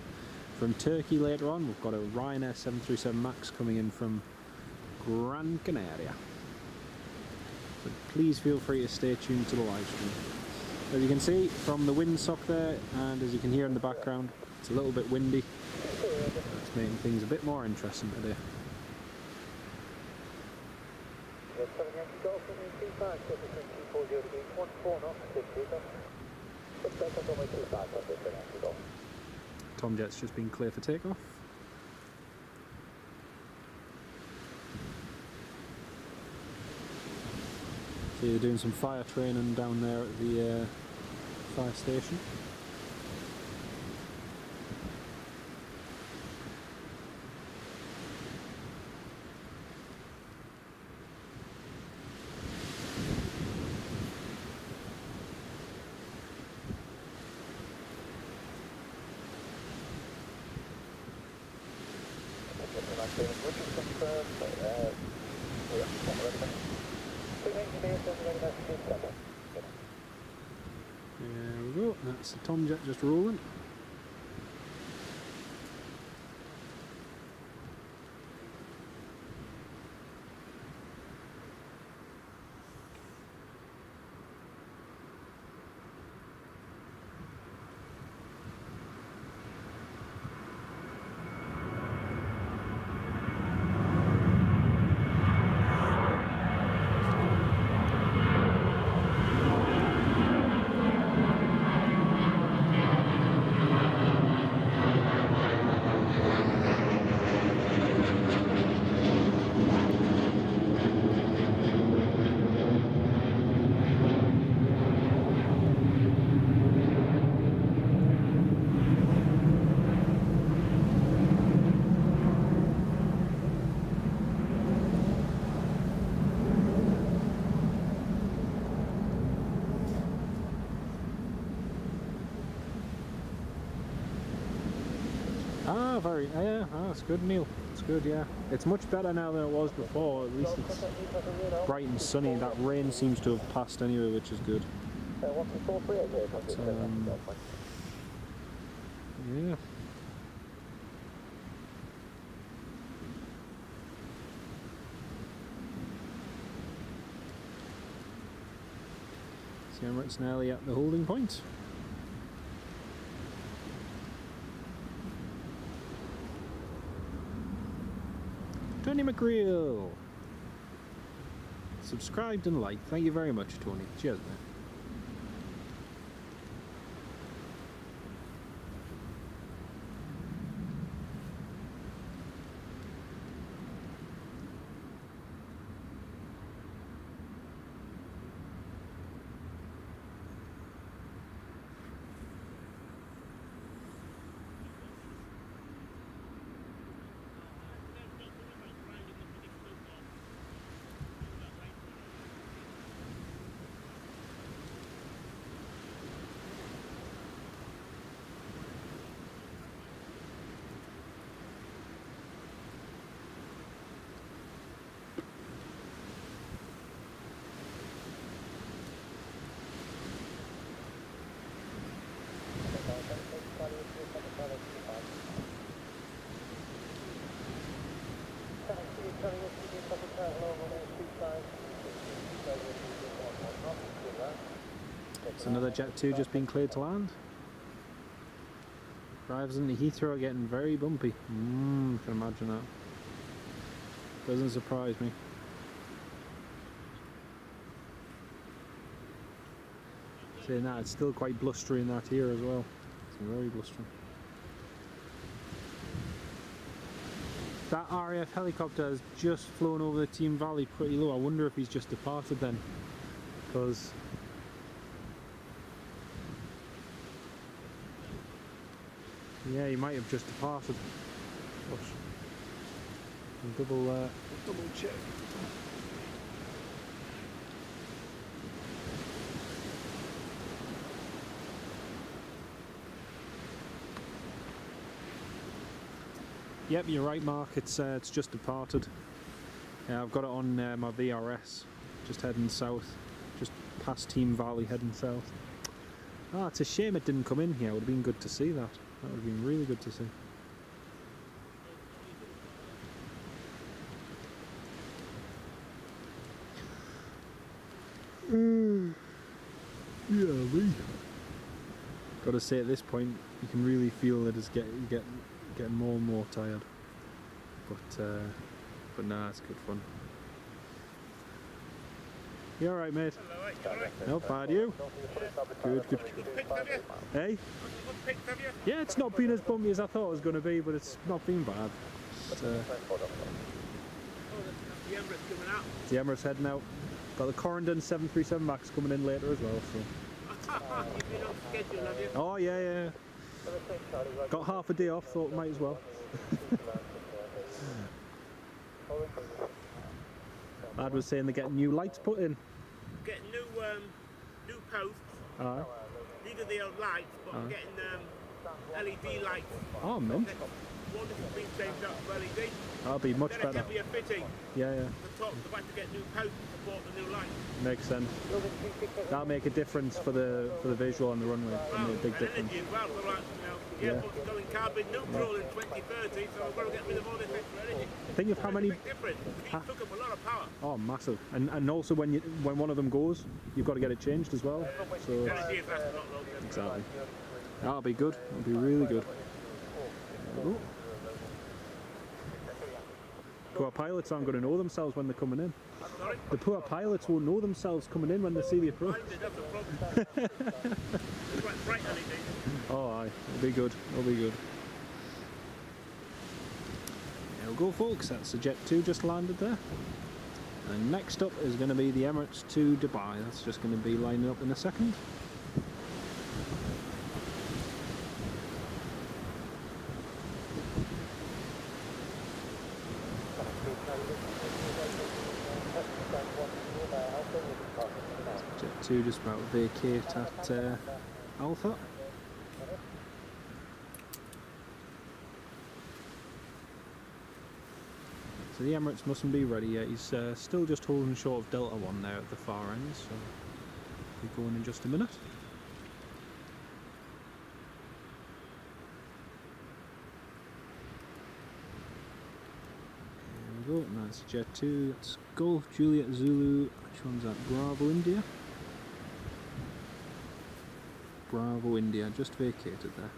from Turkey later on. We've got a Ryanair 737 MAX coming in from Gran Canaria. So please feel free to stay tuned to the live stream. As you can see from the windsock there, and as you can hear in the background, it's a little bit windy. It's making things a bit more interesting today. Tom jet's just been clear for takeoff. So you're doing some fire training down there at the fire station. There we go, that's the Tom jet just rolling. Yeah, that's good, Neil. It's good, yeah. It's much better now than it was before. At least it's bright and sunny. That rain seems to have passed anyway, which is good. Yeah. See, Emirates nearly at the holding point. Tony McGreal, subscribed and liked. Thank you very much, Tony. Cheers, man. It's another Jet 2 just being cleared to land. Drives into Heathrow are getting very bumpy. Can imagine that. Doesn't surprise me. Saying that, it's still quite blustery in that here as well. It's very blustery. That RAF helicopter has just flown over the Team Valley pretty low. I wonder if he's just departed then. Because yeah, he might have just departed. But double check. Yep, you're right, Mark. It's just departed. Yeah, I've got it on my VRS, just heading south, just past Team Valley, heading south. Ah, it's a shame it didn't come in here. It would have been good to see that. That would have been really good to see. Yeah, got to say, at this point, you can really feel that it's getting more and more tired. But nah, it's good fun. You alright, mate? Hello, mate. You alright? Not bad, you? Good. Good pick, have you? Hey? Good pick, have you? Yeah, it's not been as bumpy as I thought it was going to be, but it's not been bad. It's, Oh, that's the Emirates coming out. the Emirates heading out. Got the Corendon 737 Max coming in later as well. So. You've been on schedule, have you? Oh yeah. Got half a day off, thought might as well. Lad was saying they're getting new lights put in. Getting new posts. Alright. These are the old lights, but I'm getting LED lights. Oh, mint. One has been changed out to LED. That'll be much Then better. a heavier fitting. Yeah. The top, they've had to get new posts to support the new lights. Makes sense. That'll make a difference for the visual on the runway. It'll make a big And difference. energy as well. So like, the airport's going carbon neutral in 2030, so we've got to get rid of all this extra energy. Think of how many. Big difference. These took up a lot of power. Oh, massive. And also when one of them goes, you've got to get it changed as well. So Energy is lasting a lot longer. exactly. That'll be good. It'll be really good. Ooh. Poor pilots aren't going to know themselves when they're coming in. Sorry? The poor pilots won't know themselves coming in when they see the approach. That's the problem. It's like bright LED. Oh, aye. It'll be good. It'll be good. There we go, folks. That's the Jet 2 just landed there. And next up is going to be the Emirates to Dubai. That's just going to be lining up in a second. Jet 2 just about to vacate at Alpha. So the Emirates mustn't be ready yet. He's still just holding short of Delta 1 there at the far end, so we'll go in just a minute. There we go, and that's Jet 2, that's Golf, Juliet, Zulu, which one's that? Bravo, India? Bravo, India, just vacated there.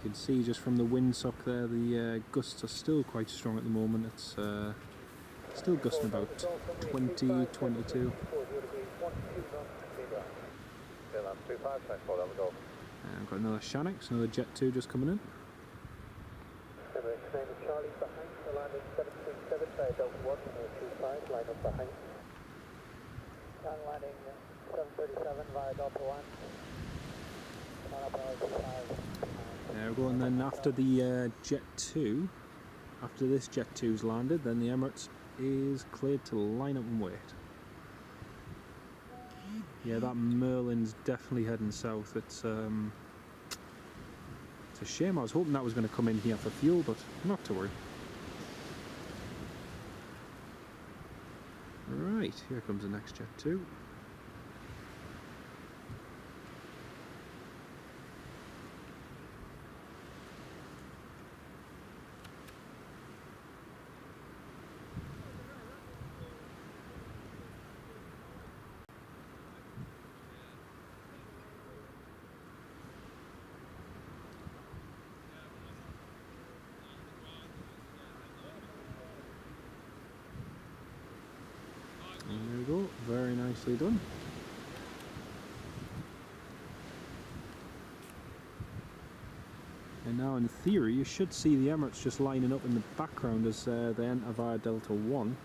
You can see just from the windsock there, the gusts are still quite strong at the moment. It's still gusting about 20, 22. I've got another Shanix, another Jet 2 just coming in. Charlie behind, the landing 737, Delta 1, 25, line up behind. Landing 737 via Delta 1. There we go, and then after the Jet 2, after this Jet 2's landed, then the Emirates is cleared to line up and wait. Yeah, that Merlin's definitely heading south. It's a shame. I was hoping that was going to come in here for fuel, but not to worry. Right, here comes the next Jet 2. Nicely done. And now in theory you should see the Emirates just lining up in the background as they enter via Delta 1,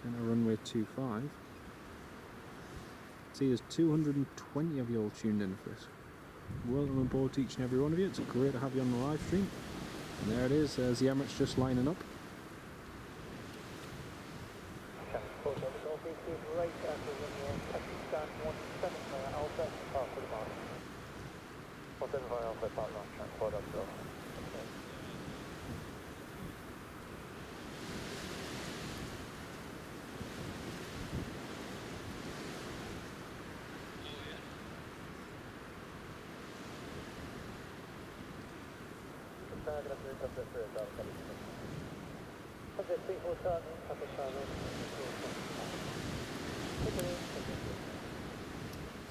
enter runway 25. See, there's 220 of you all tuned in for this. Welcome aboard to each and every one of you. It's great to have you on the live stream. And there it is, there's the Emirates just lining up.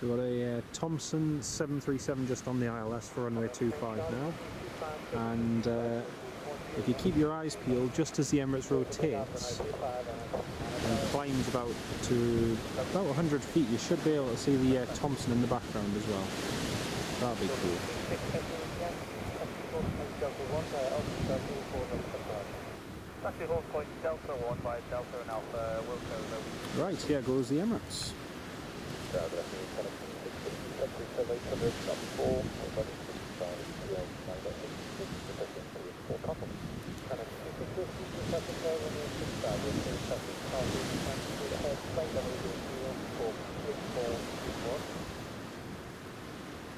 So we've got a Thomson 737 just on the ILS for runway 25 now, and if you keep your eyes peeled, just as the Emirates rotates and climbs about 100 feet, you should be able to see the Thomson in the background as well. That'll be cool. Right, here goes the Emirates.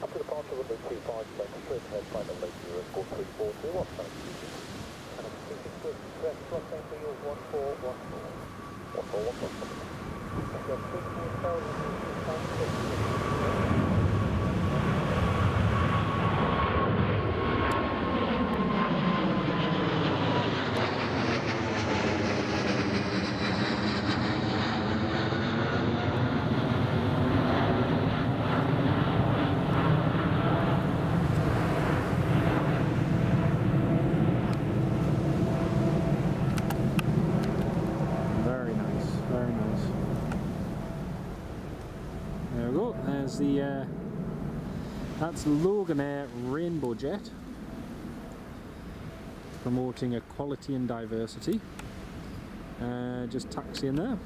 Up to the path of runway 25, straight ahead, find a late 04342, what's that? And I'm thinking quick, correct, plus name for you, 1414. Very nice, very nice. There we go, there's the, that's Logan Air Rainbow Jet, promoting equality and diversity. Just taxiing there.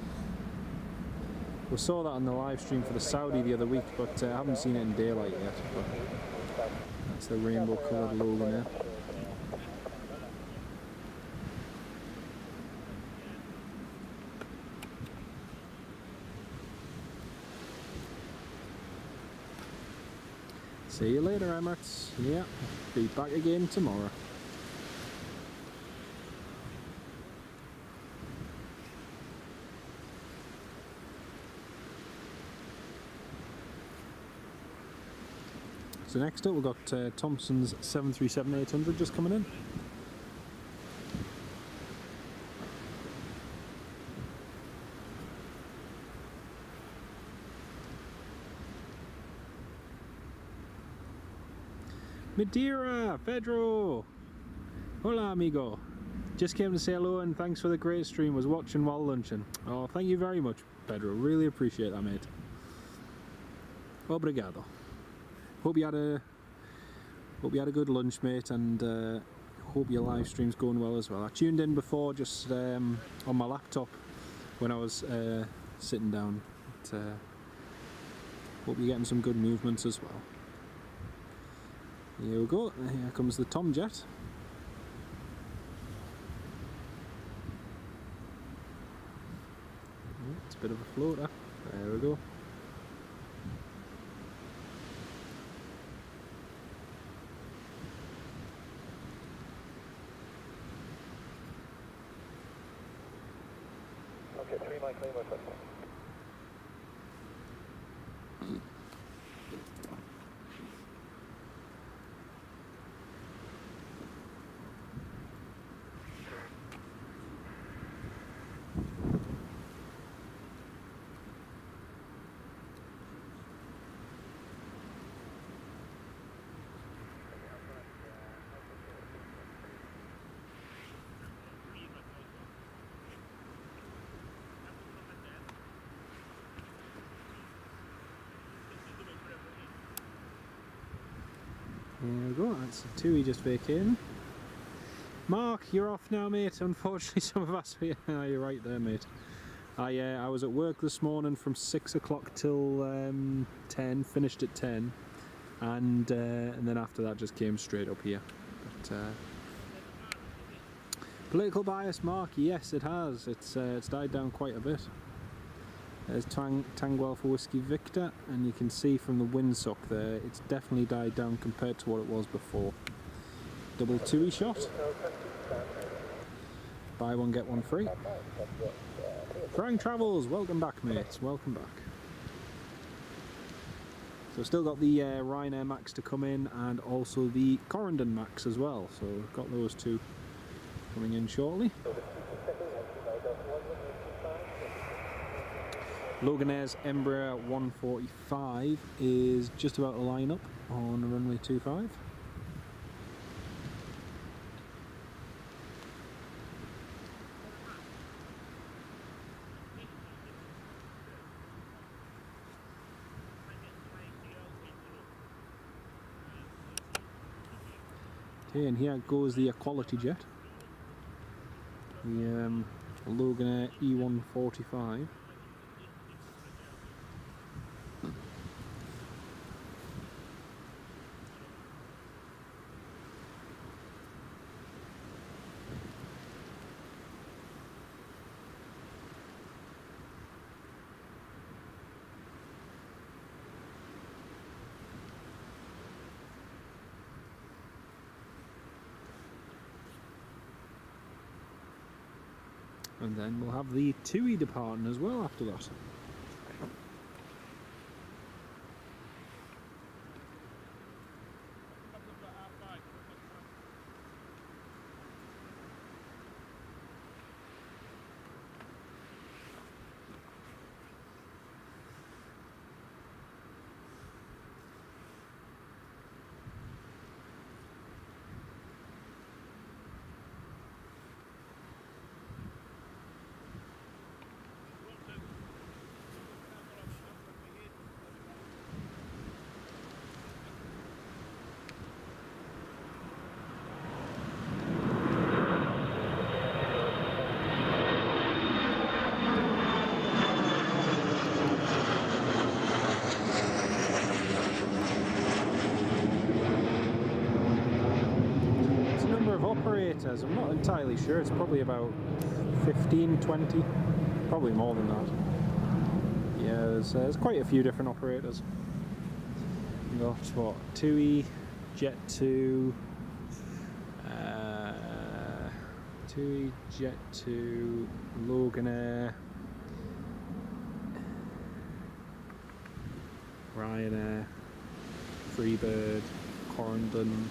We saw that on the live stream for the Saudi the other week, but I haven't seen it in daylight yet. But that's the rainbow coloured Logan Air. See you later, Emirates. Yeah, be back again tomorrow. So next up we've got Thomson's 737-800 just coming in. Madeira, Pedro! Hola, amigo. Just came to say hello and thanks for the great stream. Was watching while lunching. Oh, thank you very much, Pedro. Really appreciate that, mate. Obrigado. Hope you had a good lunch, mate, and hope your live stream's going well as well. I tuned in before, just on my laptop when I was sitting down. But, hope you're getting some good movements as well. Here we go, here comes the Tomjet. It's a bit of a floater, there we go. Okay, 3 Mike Lima, first one. we go. That's Tui just vacating. Mark, you're off now, mate. Unfortunately, some of us. Yeah, you're right there, mate. I was at work this morning from 6 o'clock till 10. Finished at 10, and then after that just came straight up here. But political bias, Mark. Yes, it has. It's died down quite a bit. There's Tango for Whiskey Victor, and you can see from the windsock there, it's definitely died down compared to what it was before. Double Tui shot. Buy one, get one free. Frank Travels, welcome back, mates. Welcome back. So still got the Ryanair Max to come in, and also the Corendon Max as well. So we've got those two coming in shortly. Loganair's Embraer 145 is just about to line up on runway 25. Okay, and here goes the Equality Jet, the Loganair E145. And then we'll have the Tui departing as well after that. Operators, I'm not entirely sure, it's probably about 15, 20, probably more than that. Yeah, there's quite a few different operators. We've got what, Tui, Jet 2, Tui, Jet 2, Loganair, Ryanair, Freebird, Corendon,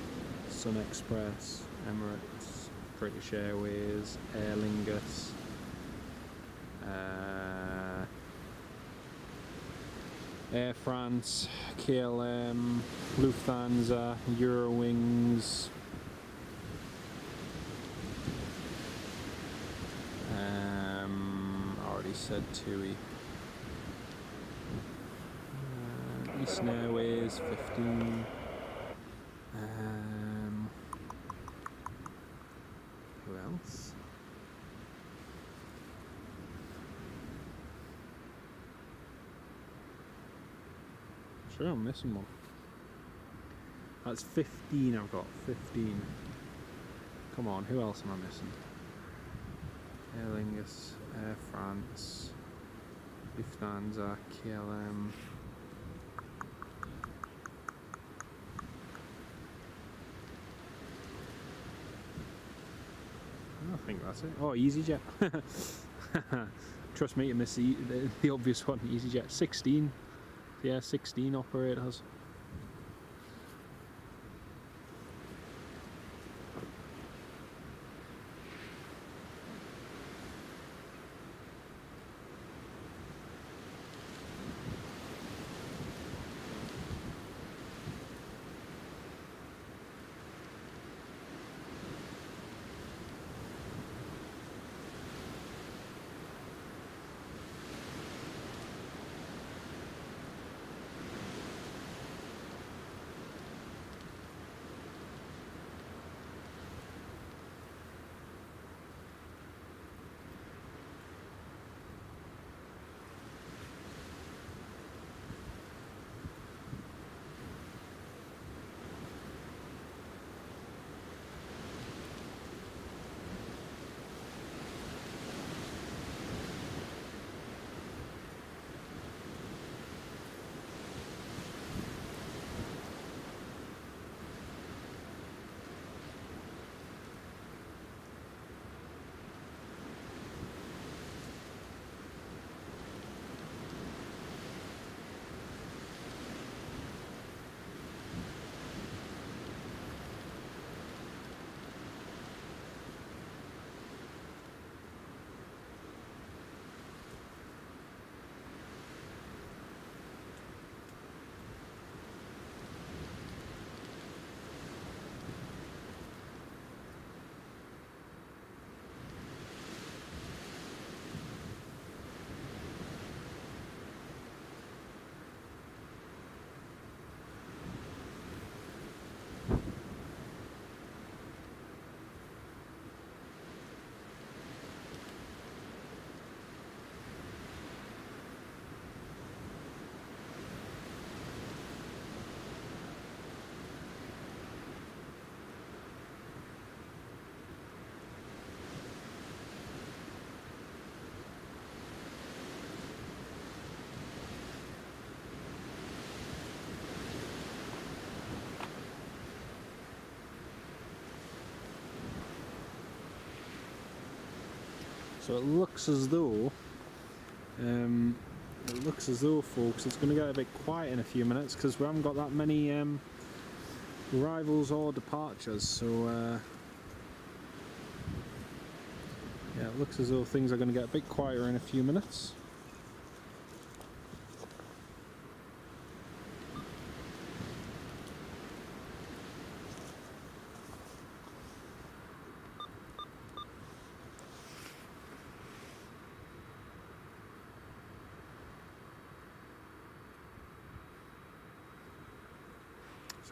Sun Express, Emirates, British Airways, Aer Lingus, Air France, KLM, Lufthansa, Eurowings, I already said TUI, Eastern Airways, 15, who else? Sure, I'm missing one. That's 15 I've got, 15. Come on, who else am I missing? Aer Lingus, Air France, Lufthansa, KLM. I think that's it. Oh, EasyJet. Trust me to miss the obvious one, EasyJet. 16. Yeah, 16 operators. So it looks as though, folks, it's going to get a bit quiet in a few minutes because we haven't got that many arrivals or departures. So yeah, it looks as though things are going to get a bit quieter in a few minutes.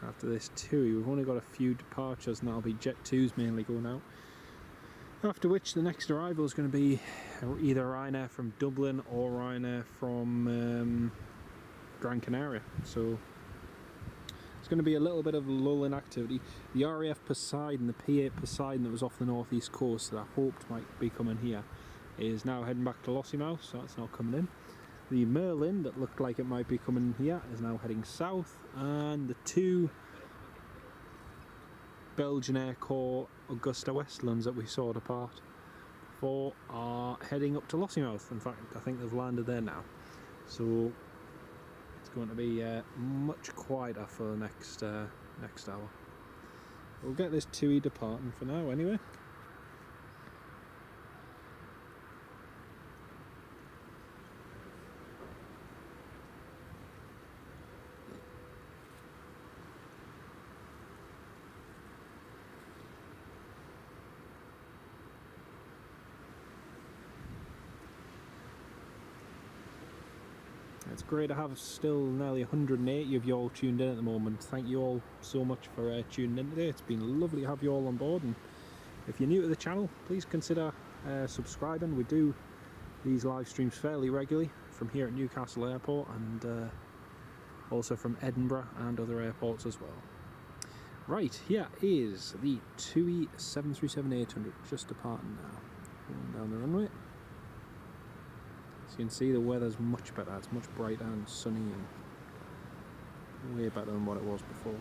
So after this TUI, we've only got a few departures, and that'll be Jet 2s mainly going out. After which the next arrival is going to be either Ryanair from Dublin or Ryanair from Gran Canaria. So it's going to be a little bit of lull in activity. The RAF Poseidon, the P8 Poseidon that was off the northeast coast that I hoped might be coming here, is now heading back to Lossiemouth, so that's not coming in. The Merlin that looked like it might be coming here is now heading south, and the two Belgian Air Corps Augusta Westlands that we saw depart for are heading up to Lossiemouth. In fact, I think they've landed there now. So it's going to be much quieter for the next hour. We'll get this TUI departing for now anyway. It's great to have still nearly 180 of you all tuned in at the moment. Thank you all so much for tuning in today. It's been lovely to have you all on board, and if you're new to the channel, please consider subscribing. We do these live streams fairly regularly from here at Newcastle Airport, and also from Edinburgh and other airports as well. Right, here is the TUI 737-800 just departing now, going down the runway. So you can see the weather's much better, it's much brighter and sunny and way better than what it was before.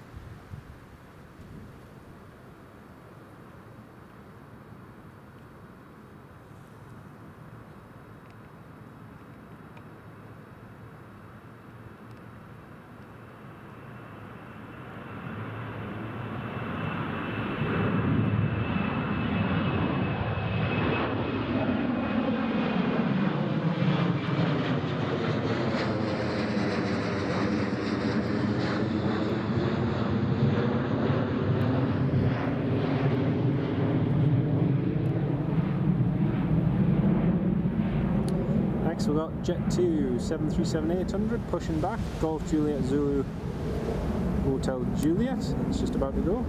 Next we've got Jet 2 737-800 pushing back, Golf Juliet Zulu Hotel Juliet, it's just about to go.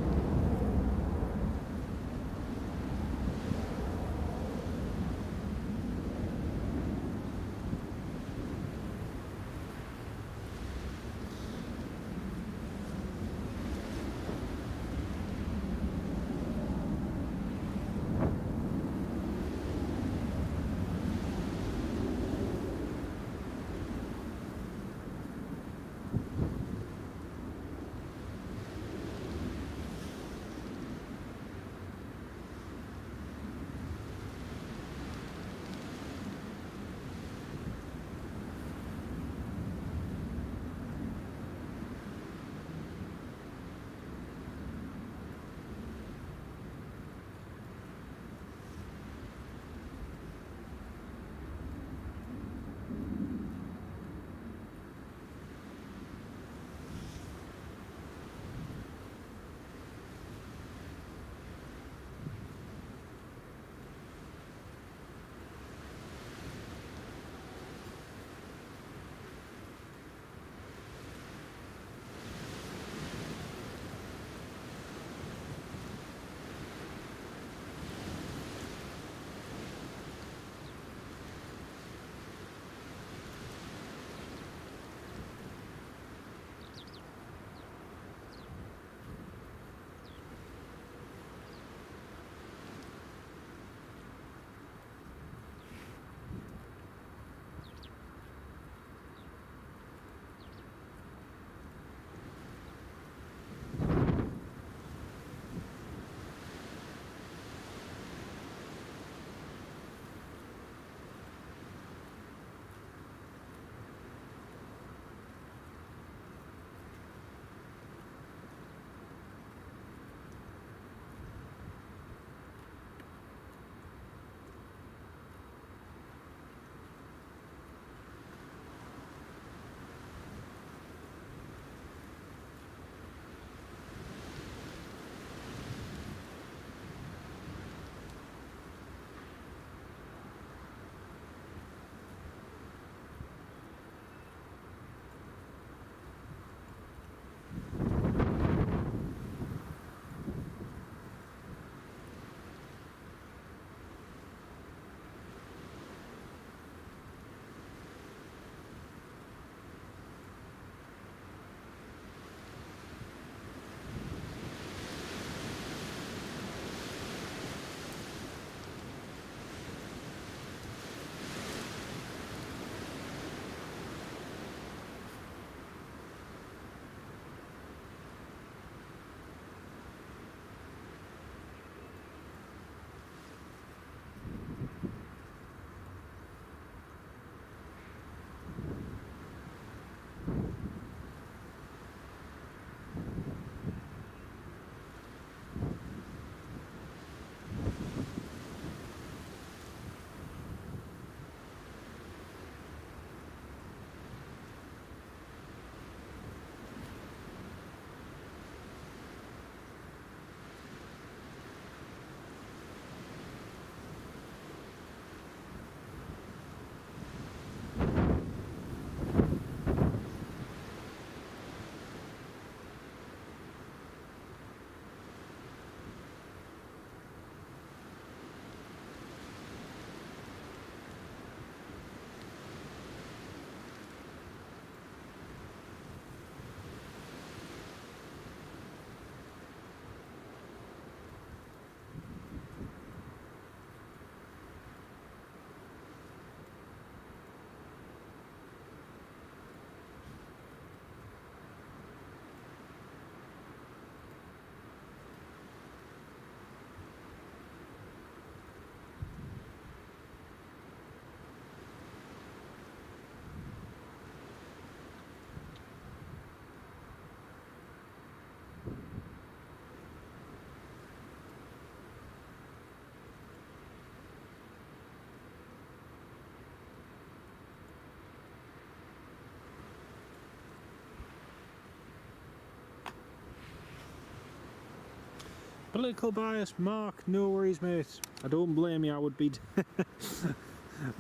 Political bias, Mark, no worries mate. I don't blame you, I would be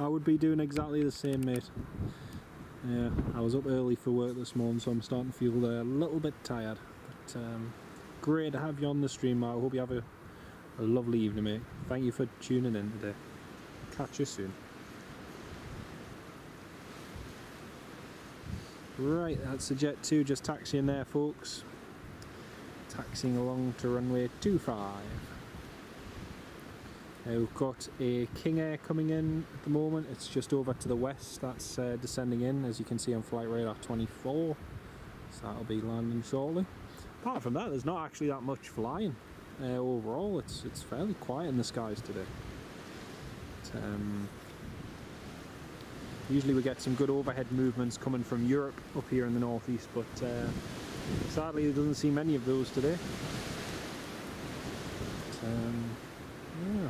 I would be doing exactly the same mate. Yeah, I was up early for work this morning, so I'm starting to feel a little bit tired. But great to have you on the stream, Mark. I hope you have a lovely evening mate. Thank you for tuning in today. Catch you soon. Right, that's the Jet 2 just taxiing there folks. Taxiing along to runway 25. We've got a King Air coming in at the moment. It's just over to the west. That's descending in, as you can see on flight radar 24. So that'll be landing shortly. Apart from that, there's not actually that much flying. Overall, it's fairly quiet in the skies today. But, usually we get some good overhead movements coming from Europe up here in the northeast, but sadly there doesn't seem many of those today. But, yeah.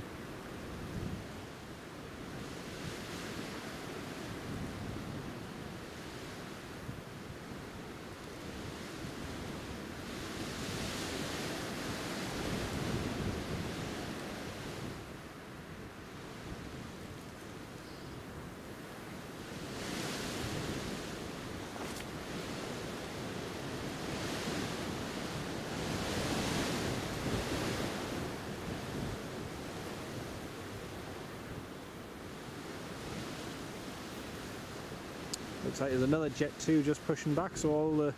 Looks like there's another Jet 2 just pushing back, so all the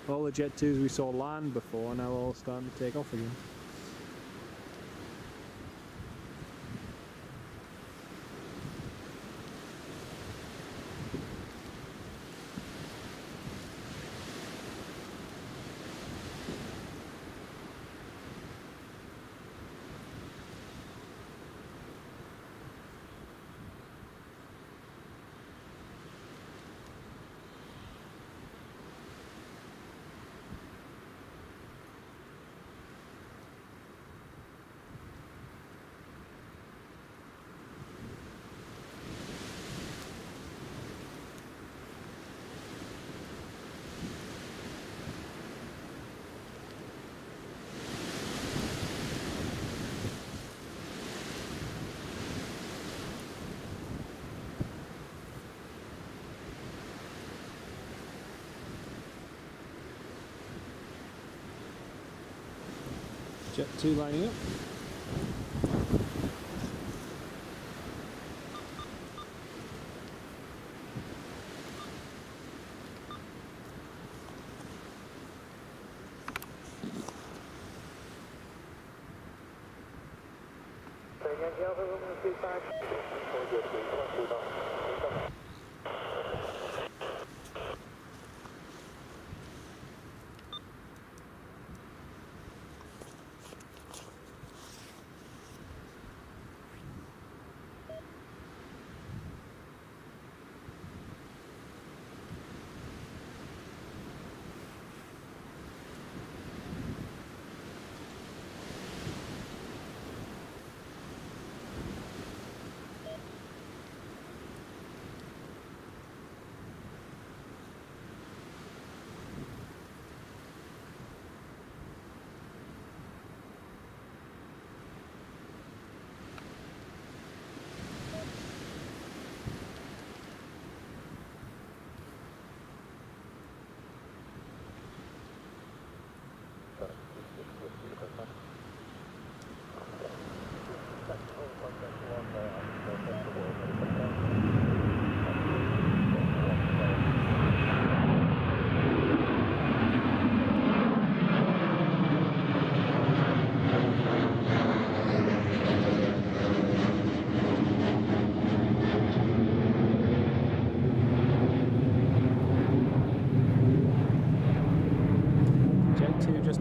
all the Jet 2s we saw land before are now all starting to take off again. Jet 2 lining up.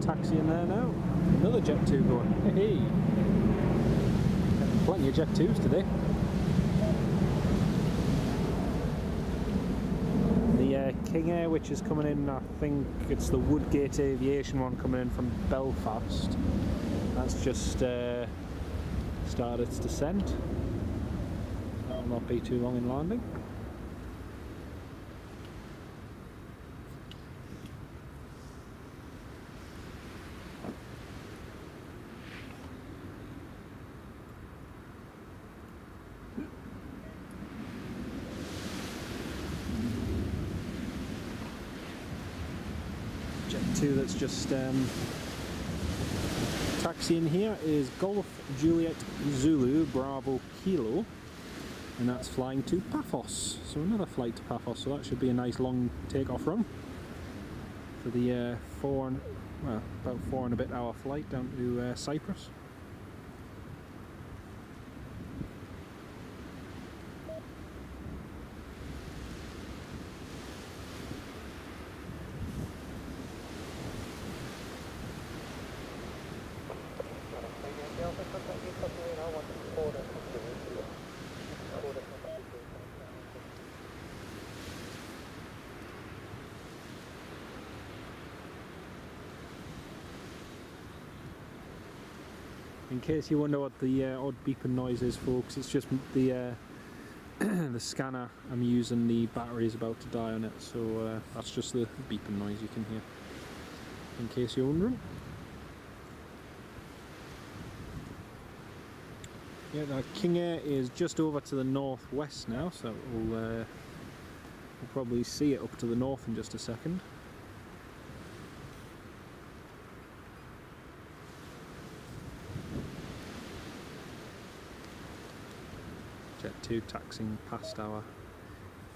Taxiing there now. Another Jet 2 going. Hey! Plenty of Jet 2s today. The King Air, which is coming in, I think it's the Woodgate Aviation one coming in from Belfast. That's just started its descent. That'll not be too long in landing. Jet 2 that's just taxiing here is Golf Juliet Zulu Bravo Kilo, and that's flying to Paphos. So another flight to Paphos, so that should be a nice long takeoff run for the about 4 and a bit hour flight down to Cyprus. In case you wonder what the odd beeping noise is, folks, it's just the the scanner I'm using. The battery is about to die on it, so that's just the beeping noise you can hear, in case you're wondering. Yeah, the King Air is just over to the northwest now, so we'll probably see it up to the north in just a second. Jet 2 taxiing past our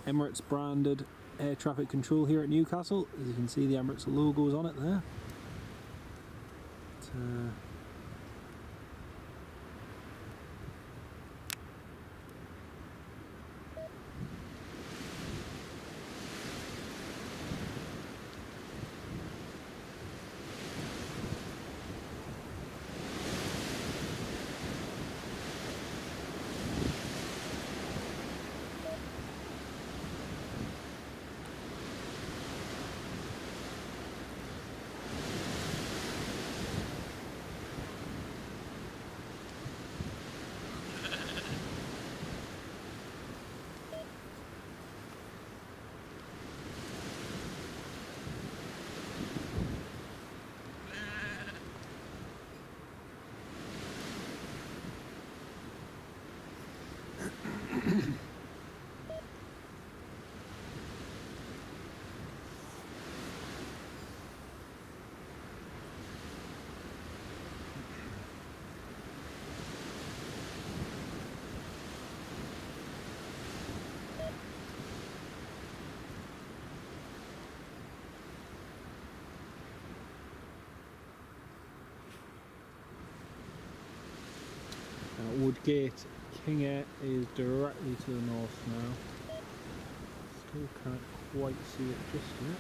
Emirates branded air traffic control here at Newcastle. As you can see, the Emirates logo's on it there. Woodgate King Air is directly to the north now. Still can't quite see it just yet.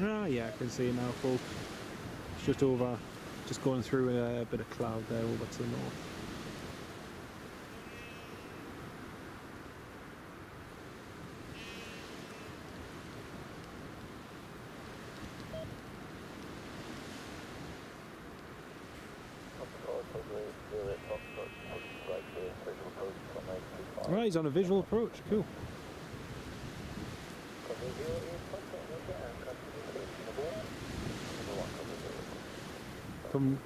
Ah, yeah, I can see it now, folks. It's just over, just going through a bit of cloud there over to the north. Alright, he's on a visual approach, cool. Come.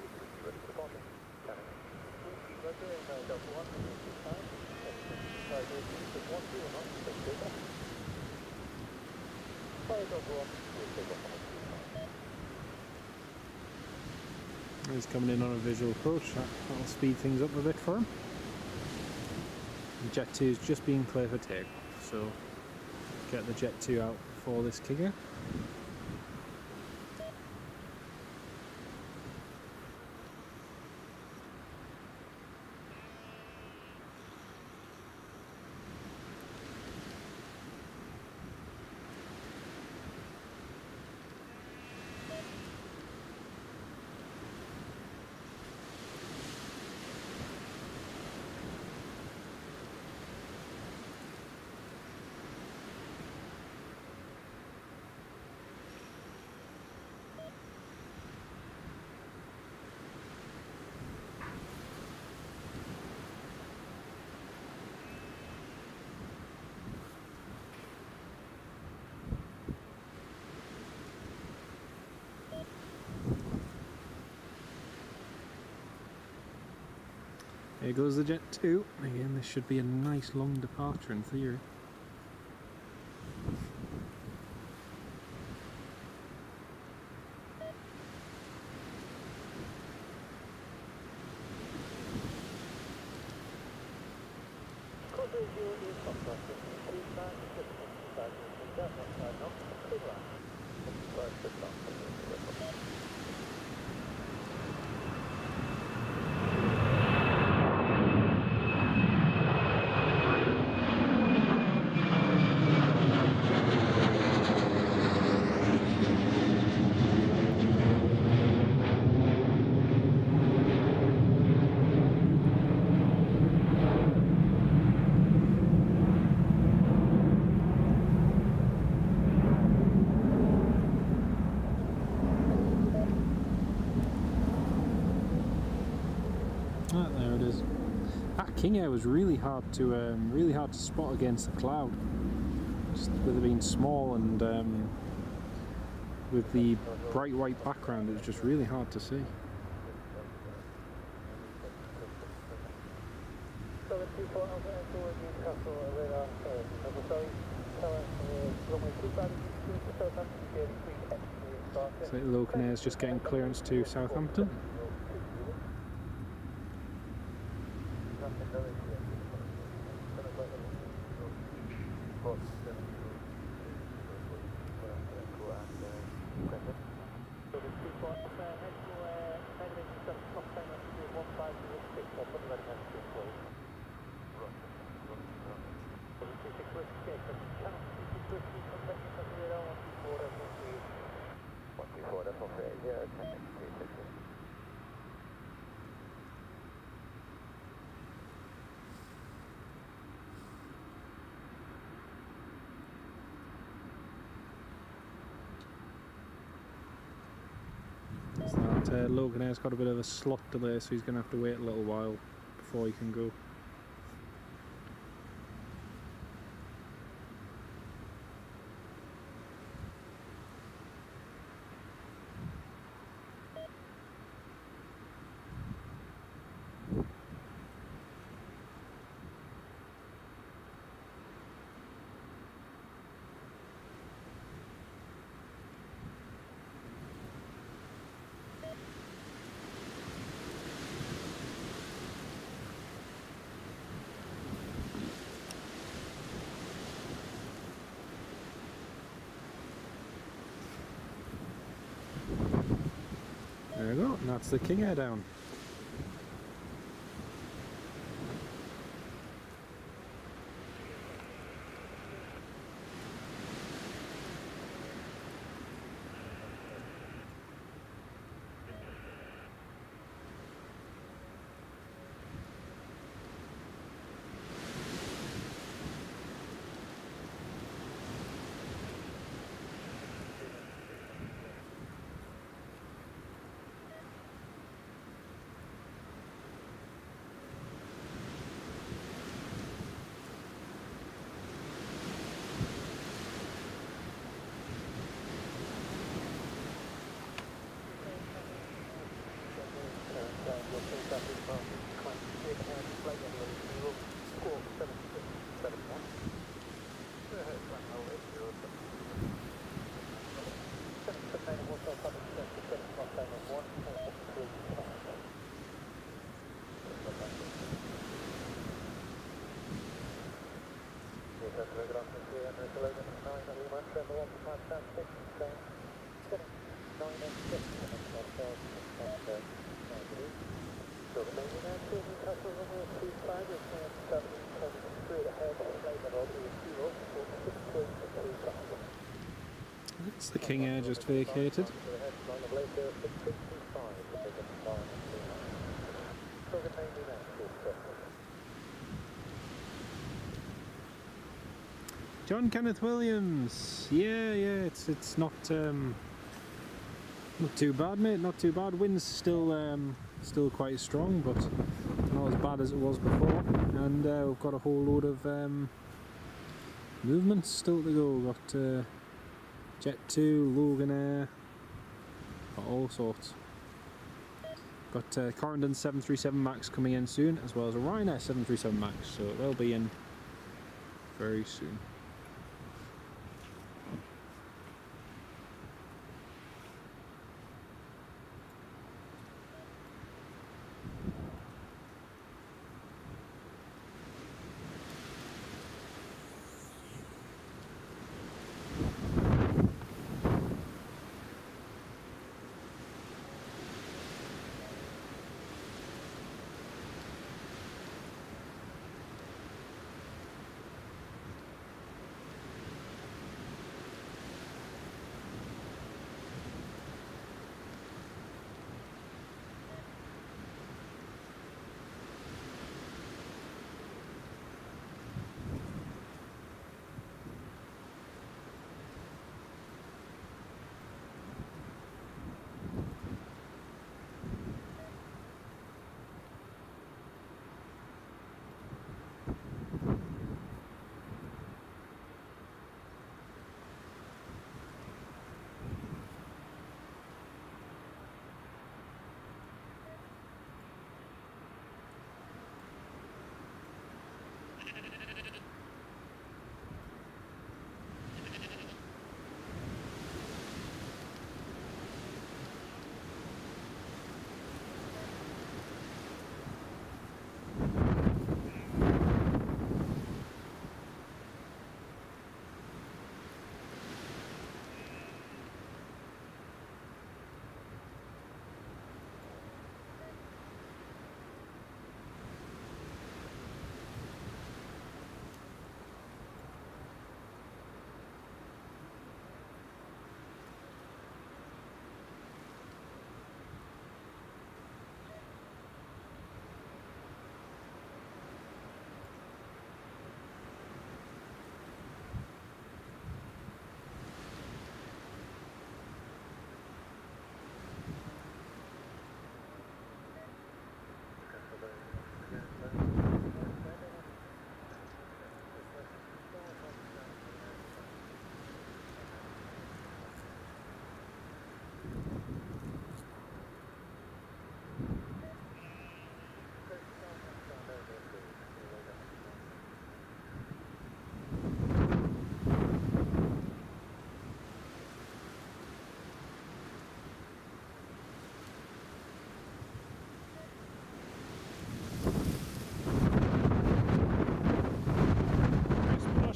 He's coming in on a visual approach. That'll speed things up a bit for him. And Jet 2 is just being clear for takeoff, so get the Jet 2 out for this kicker. Here goes the Jet 2. Again, this should be a nice long departure in theory. Ah, there it is. That King Air was really hard to spot against the cloud. Just with it being small and with the bright white background, it was just really hard to see. So Logan Air's just getting clearance to Southampton. So that Logan Air's got a bit of a slot delay, so he's going to have to wait a little while before he can go. There we go, and that's the King Air down. That's the King Air just vacated. John Kenneth Williams, yeah, it's not too bad, mate. Not too bad. Wind's still quite strong, but not as bad as it was before. And we've got a whole load of movements still to go. We've got Jet 2, Logan Air, got all sorts. Got Corendon 737 MAX coming in soon, as well as a Ryanair 737 MAX, so they'll be in very soon.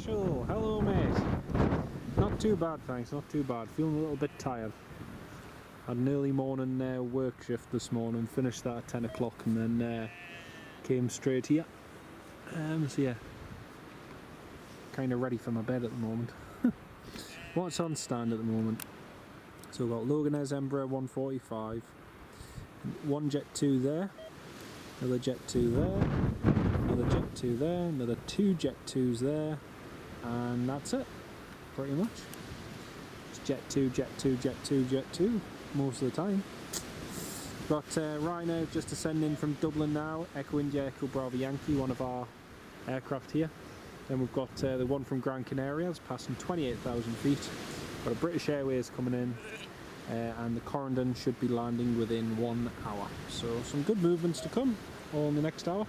Hello mate. Not too bad, thanks, not too bad. Feeling a little bit tired. Had an early morning work shift this morning, finished that at 10 o'clock and then came straight here. So yeah, kind of ready for my bed at the moment. What's on stand at the moment? So we've got Loganair's Embraer 145, one Jet 2 there, another Jet 2 there, another Jet 2 there, another 2 Jet 2s there, and that's it, pretty much. Just Jet 2, Jet 2, Jet 2, Jet 2, most of the time. Got Ryanair just descending from Dublin now, Echo India, Echo Bravo Yankee, one of our aircraft here. Then we've got the one from Gran Canaria, it's passing 28,000 feet. Got a British Airways coming in, and the Corendon should be landing within 1 hour. So some good movements to come all in the next hour.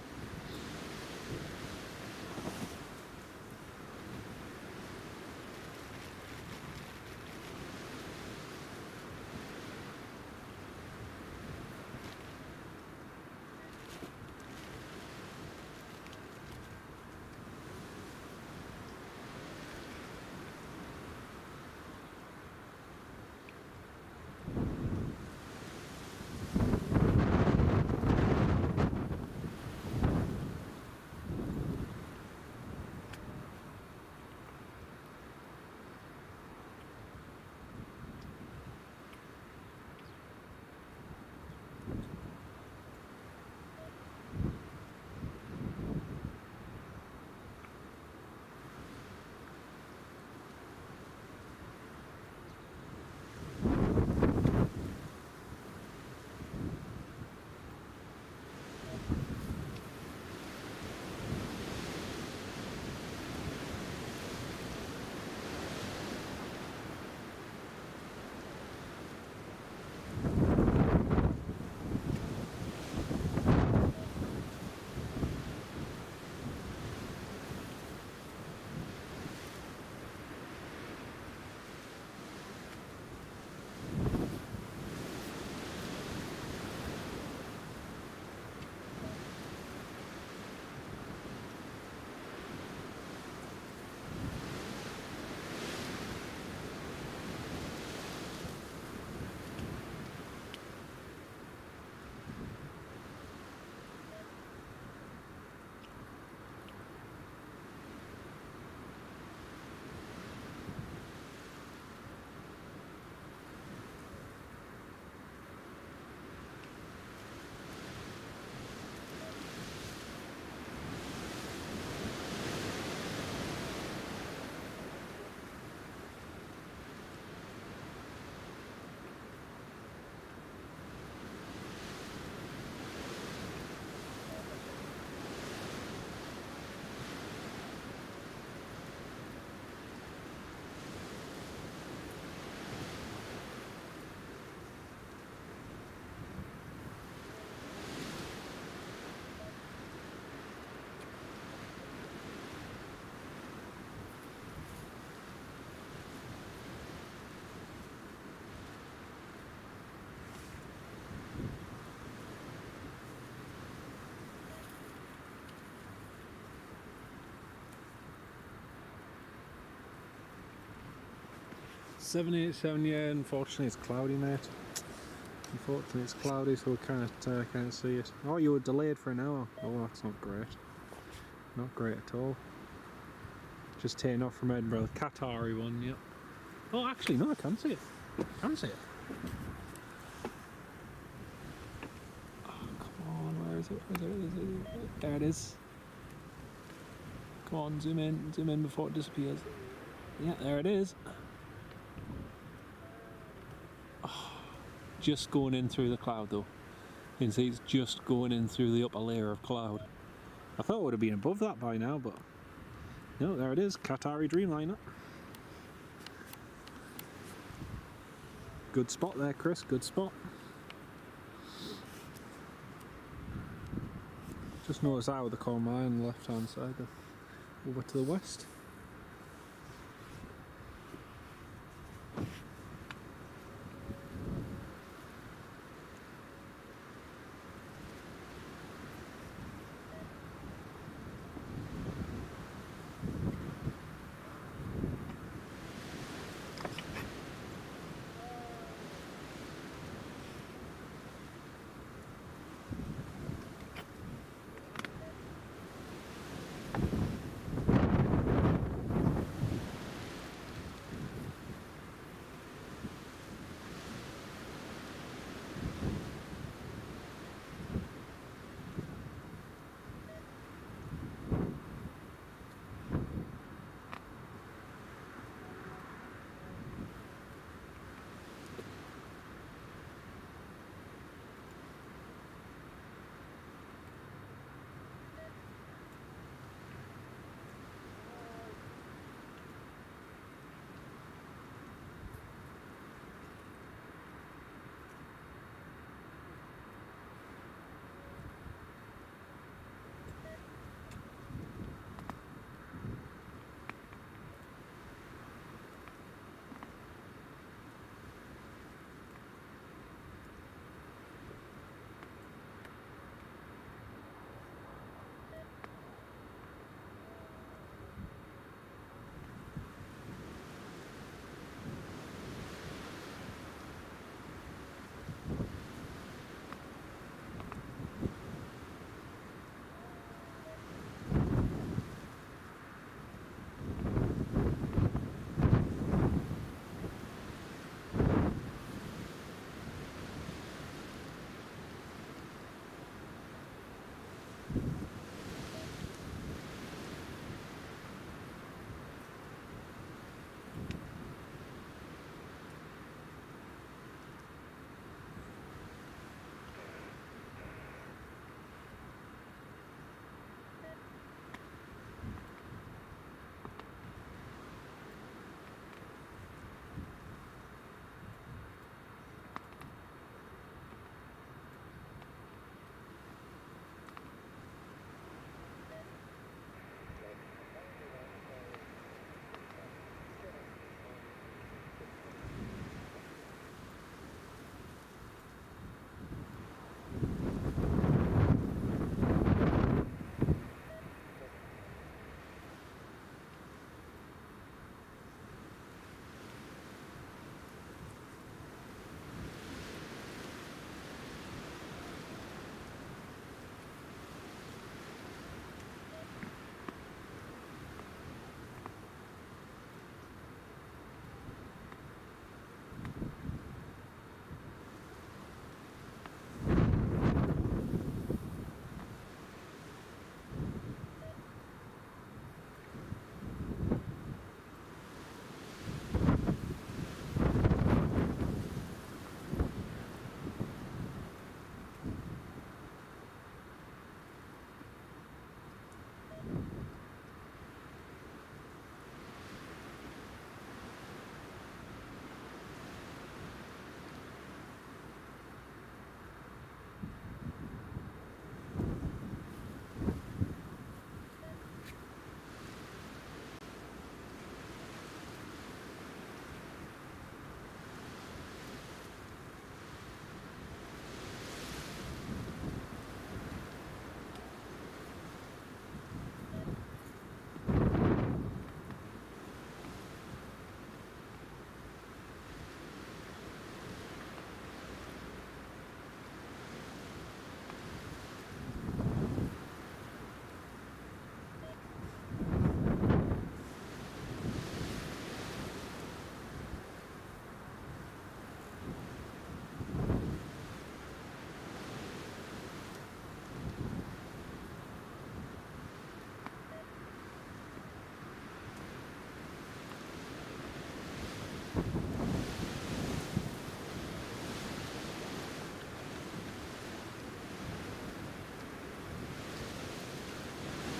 787, yeah, unfortunately it's cloudy, mate. Unfortunately it's cloudy, so we can't see it. Oh, you were delayed for an hour. Oh, that's not great. Not great at all. Just taking off from Edinburgh, the Qatari one, yep. Oh, actually, no, I can see it. I can see it. Oh, come on, where is it? There it is. Come on, zoom in before it disappears. Yeah, there it is. Oh, just going in through the cloud though. You can see it's just going in through the upper layer of cloud. I thought it would have been above that by now, but no, there it is, Qatari Dreamliner. Good spot there, Chris, good spot. Just noticed out of the corner on the left hand side, over to the west.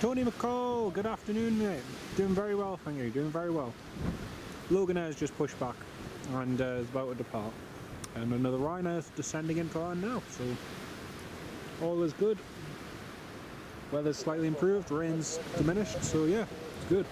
Tony McCall, good afternoon, mate. Doing very well, thank you, doing very well. Logan Air's just pushed back and is about to depart. And another Ryanair's descending into line now, so all is good. Weather's slightly improved, rain's diminished, so yeah, it's good.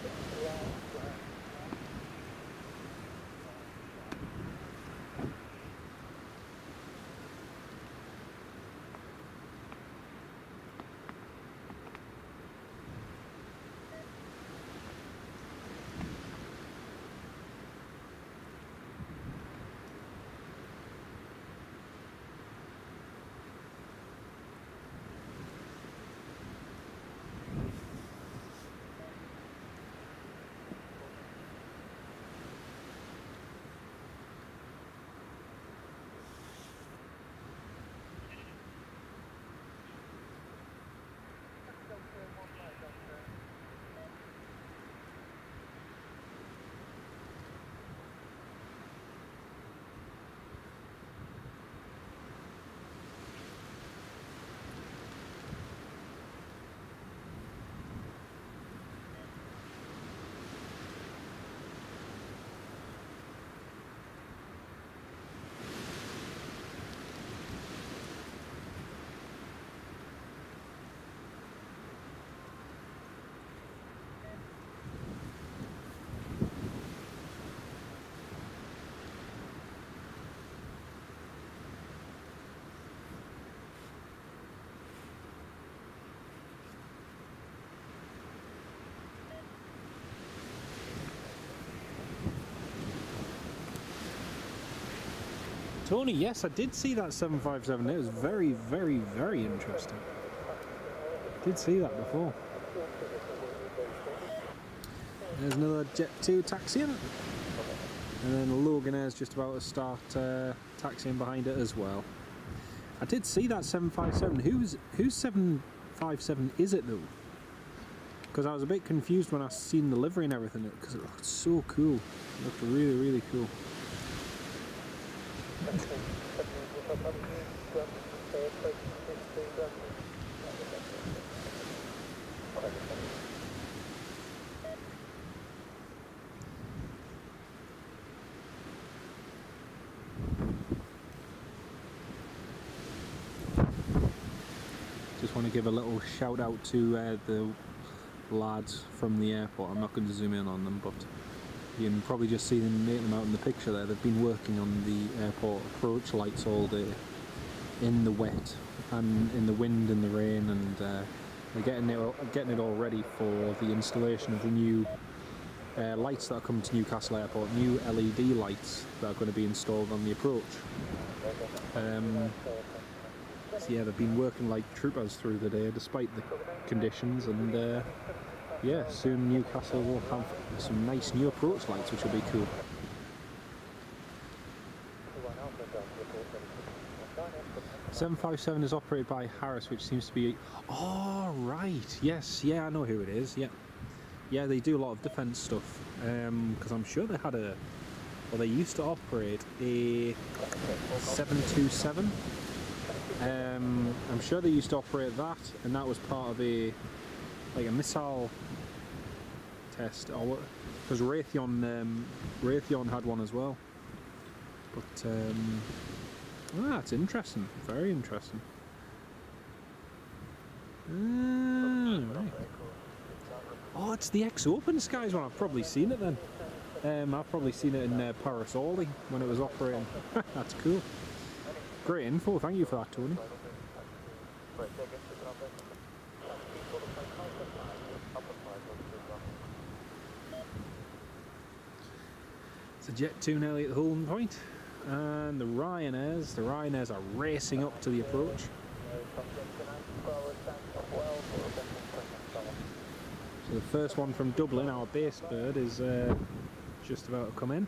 Tony, yes, I did see that 757. It was very, very, very interesting. Did see that before. There's another Jet 2 taxiing. And then Logan Air's just about to start taxiing behind it as well. I did see that 757. Whose 757 is it though? Because I was a bit confused when I seen the livery and everything, because it looked so cool. It looked really, really cool. Just want to give a little shout out to the lads from the airport. I'm not going to zoom in on them, but you can probably just see them making them out in the picture there. They've been working on the airport approach lights all day in the wet and in the wind and the rain, and they're getting it all ready for the installation of the new lights that are coming to Newcastle Airport, new LED lights that are going to be installed on the approach. So yeah, they've been working like troopers through the day despite the conditions, and yeah, soon Newcastle will have some nice new approach lights, which will be cool. .757 is operated by Harris, which seems to be... Oh, right, yes, yeah, I know who it is, yeah. Yeah, they do a lot of defence stuff, because I'm sure they had a... Well, they used to operate a 727. I'm sure they used to operate that, and that was part of a missile test, or what? Because Raytheon had one as well. But it's interesting, very interesting. Right. Oh, it's the ex-Open Skies one. I've probably seen it then. I've probably seen it in Parasoli when it was operating. That's cool. Great info, thank you for that, Tony. It's a Jet 2 nearly at the holding point, and the Ryanairs are racing up to the approach. So the first one from Dublin, our base bird, is just about to come in.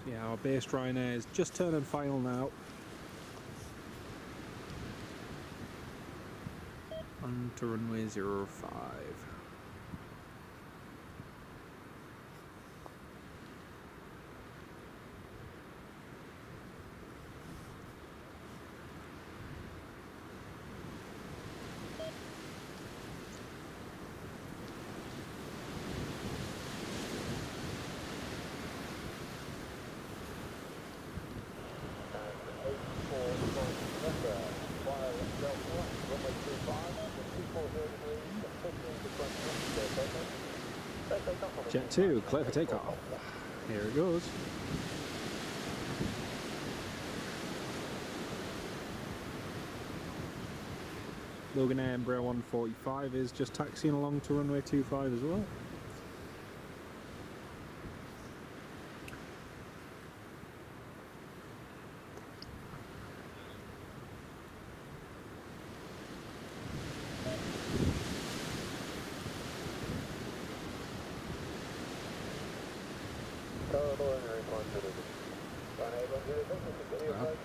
Yeah, our base Ryanair is just turning final now. on to runway 05. Jet 2, clear for takeoff. Here it goes. Logan Air Embraer 145 is just taxiing along to runway 25 as well.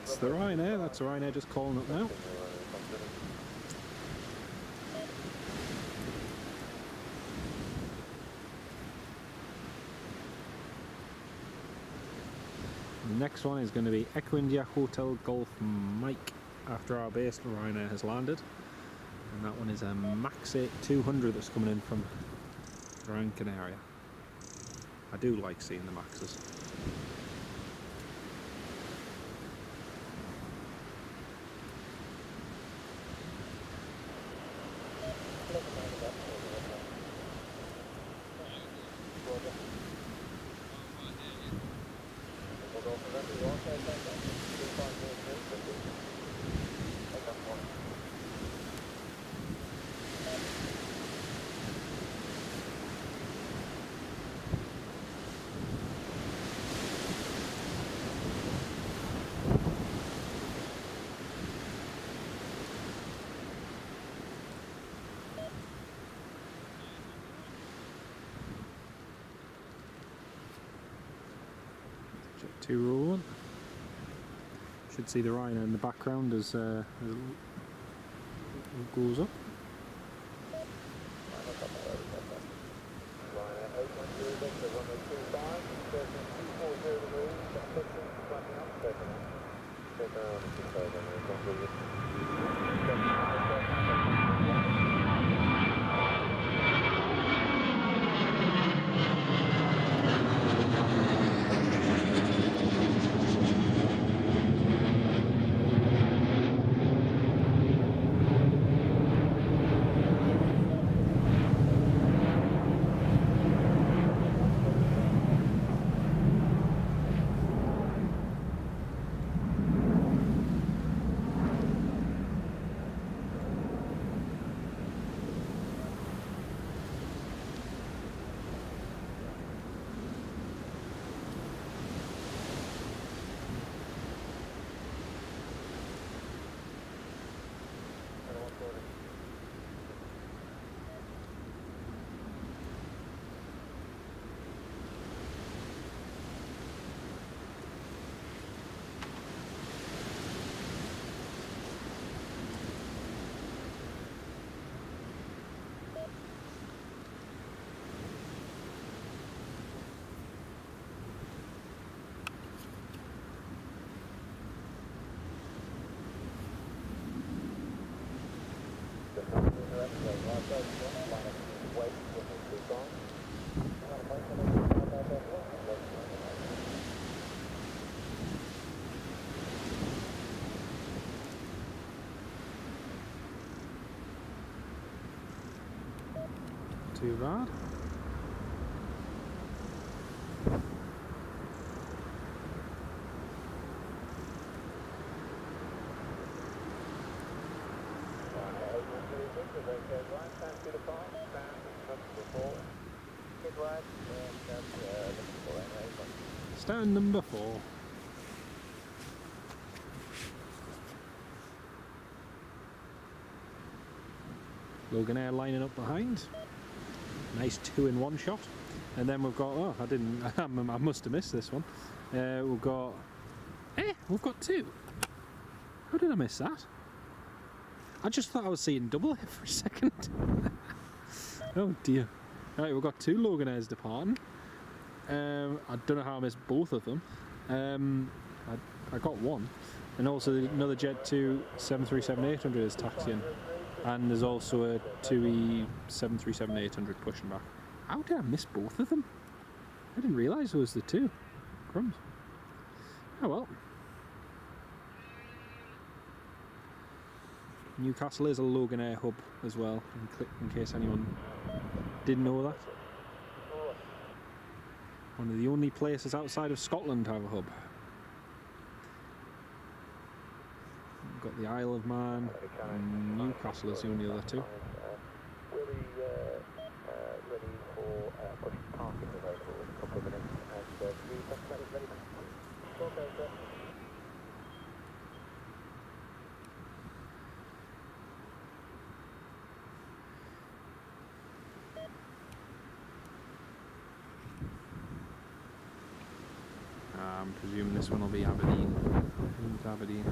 That's the Ryanair, that's the Ryanair just calling up now. The next one is going to be Echo India Hotel Golf Mike after our base Ryanair has landed. And that one is a Max 8 200 that's coming in from Gran Canaria. I do like seeing the Maxes. Jet 2 rolling. Should see the Ryanair in the background as it goes up. Too bad. Stand number 4. Logan Air lining up behind. Nice 2-in-1 shot. And then we've got, oh, I must have missed this one. We've got 2. How did I miss that? I just thought I was seeing double here for a second. Oh dear. Right, we've got 2 Loganairs departing. I don't know how I missed both of them. I got one. And also another Jet 2 737-800 is taxiing. And there's also a 2E 737-800 pushing back. How did I miss both of them? I didn't realise it was the 2. Crumbs. Oh well. Newcastle is a Loganair hub as well, in case anyone didn't know that. One of the only places outside of Scotland to have a hub. We've got the Isle of Man, and Newcastle is the only other 2. We'll be ready for push parking available in a couple of minutes, and the test is ready. Okay, sir. I'm presuming this one will be Aberdeen. Aberdeen.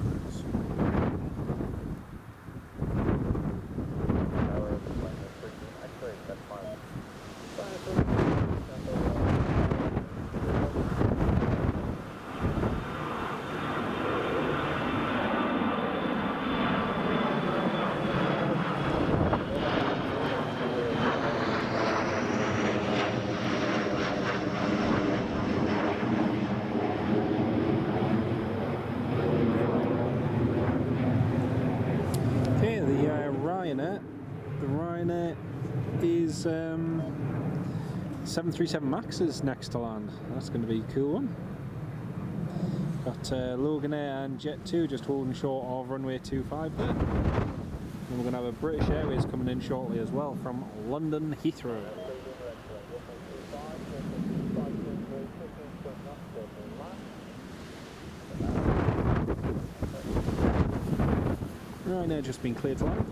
The Ryanair is 737 Max is next to land. That's going to be a cool one. Got Loganair and Jet 2 just holding short of runway 25 there. And we're going to have a British Airways coming in shortly as well from London Heathrow. Ryanair just been cleared to land.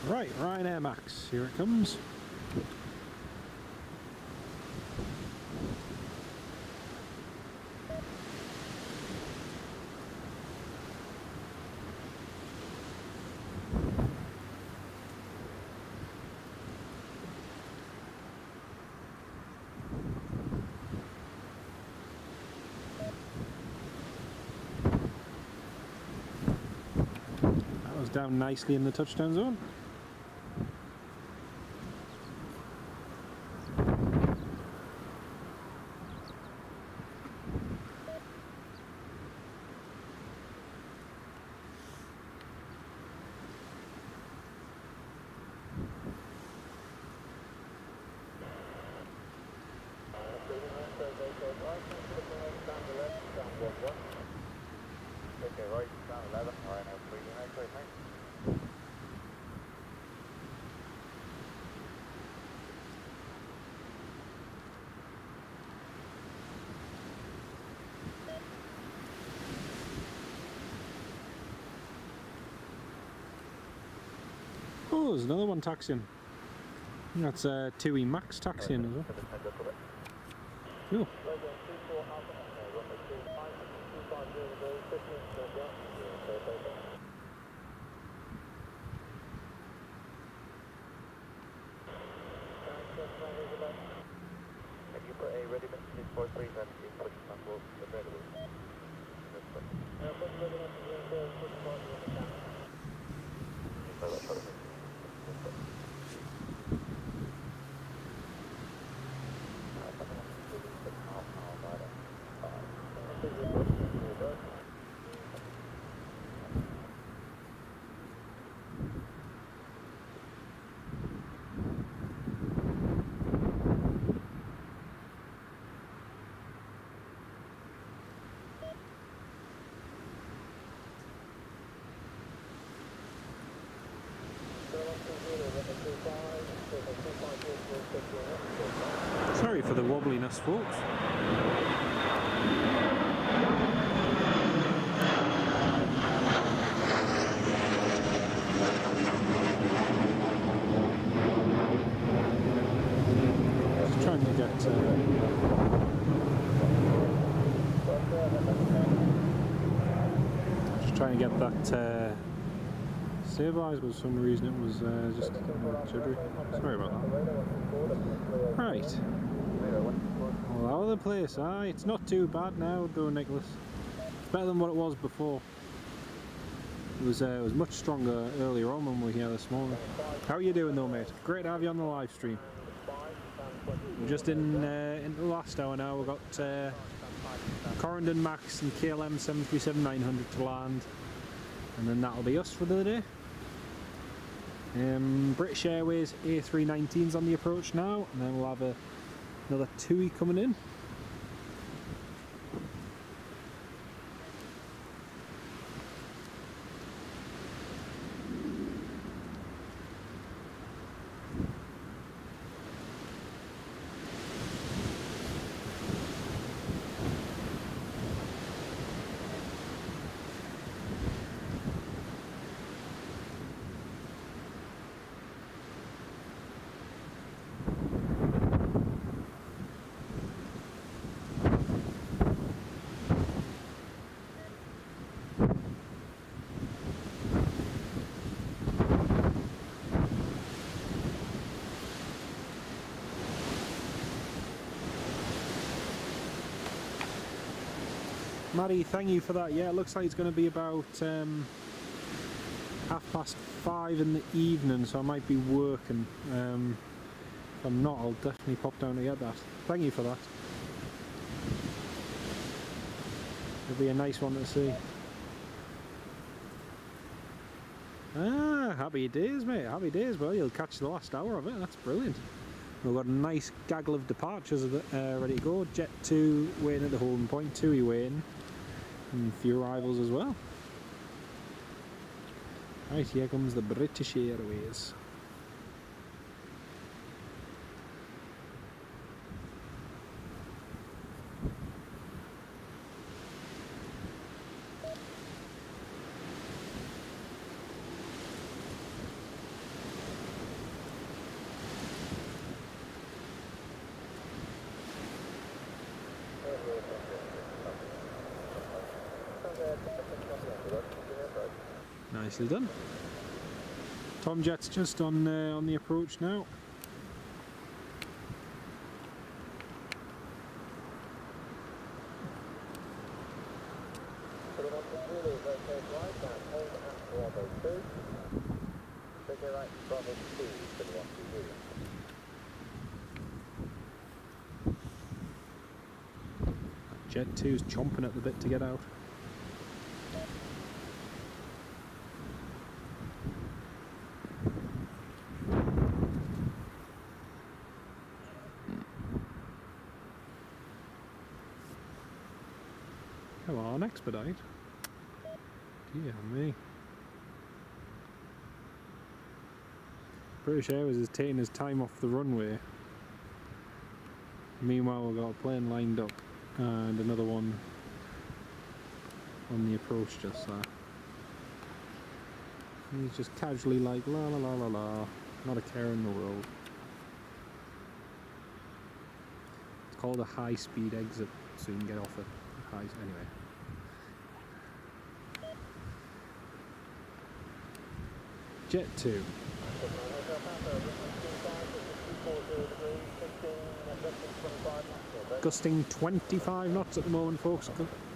Right, Ryanair Max, here it comes. That was down nicely in the touchdown zone. Right, next to the flag, down the left, down 1-1. Okay, right, down 11, right now, 3 right, thanks. Oh, there's another one taxiing. I think that's TUI Max taxiing as well. Cool. Have you put a ready message for 3 and input sample available? Sorry for the wobbliness, folks. Just trying to get that stabilised, but for some reason it was just jittery. Sorry about that. Right. All over the place. It's not too bad now, though, Nicholas. It's better than what it was before. It was much stronger earlier on when we were here this morning. How are you doing, though, mate? Great to have you on the live stream. We're just in the last hour now. We've got Corendon Max and KLM 737-900 to land, and then that'll be us for the day. British Airways A319's on the approach now, and then we'll have another TUI coming in. Maddie, thank you for that. Yeah, it looks like it's going to be about 5:30 in the evening, so I might be working. If I'm not, I'll definitely pop down to get that. Thank you for that. It'll be a nice one to see. Ah, happy days, mate. Happy days. Well, you'll catch the last hour of it. That's brilliant. We've got a nice gaggle of departures ready to go. Jet 2 waiting at the holding point, TUI waiting, and a few arrivals as well. Right, here comes the British Airways. Nicely done. Tom Jet's just on the approach now. Jet 2's chomping at the bit to get out. Come on, expedite. Dear me. British Airways is taking his time off the runway. Meanwhile, we've got a plane lined up and another one on the approach just there. And he's just casually like la la la la la, not a care in the world. It's called a high-speed exit, so you can get off it. Anyway. Jet 2. Gusting 25 knots at the moment, folks.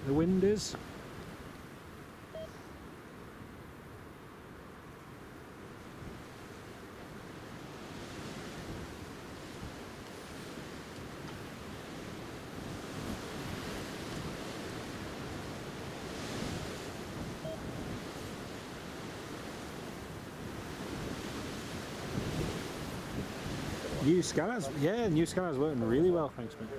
The wind is. New scanners, yeah, new scanners working really well, thanks mate.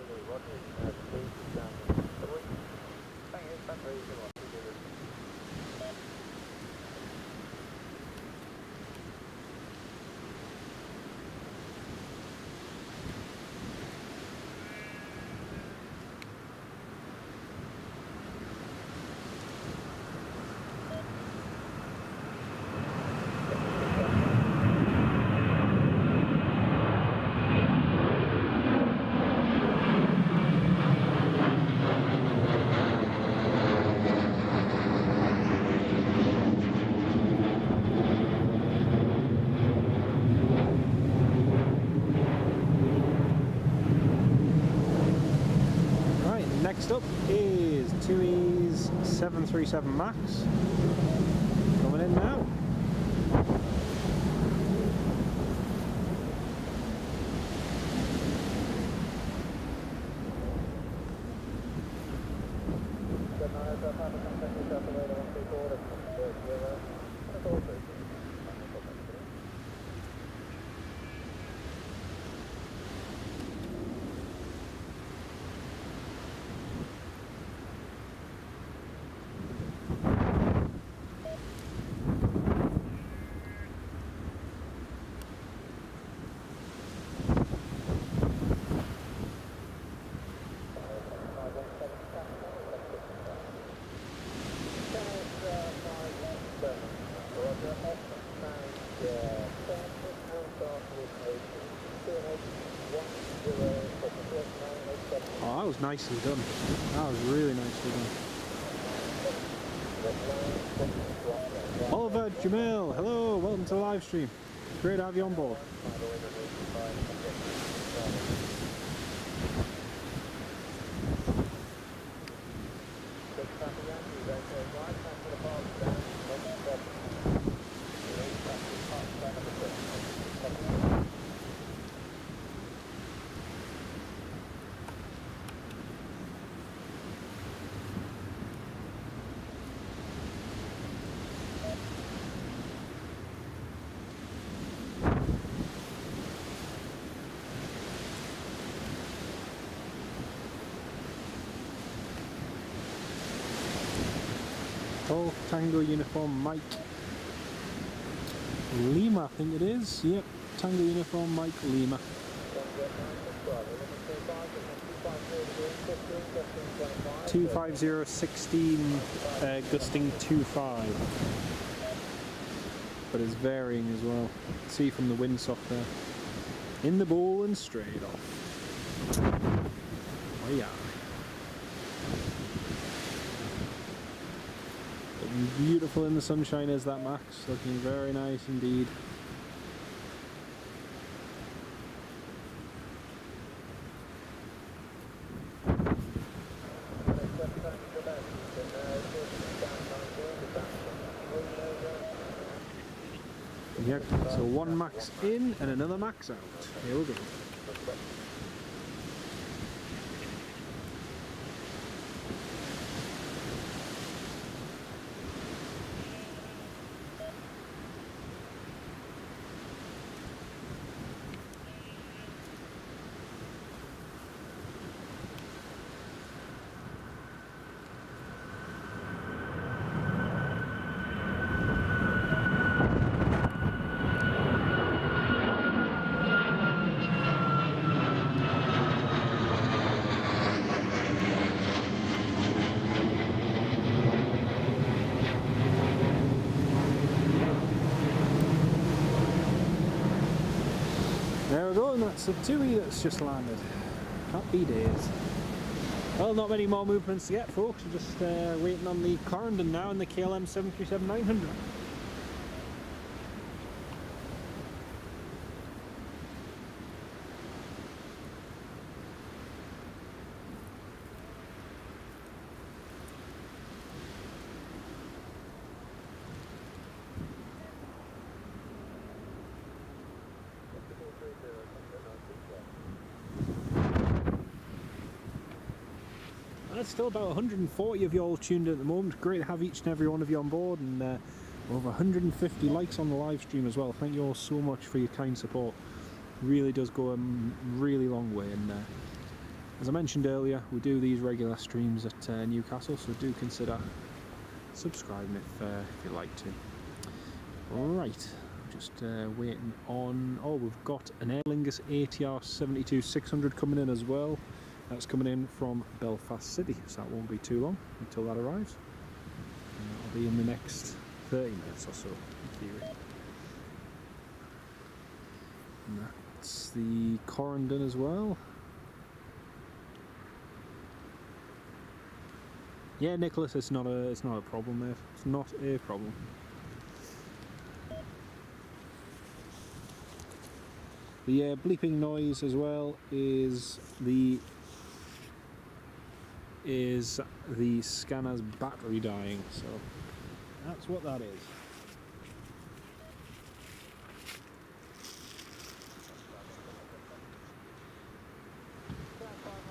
Next up is 2E's 737 MAX coming in now. Oh, that was nicely done. That was really nicely done. Oliver, Jamil, hello, welcome to the live stream. Great to have you on board. Golf Tango Uniform Mike Lima, I think it is. Yep, Tango Uniform Mike Lima. 25016, gusting 25. But it's varying as well. See from the windsock there. In the ball and straight off. Oh yeah. Looking beautiful in the sunshine is that Max, looking very nice indeed. Yep, so one Max in and another Max out. Here we go. There we go, and that's the TUI that's just landed. Happy days. Well, not many more movements to get, folks. We're just waiting on the Clarendon now and the KLM 737-900. There's still about 140 of you all tuned in at the moment. Great to have each and every one of you on board, and over 150 likes on the live stream as well. Thank you all so much for your kind support. Really does go a really long way. And as I mentioned earlier, we do these regular streams at Newcastle, so do consider subscribing if you'd like to. Right, just waiting on. Oh, we've got an Aer Lingus ATR 72-600 coming in as well. That's coming in from Belfast City, so that won't be too long until that arrives. And that'll be in the next 30 minutes or so, in theory. And that's the Corendon as well. Yeah, Nicholas, it's not a problem, mate. It's not a problem. The bleeping noise as well is the scanner's battery dying, so that's what that is.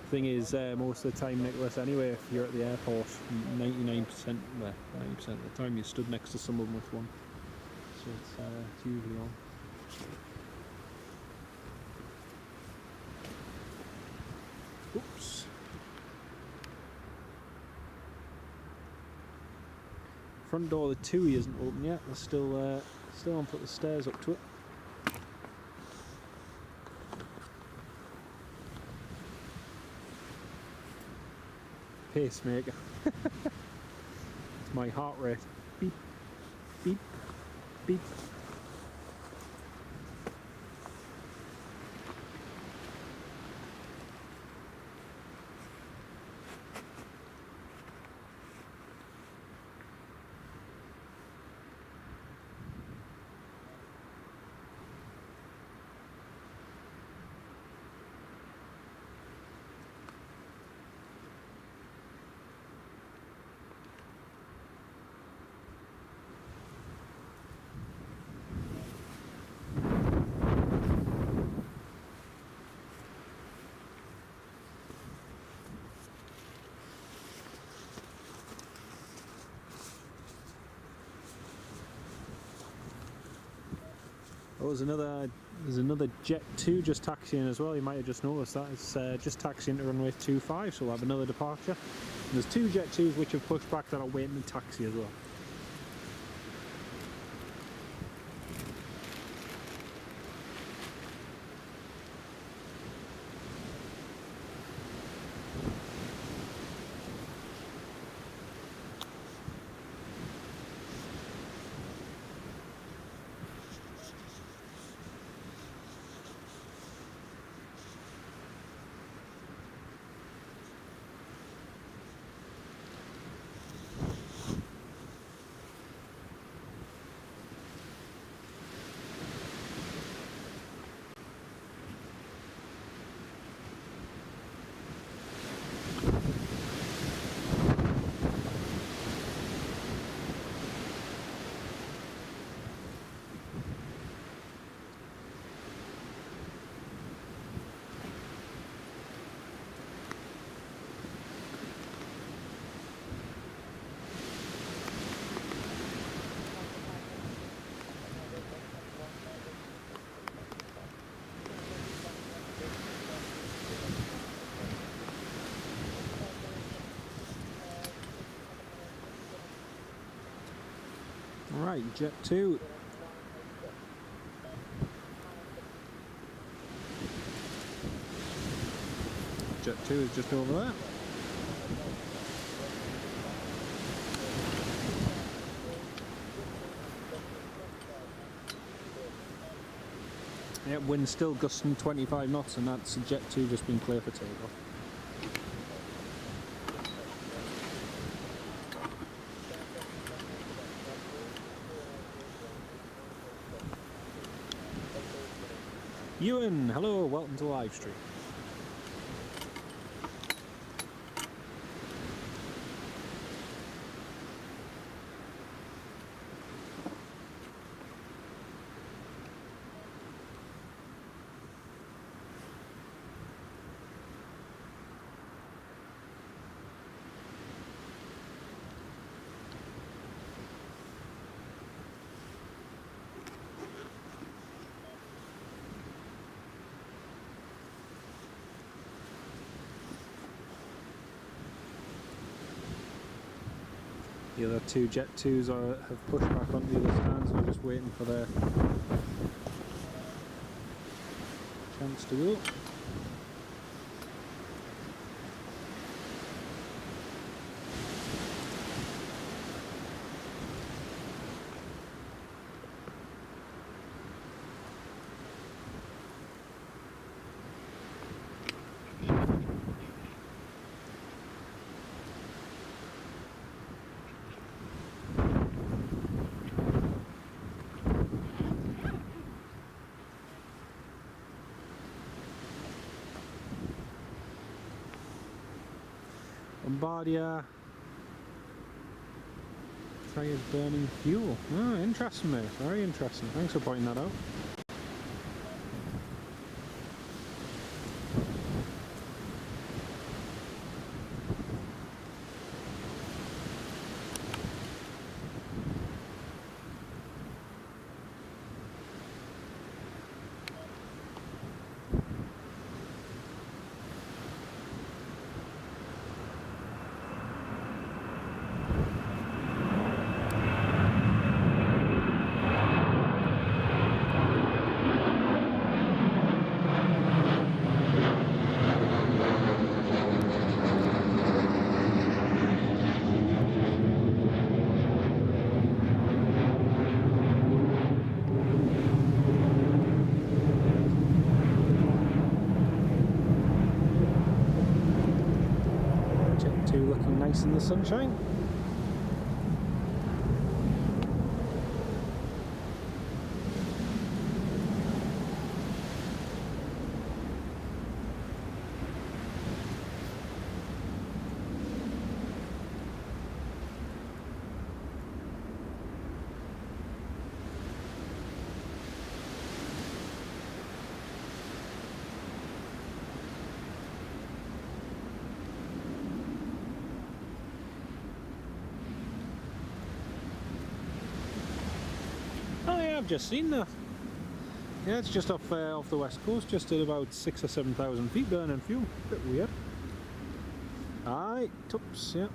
Thing is, most of the time, Nicholas, anyway, if you're at the airport, 99% of the time you're stood next to someone with one, so it's usually on. Oops. Front door of the TUI isn't open yet. They're still on put the stairs up to it. Pacemaker. It's my heart rate. Beep, beep, beep. Oh, there's another Jet 2 just taxiing as well. You might have just noticed that. It's just taxiing to runway 25, so we'll have another departure. And there's two Jet 2s which have pushed back that are waiting to taxi as well. Right, Jet 2. Jet 2 is just over there. Yeah, wind still gusting 25 knots, and that's Jet 2 just been clear for takeoff. Ewan, hello, welcome to the live stream. The other two Jet 2s have pushed back onto the other stands, we're just waiting for their chance to go. Bombardier tires burning fuel. Oh, interesting, mate. Very interesting. Thanks for pointing that out. Nice in the sunshine. I've just seen that. Yeah, it's just off the west coast, just at about 6,000 or 7,000 feet, burning fuel. Bit weird. Aye, tups, yeah.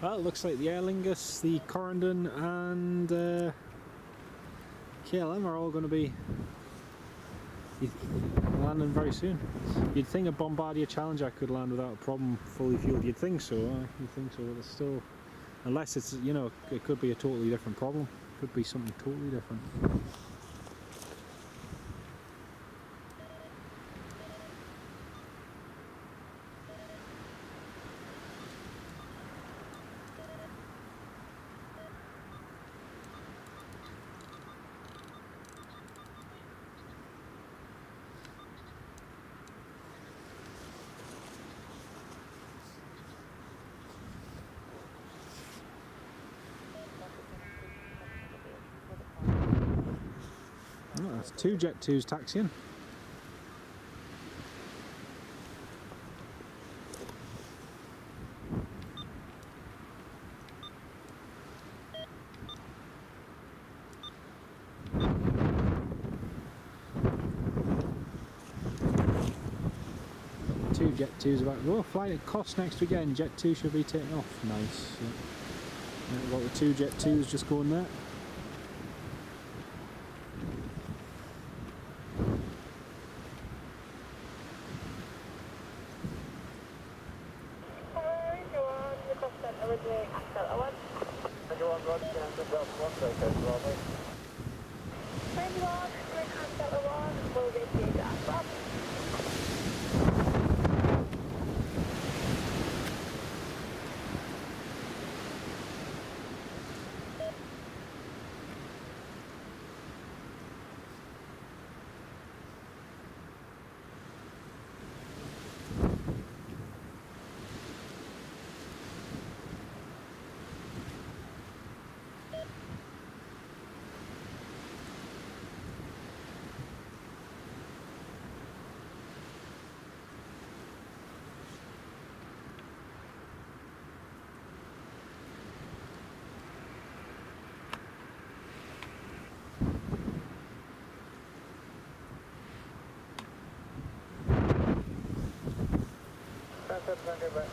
Well, it looks like the Aer Lingus, the Corendon and KLM are all going to be landing very soon. You'd think a Bombardier Challenger could land without a problem fully fueled. You'd think so, but it's still, unless it's, you know, it could be a totally different problem. Could be something totally different. Oh, that's 2 Jet 2s taxiing. Two Jet 2s about to go. Flight at cost next weekend. Jet 2 should be taking off. Nice. Yeah. We've got the 2 Jet 2s just going there.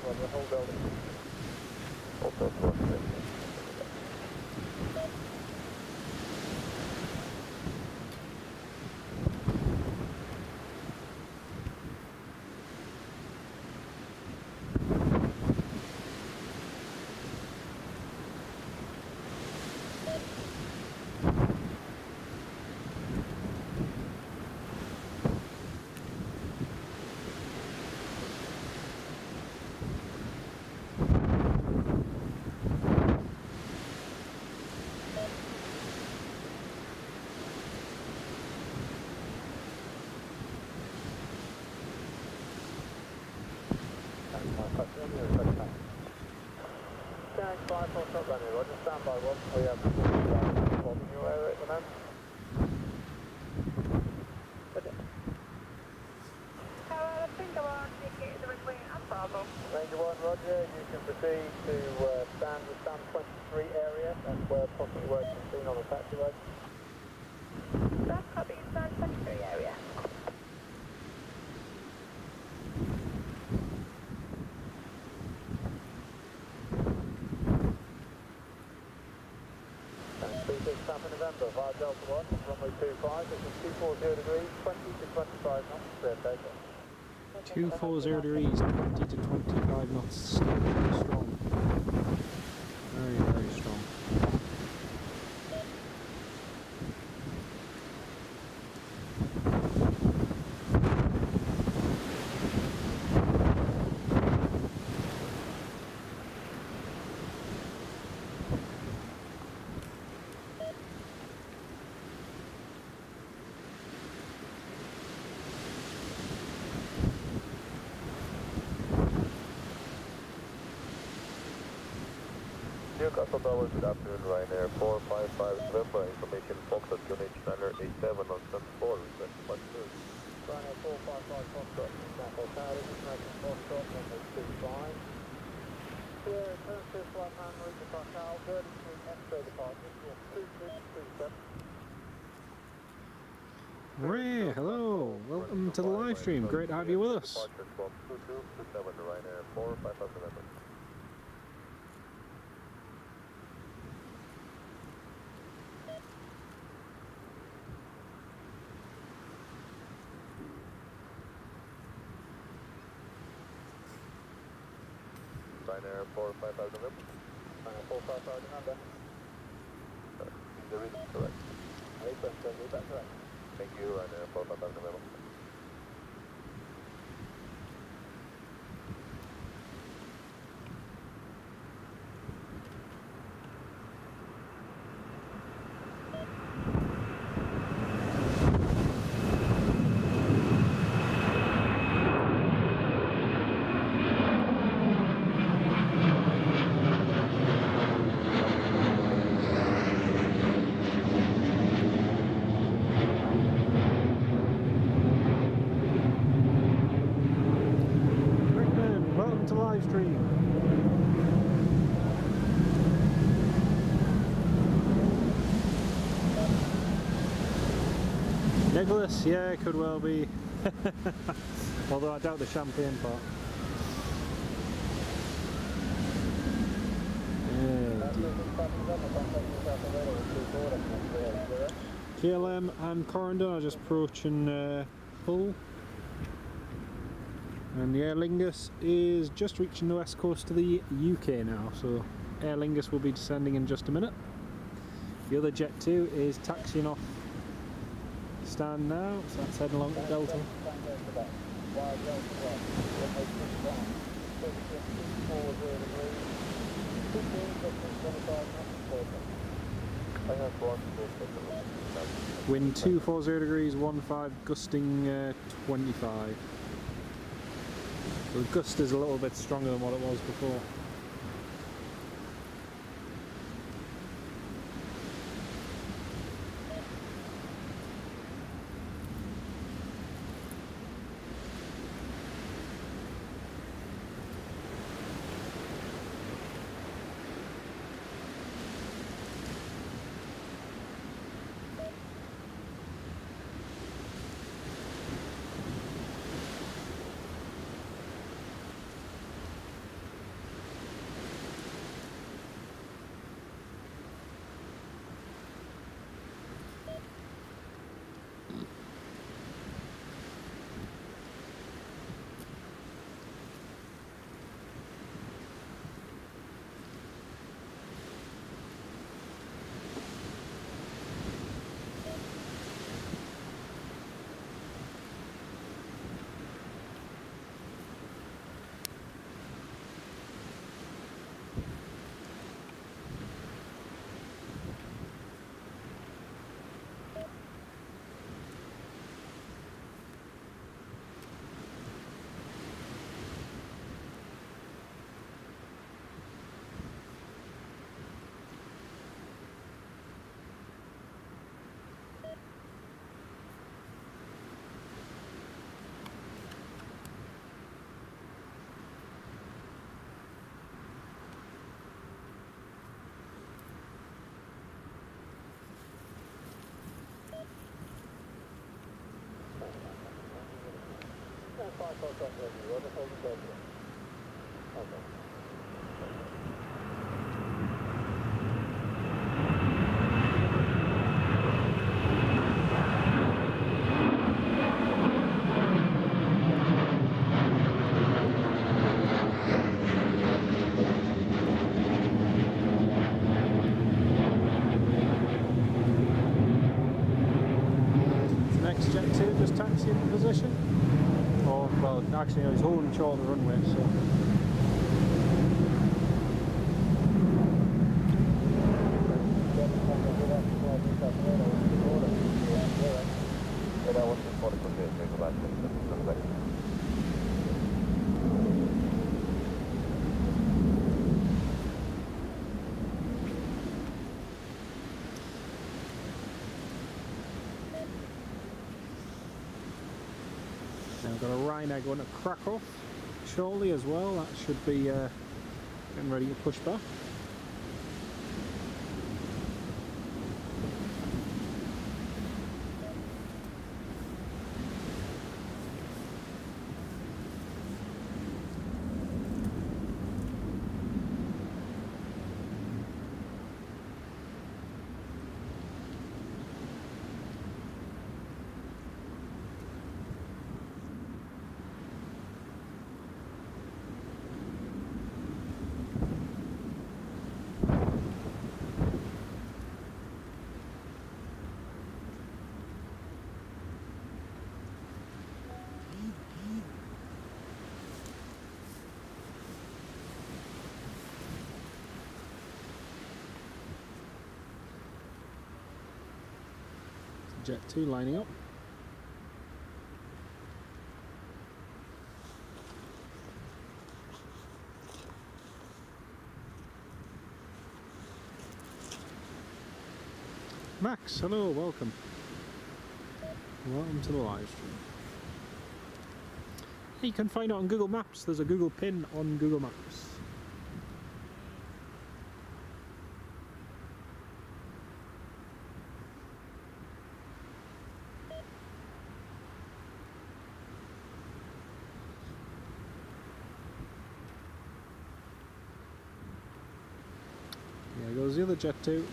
The whole building. Also, CROSSWIND. Thanks, 5 full stop running, Roger. Stand by 1. We have bombing your area at the moment. Ranger 1, Roger. You can proceed to stand 23 area. That's where possibly work can be seen on the taxiway. That's copy, stand 23 area. Papa November, 5 Delta 1, runway 25, this is 240 degrees, 20 to 25 knots, clear takeoff. 240 degrees, 20 to 25 knots, still very strong. Very, very strong. Newcastle Tower, good afternoon, Ryanair 455 November, information Foxtrot, QNH Runner 87 on stand 4, request to Ryanair 455 Foxtrot, Newcastle Tower, information Foxtrot, runway 25. Here, turn to flight man, reach the Tower, 33 X-ray departure, 2627. Ray, hello, welcome to the live stream, great to have you with us. Departure from 2227 to Ryanair 455 November. Ryanair 455 November. Ryanair 455 November. The read is correct. Is that correct? Thank you, Ryanair 455 November. Rickman, welcome to live stream. Nicholas, yeah, could well be. Although I doubt the champagne part. KLM and Corendon are just approaching Hull. And the Aer Lingus is just reaching the west coast of the UK now, so Aer Lingus will be descending in just a minute. The other Jet 2 is taxiing off stand now, so that's heading along to Delta. Wind 240 degrees, 15, gusting 25. So the gust is a little bit stronger than what it was before. Next Jet 2 just taxiing in position. Or, well, actually, he's holding short of the runway, so. Now we've got a Ryanair going to Krakow shortly as well. That should be getting ready to push back. Jet 2 lining up. Max, hello, welcome. Welcome to the live stream. You can find it on Google Maps. There's a Google pin on Google Maps. There goes the other Jet 2.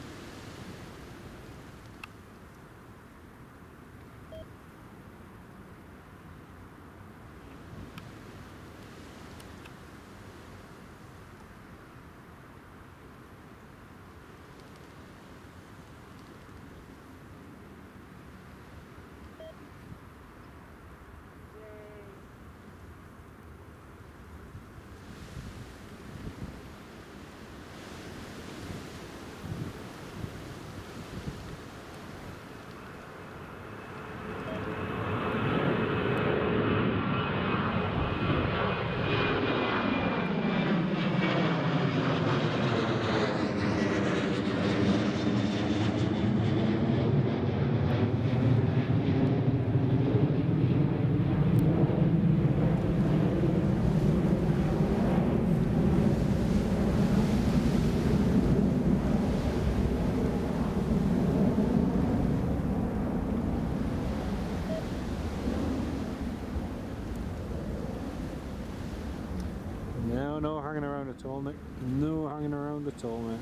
No hanging around at all, Nick. No hanging around at all, mate.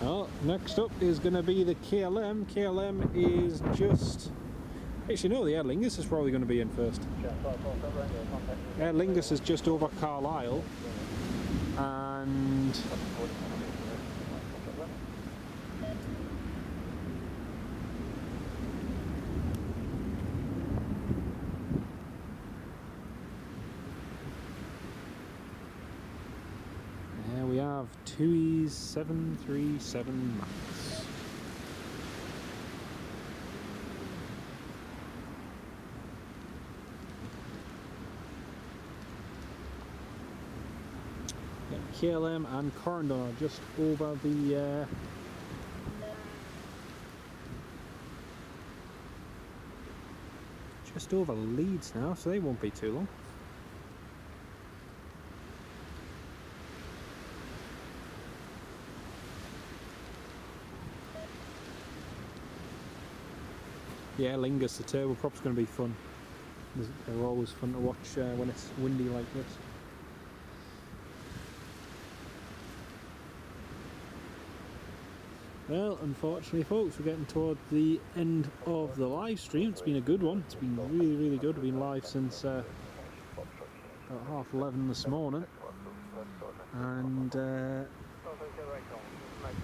Well, next up is going to be the KLM. KLM is just... Actually, no, the Aer Lingus is probably going to be in first. Aer Lingus is just over Carlisle. And... we have 2Es 737 Max. Yeah, KLM and Corendon are just over the just over Leeds now, so they won't be too long. Yeah, Lingus, the turboprop's going to be fun. They're always fun to watch when it's windy like this. Well, unfortunately folks, we're getting toward the end of the live stream. It's been a good one. It's been really, really good. We've been live since about 11:30 this morning. And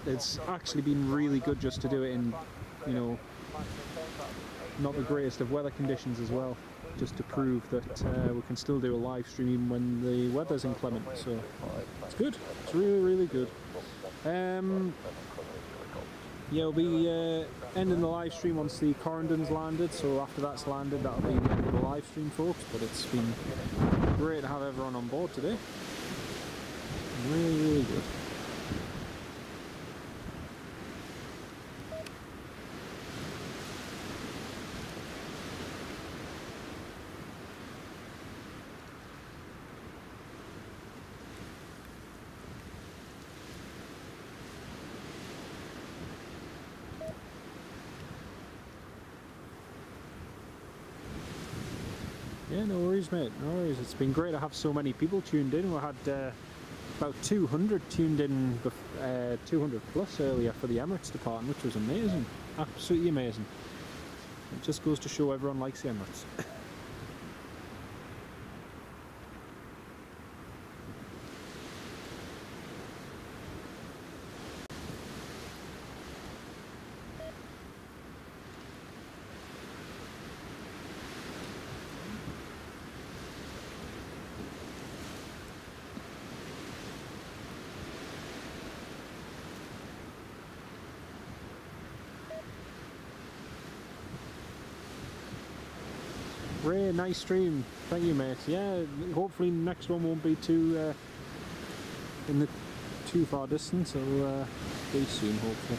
it's actually been really good just to do it in, you know, not the greatest of weather conditions as well, just to prove that we can still do a live stream even when the weather's inclement. So it's good. It's really, really good. Yeah, we'll be ending the live stream once the Corendon's landed, so after that's landed that'll be the end of the live stream, folks. But it's been great to have everyone on board today. Really, really good. Yeah, no worries, mate, no worries. It's been great to have so many people tuned in. We had about 200 tuned in, 200 plus earlier for the Emirates departing, which was amazing. Absolutely amazing. It just goes to show everyone likes the Emirates. Ray, nice stream. Thank you, mate. Yeah, hopefully next one won't be too in the too far distance. It'll be soon, hopefully.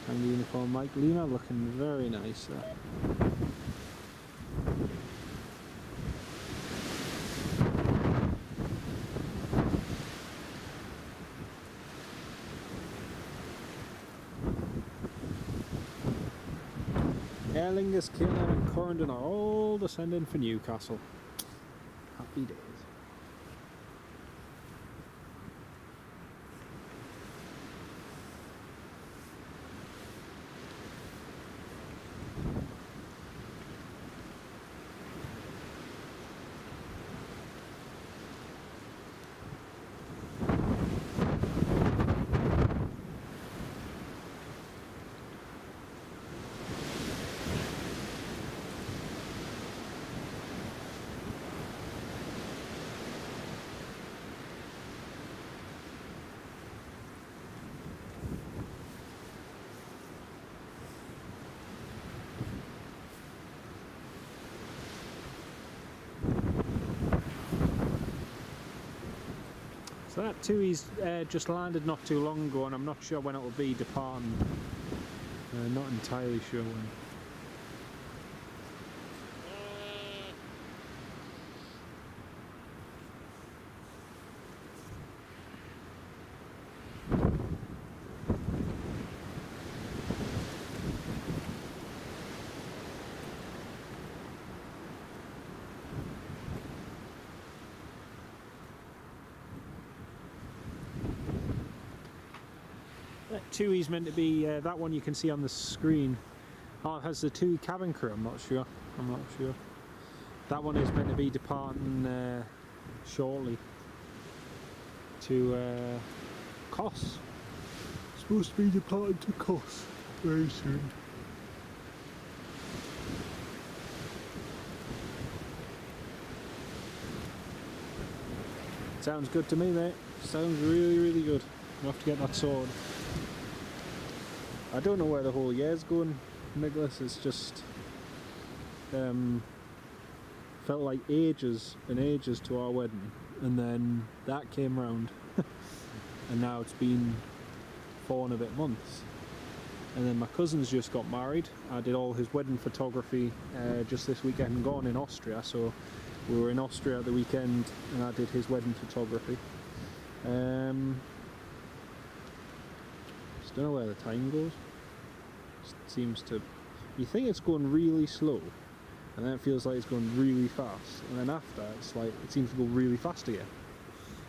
Tango uniform Mike Lima looking very nice there. Aer Lingus, Caelan and Corendon are all descending for Newcastle. Happy days. So that Tui's just landed not too long ago, and I'm not sure when it will be departing. Not entirely sure when. Tui's meant to be that one you can see on the screen. Oh, it has the Tui cabin crew. I'm not sure. That one is meant to be departing shortly to Kos. Supposed to be departing to Kos very soon. Sounds good to me, mate. Sounds really, really good. We'll have to get that sorted. I don't know where the whole year's going, Nicholas. It's just felt like ages and ages to our wedding, and then that came round and now it's been 4 and a bit months, and then my cousin's just got married. I did all his wedding photography just this weekend gone in Austria, so we were in Austria at the weekend and I did his wedding photography. Just don't know where the time goes. Seems to, you think it's going really slow, and then it feels like it's going really fast, and then after it's like it seems to go really fast again,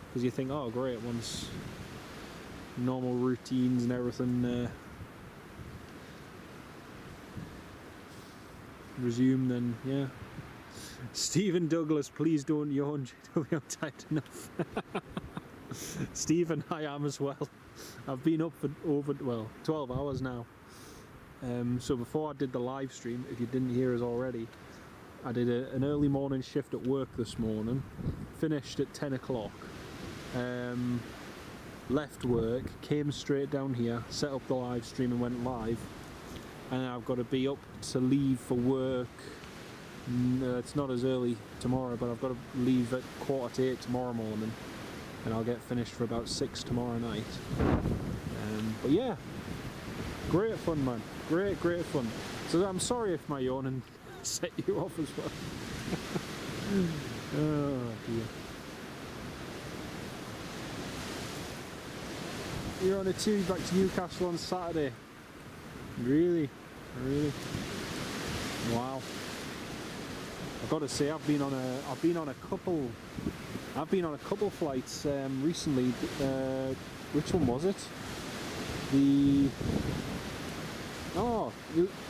because you think, oh great, once normal routines and everything resume, then yeah. Stephen Douglas, please don't yawn, JW, I'm tired enough. Stephen, I am as well. I've been up for over 12 hours now. So before I did the live stream, if you didn't hear us already, I did an early morning shift at work this morning, finished at 10 o'clock, left work, came straight down here, set up the live stream and went live, and I've got to be up to leave for work. It's not as early tomorrow, but I've got to leave at 7:45 tomorrow morning, and I'll get finished for about 6 tomorrow night. But yeah, great fun, man. Great fun. So I'm sorry if my yawning set you off as well. Oh dear. You're on a Tui back to Newcastle on Saturday. Really? Wow. I've got to say, I've been on a couple flights recently. Which one was it?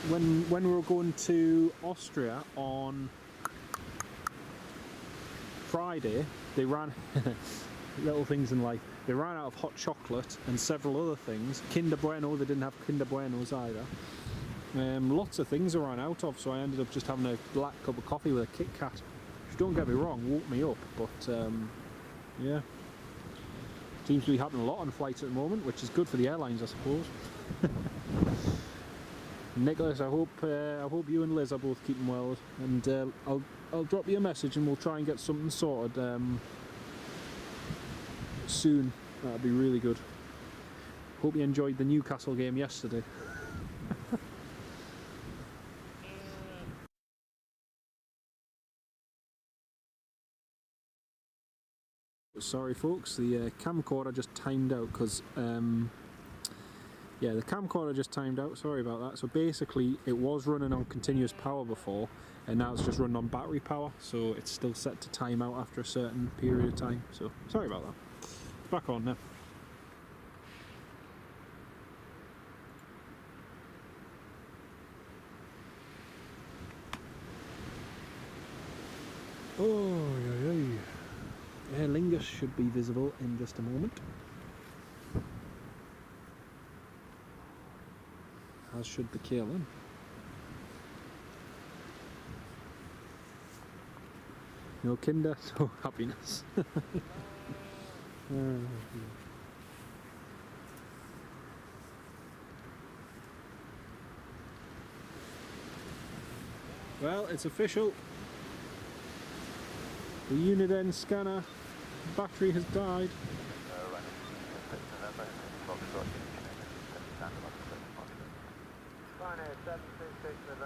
When we were going to Austria on Friday, they ran little things in life. They ran out of hot chocolate and several other things. Kinder Bueno, they didn't have Kinder Buenos either. Lots of things I ran out of, so I ended up just having a black cup of coffee with a Kit Kat. Which, don't get me wrong, woke me up, but yeah. Seems to be happening a lot on flights at the moment, which is good for the airlines, I suppose. Nicholas, I hope you and Liz are both keeping well, and I'll drop you a message and we'll try and get something sorted soon. That'd be really good. Hope you enjoyed the Newcastle game yesterday. Sorry folks, the camcorder just timed out because yeah, the camcorder just timed out, sorry about that. So basically it was running on continuous power before and now it's just running on battery power, so it's still set to time out after a certain period of time, so sorry about that. It's back on now. Oh, yeah, yeah. Aer Lingus should be visible in just a moment. As should the KLM. No kinder, no happiness. Well, it's official. The unit end scanner battery has died.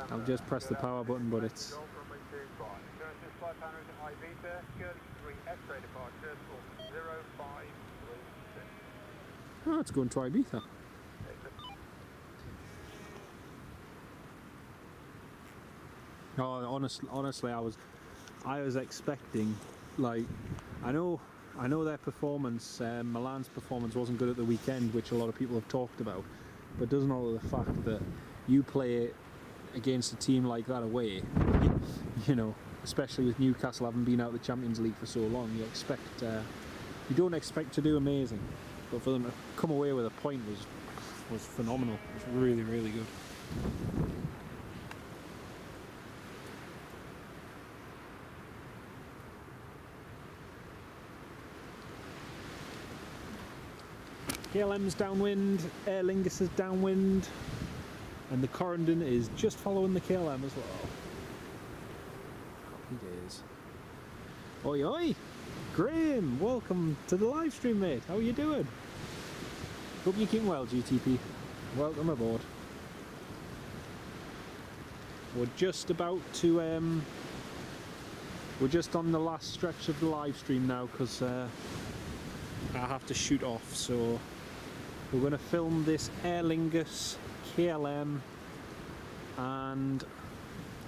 I'll just press the power button, but it's... Oh, it's going to Ibiza. Oh, honestly, I was expecting, like, I know their performance, Milan's performance wasn't good at the weekend, which a lot of people have talked about, but doesn't alter the fact that you play against a team like that away, you know, especially with Newcastle having been out of the Champions League for so long, you don't expect to do amazing, but for them to come away with a point was phenomenal. It was really, really good. KLM's downwind, Aer Lingus is downwind, and the Corendon is just following the KLM as well. Happy days. Oi oi! Graham, welcome to the live stream, mate. How are you doing? Hope you're keeping well, GTP. Welcome aboard. We're just about to, we're just on the last stretch of the live stream now because I have to shoot off, so we're going to film this Aer Lingus, KLM and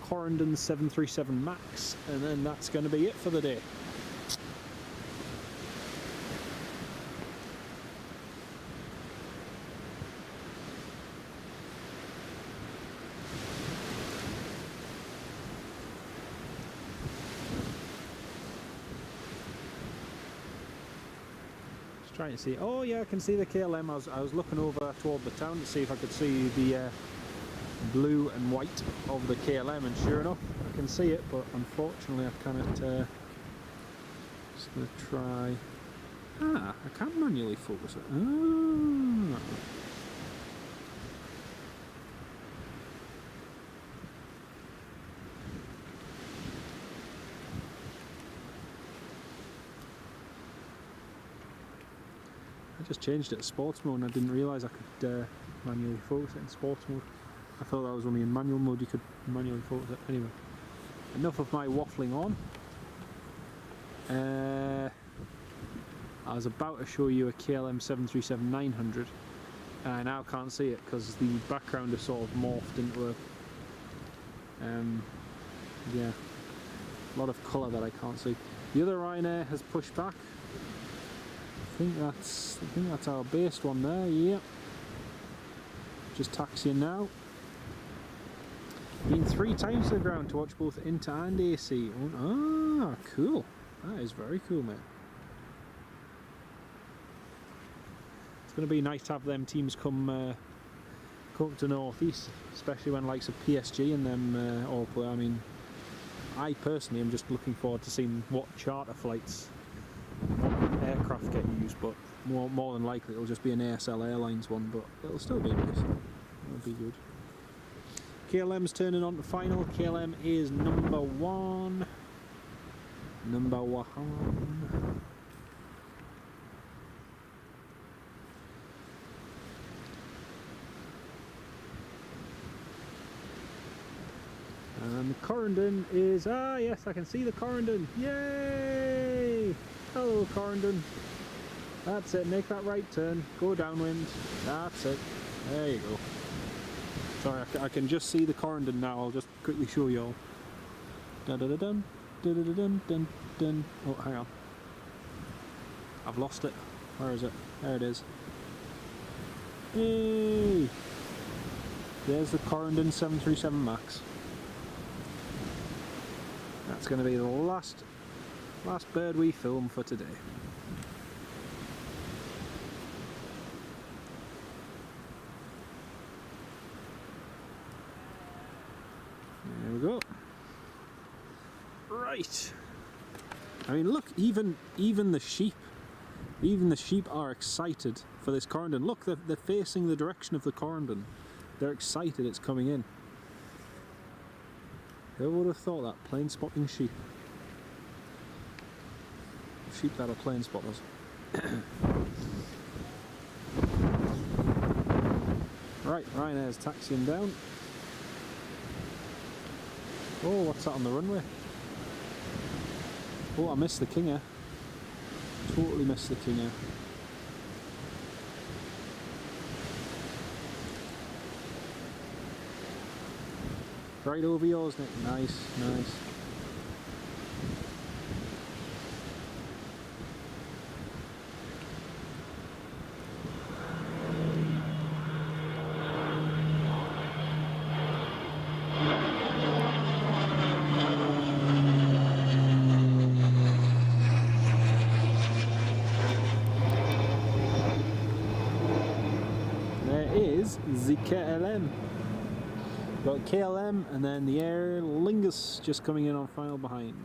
Corendon 737 MAX, and then that's going to be it for the day. Trying to see. Oh yeah, I can see the KLM. I was looking over toward the town to see if I could see the blue and white of the KLM, and sure enough, I can see it. But unfortunately, I cannot. Just gonna try. Ah, I can't manually focus it. Ah. I just changed it to sports mode and I didn't realise I could manually focus it in sports mode. I thought that was only in manual mode you could manually focus it. Anyway, enough of my waffling on. I was about to show you a KLM 737-900 and I now can't see it because the background has sort of morphed into a yeah, a lot of colour that I can't see. The other Ryanair has pushed back. I think that's our based one there, yeah. Just taxiing now. Been 3 times to the ground to watch both Inter and AC. Ah, cool. That is very cool, mate. It's going to be nice to have them teams come to North East, especially when likes of PSG and them all play. I mean, I personally am just looking forward to seeing what charter flights, aircraft get used, but more than likely it'll just be an ASL Airlines one, but it'll still be nice. It'll be good. KLM's turning on to final. KLM is number one. Number one. And Corendon is, yes, I can see the Corendon. Yay! Hello Corendon. That's it, make that right turn, go downwind. That's it. There you go. Sorry, I can just see the Corendon now. I'll just quickly show you all. Dun dun dun dun dun dun dun dun. Oh, hang on. I've lost it. Where is it? There it is. Hey! There's the Corendon 737 MAX. That's going to be the last bird we film for today. There we go. Right. I mean, look, even the sheep are excited for this Corendon. Look, they're facing the direction of the Corendon. They're excited it's coming in. Who would have thought that? Plane spotting sheep. Sheep that are plane spotters. Right, Ryanair's taxiing down. Oh, what's that on the runway? Oh, I missed the King Air. Totally missed the King Air. Right over yours, Nick. Nice, nice. There is the KLM. Got KLM and then the Aer Lingus just coming in on final behind.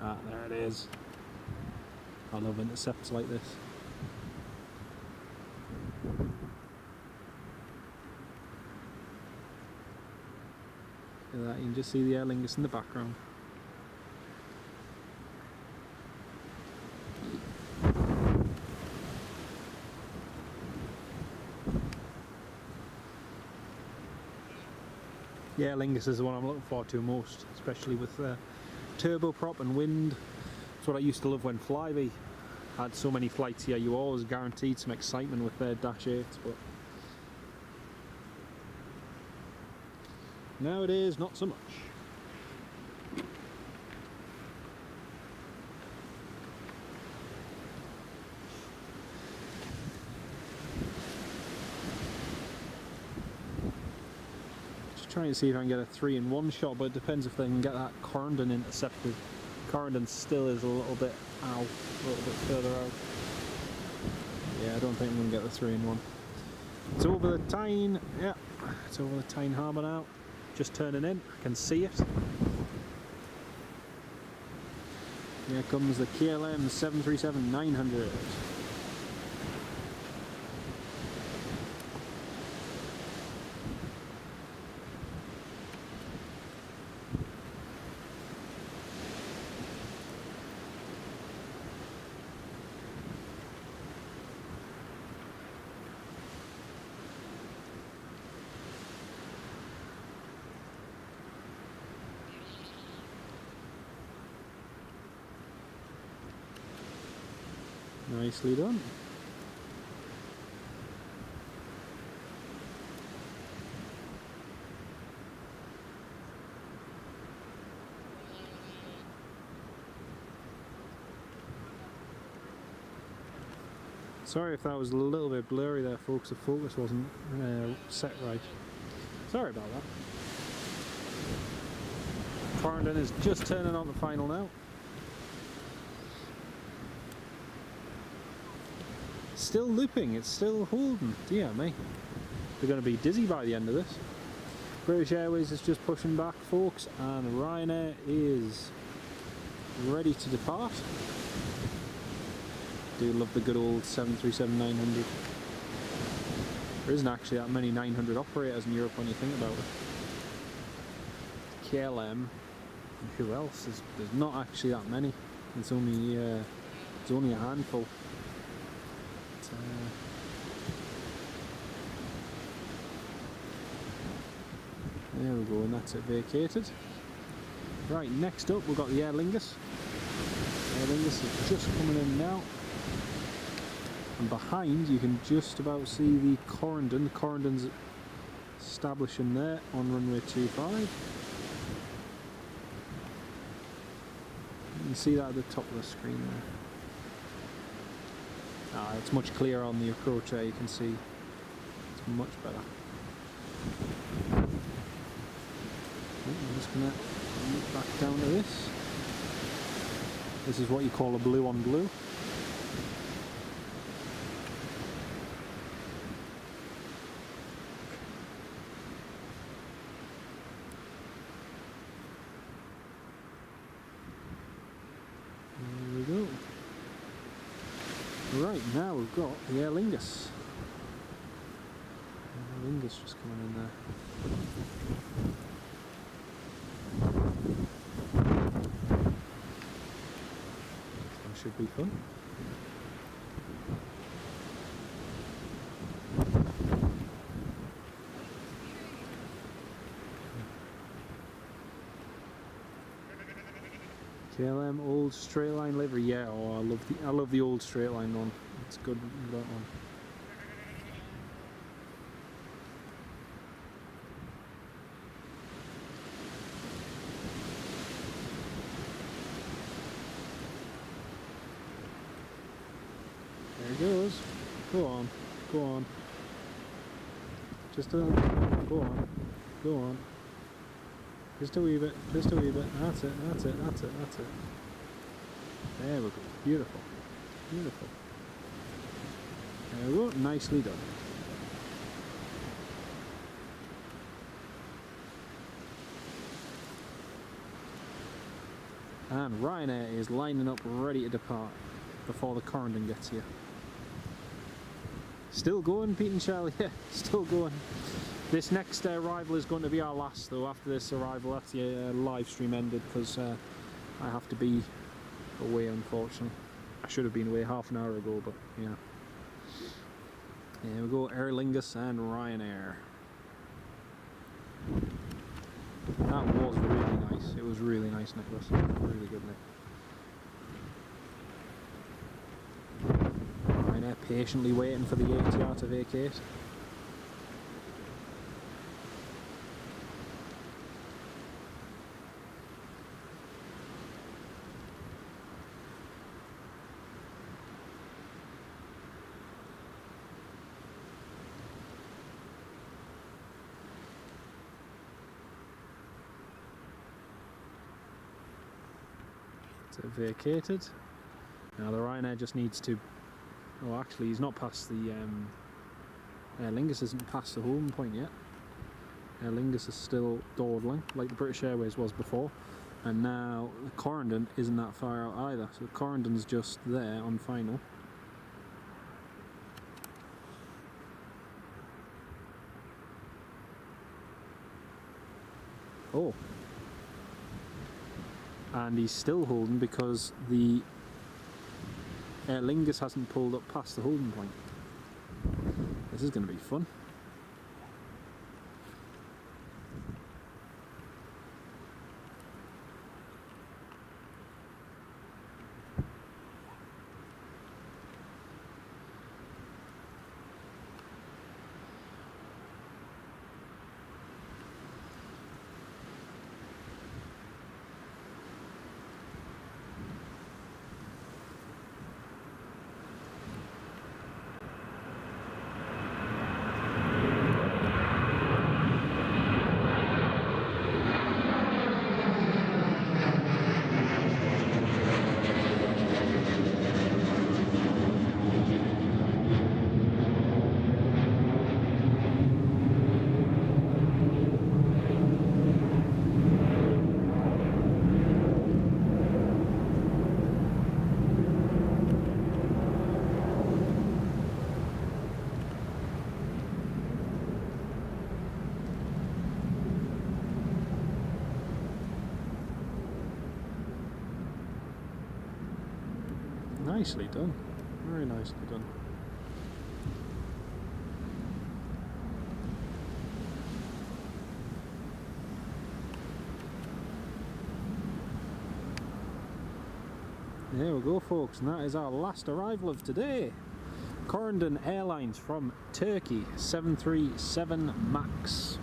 Ah, there it is. I love intercepts like this. Look at that, you can just see the Aer Lingus in the background. Yeah, Lingus is the one I'm looking forward to most, especially with turboprop and wind. That's what I used to love when Flybe had so many flights here. You always guaranteed some excitement with their Dash 8s, but nowadays not so much. Trying to see if I can get a 3-in-1 shot, but it depends if they can get that Corendon intercepted. Corendon still is a little bit out, a little bit further out. Yeah, I don't think I'm going to get the 3-in-1. It's over the Tyne, yeah, it's over the Tyne Harbour now. Just turning in, I can see it. Here comes the KLM 737-900. Nicely done. Sorry if that was a little bit blurry there, folks. The focus wasn't set right. Sorry about that. Corendon is just turning on the final now. Still looping, it's still holding. Dear me. They're going to be dizzy by the end of this. British Airways is just pushing back, folks, and Ryanair is ready to depart. Do love the good old 737-900. There isn't actually that many 900 operators in Europe when you think about it. KLM, and who else? There's not actually that many. It's only a handful. But, there we go, and that's it vacated. Right, next up we've got the Aer Lingus. Aer Lingus is just coming in now. And behind you can just about see the Corendon. The Corendon's establishing there on runway 25. You can see that at the top of the screen there. It's much clearer on the approach there, you can see it's much better. I'm just going to look back down to this. This is what you call a blue on blue. There we go. Right, now we've got the Aer Lingus. Aer Lingus just coming in there. That should be fun. KLM old straight line livery, yeah. Oh, I love the old straight line one. It's good, that one. There it goes. Go on, go on. Just a go on, go on. Just a wee bit, just a wee bit. That's it, that's it, that's it, that's it. There we go. Beautiful. Beautiful. There we go. Nicely done. And Ryanair is lining up ready to depart before the Corendon gets here. Still going, Pete and Charlie? Yeah, still going. This next arrival is going to be our last though. After this arrival, that's the live stream ended because I have to be away, unfortunately. I should have been away half an hour ago, but yeah. There we go, Aer Lingus and Ryanair. That was really nice. It was really nice, Nicholas. Really good, Nick. Ryanair patiently waiting for the ATR to vacate. Vacated. Now the Ryanair just needs to. Oh, actually, he's not past the. Aer Lingus isn't past the holding point yet. Aer Lingus is still dawdling, like the British Airways was before, and now the Corendon isn't that far out either. So the Corendon's just there on final. Oh. And he's still holding because the Aer Lingus hasn't pulled up past the holding point. This is going to be fun. nicely done. Very nicely done. There we go, folks, and that is our last arrival of today. Corendon Airlines from Turkey, 737 MAX.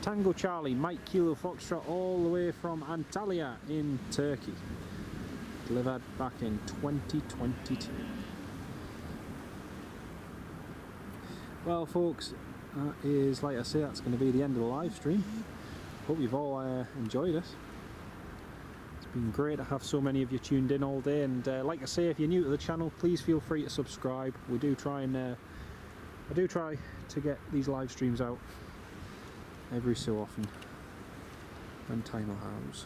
Tango Charlie, Mike Kilo Foxtrot, all the way from Antalya in Turkey. Delivered back in 2022. Well, folks, that is, like I say, that's going to be the end of the live stream. Hope you've all enjoyed it. It's been great to have so many of you tuned in all day, and like I say, if you're new to the channel, please feel free to subscribe. We do try and I do try to get these live streams out every so often when time allows.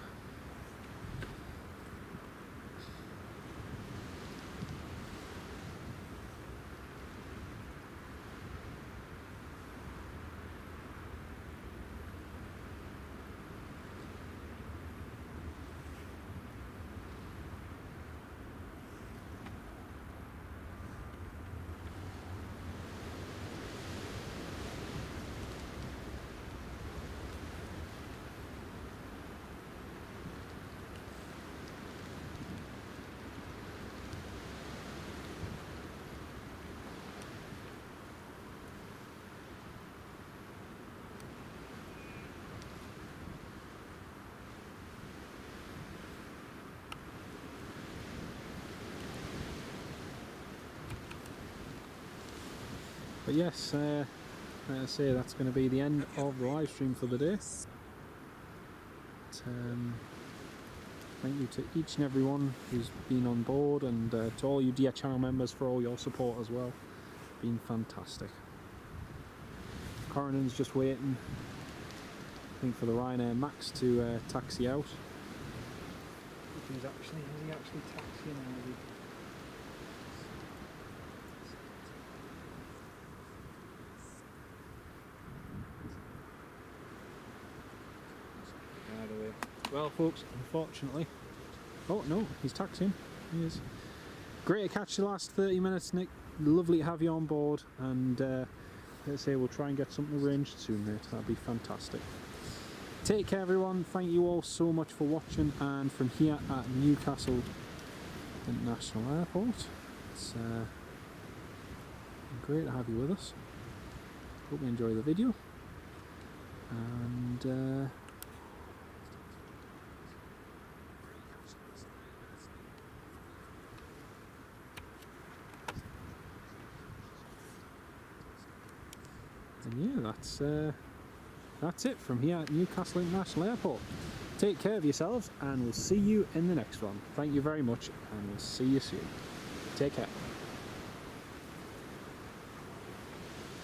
But yes, like I say, that's going to be the end of the live stream for the day. Thank you to each and everyone who's been on board, and to all you dear channel members for all your support as well. Been fantastic. Corendon's just waiting, I think, for the Ryanair Max to taxi out. Has he actually taxiing out? Well, folks, unfortunately, oh no, he's taxiing. He is. Great to catch the last 30 minutes, Nick. Lovely to have you on board, and let's say we'll try and get something arranged soon, mate. That'd be fantastic. Take care, everyone. Thank you all so much for watching, and from here at Newcastle International Airport, it's great to have you with us. Hope you enjoy the video, and yeah, that's it from here at Newcastle International Airport. Take care of yourselves, and we'll see you in the next one. Thank you very much, and we'll see you soon. Take care.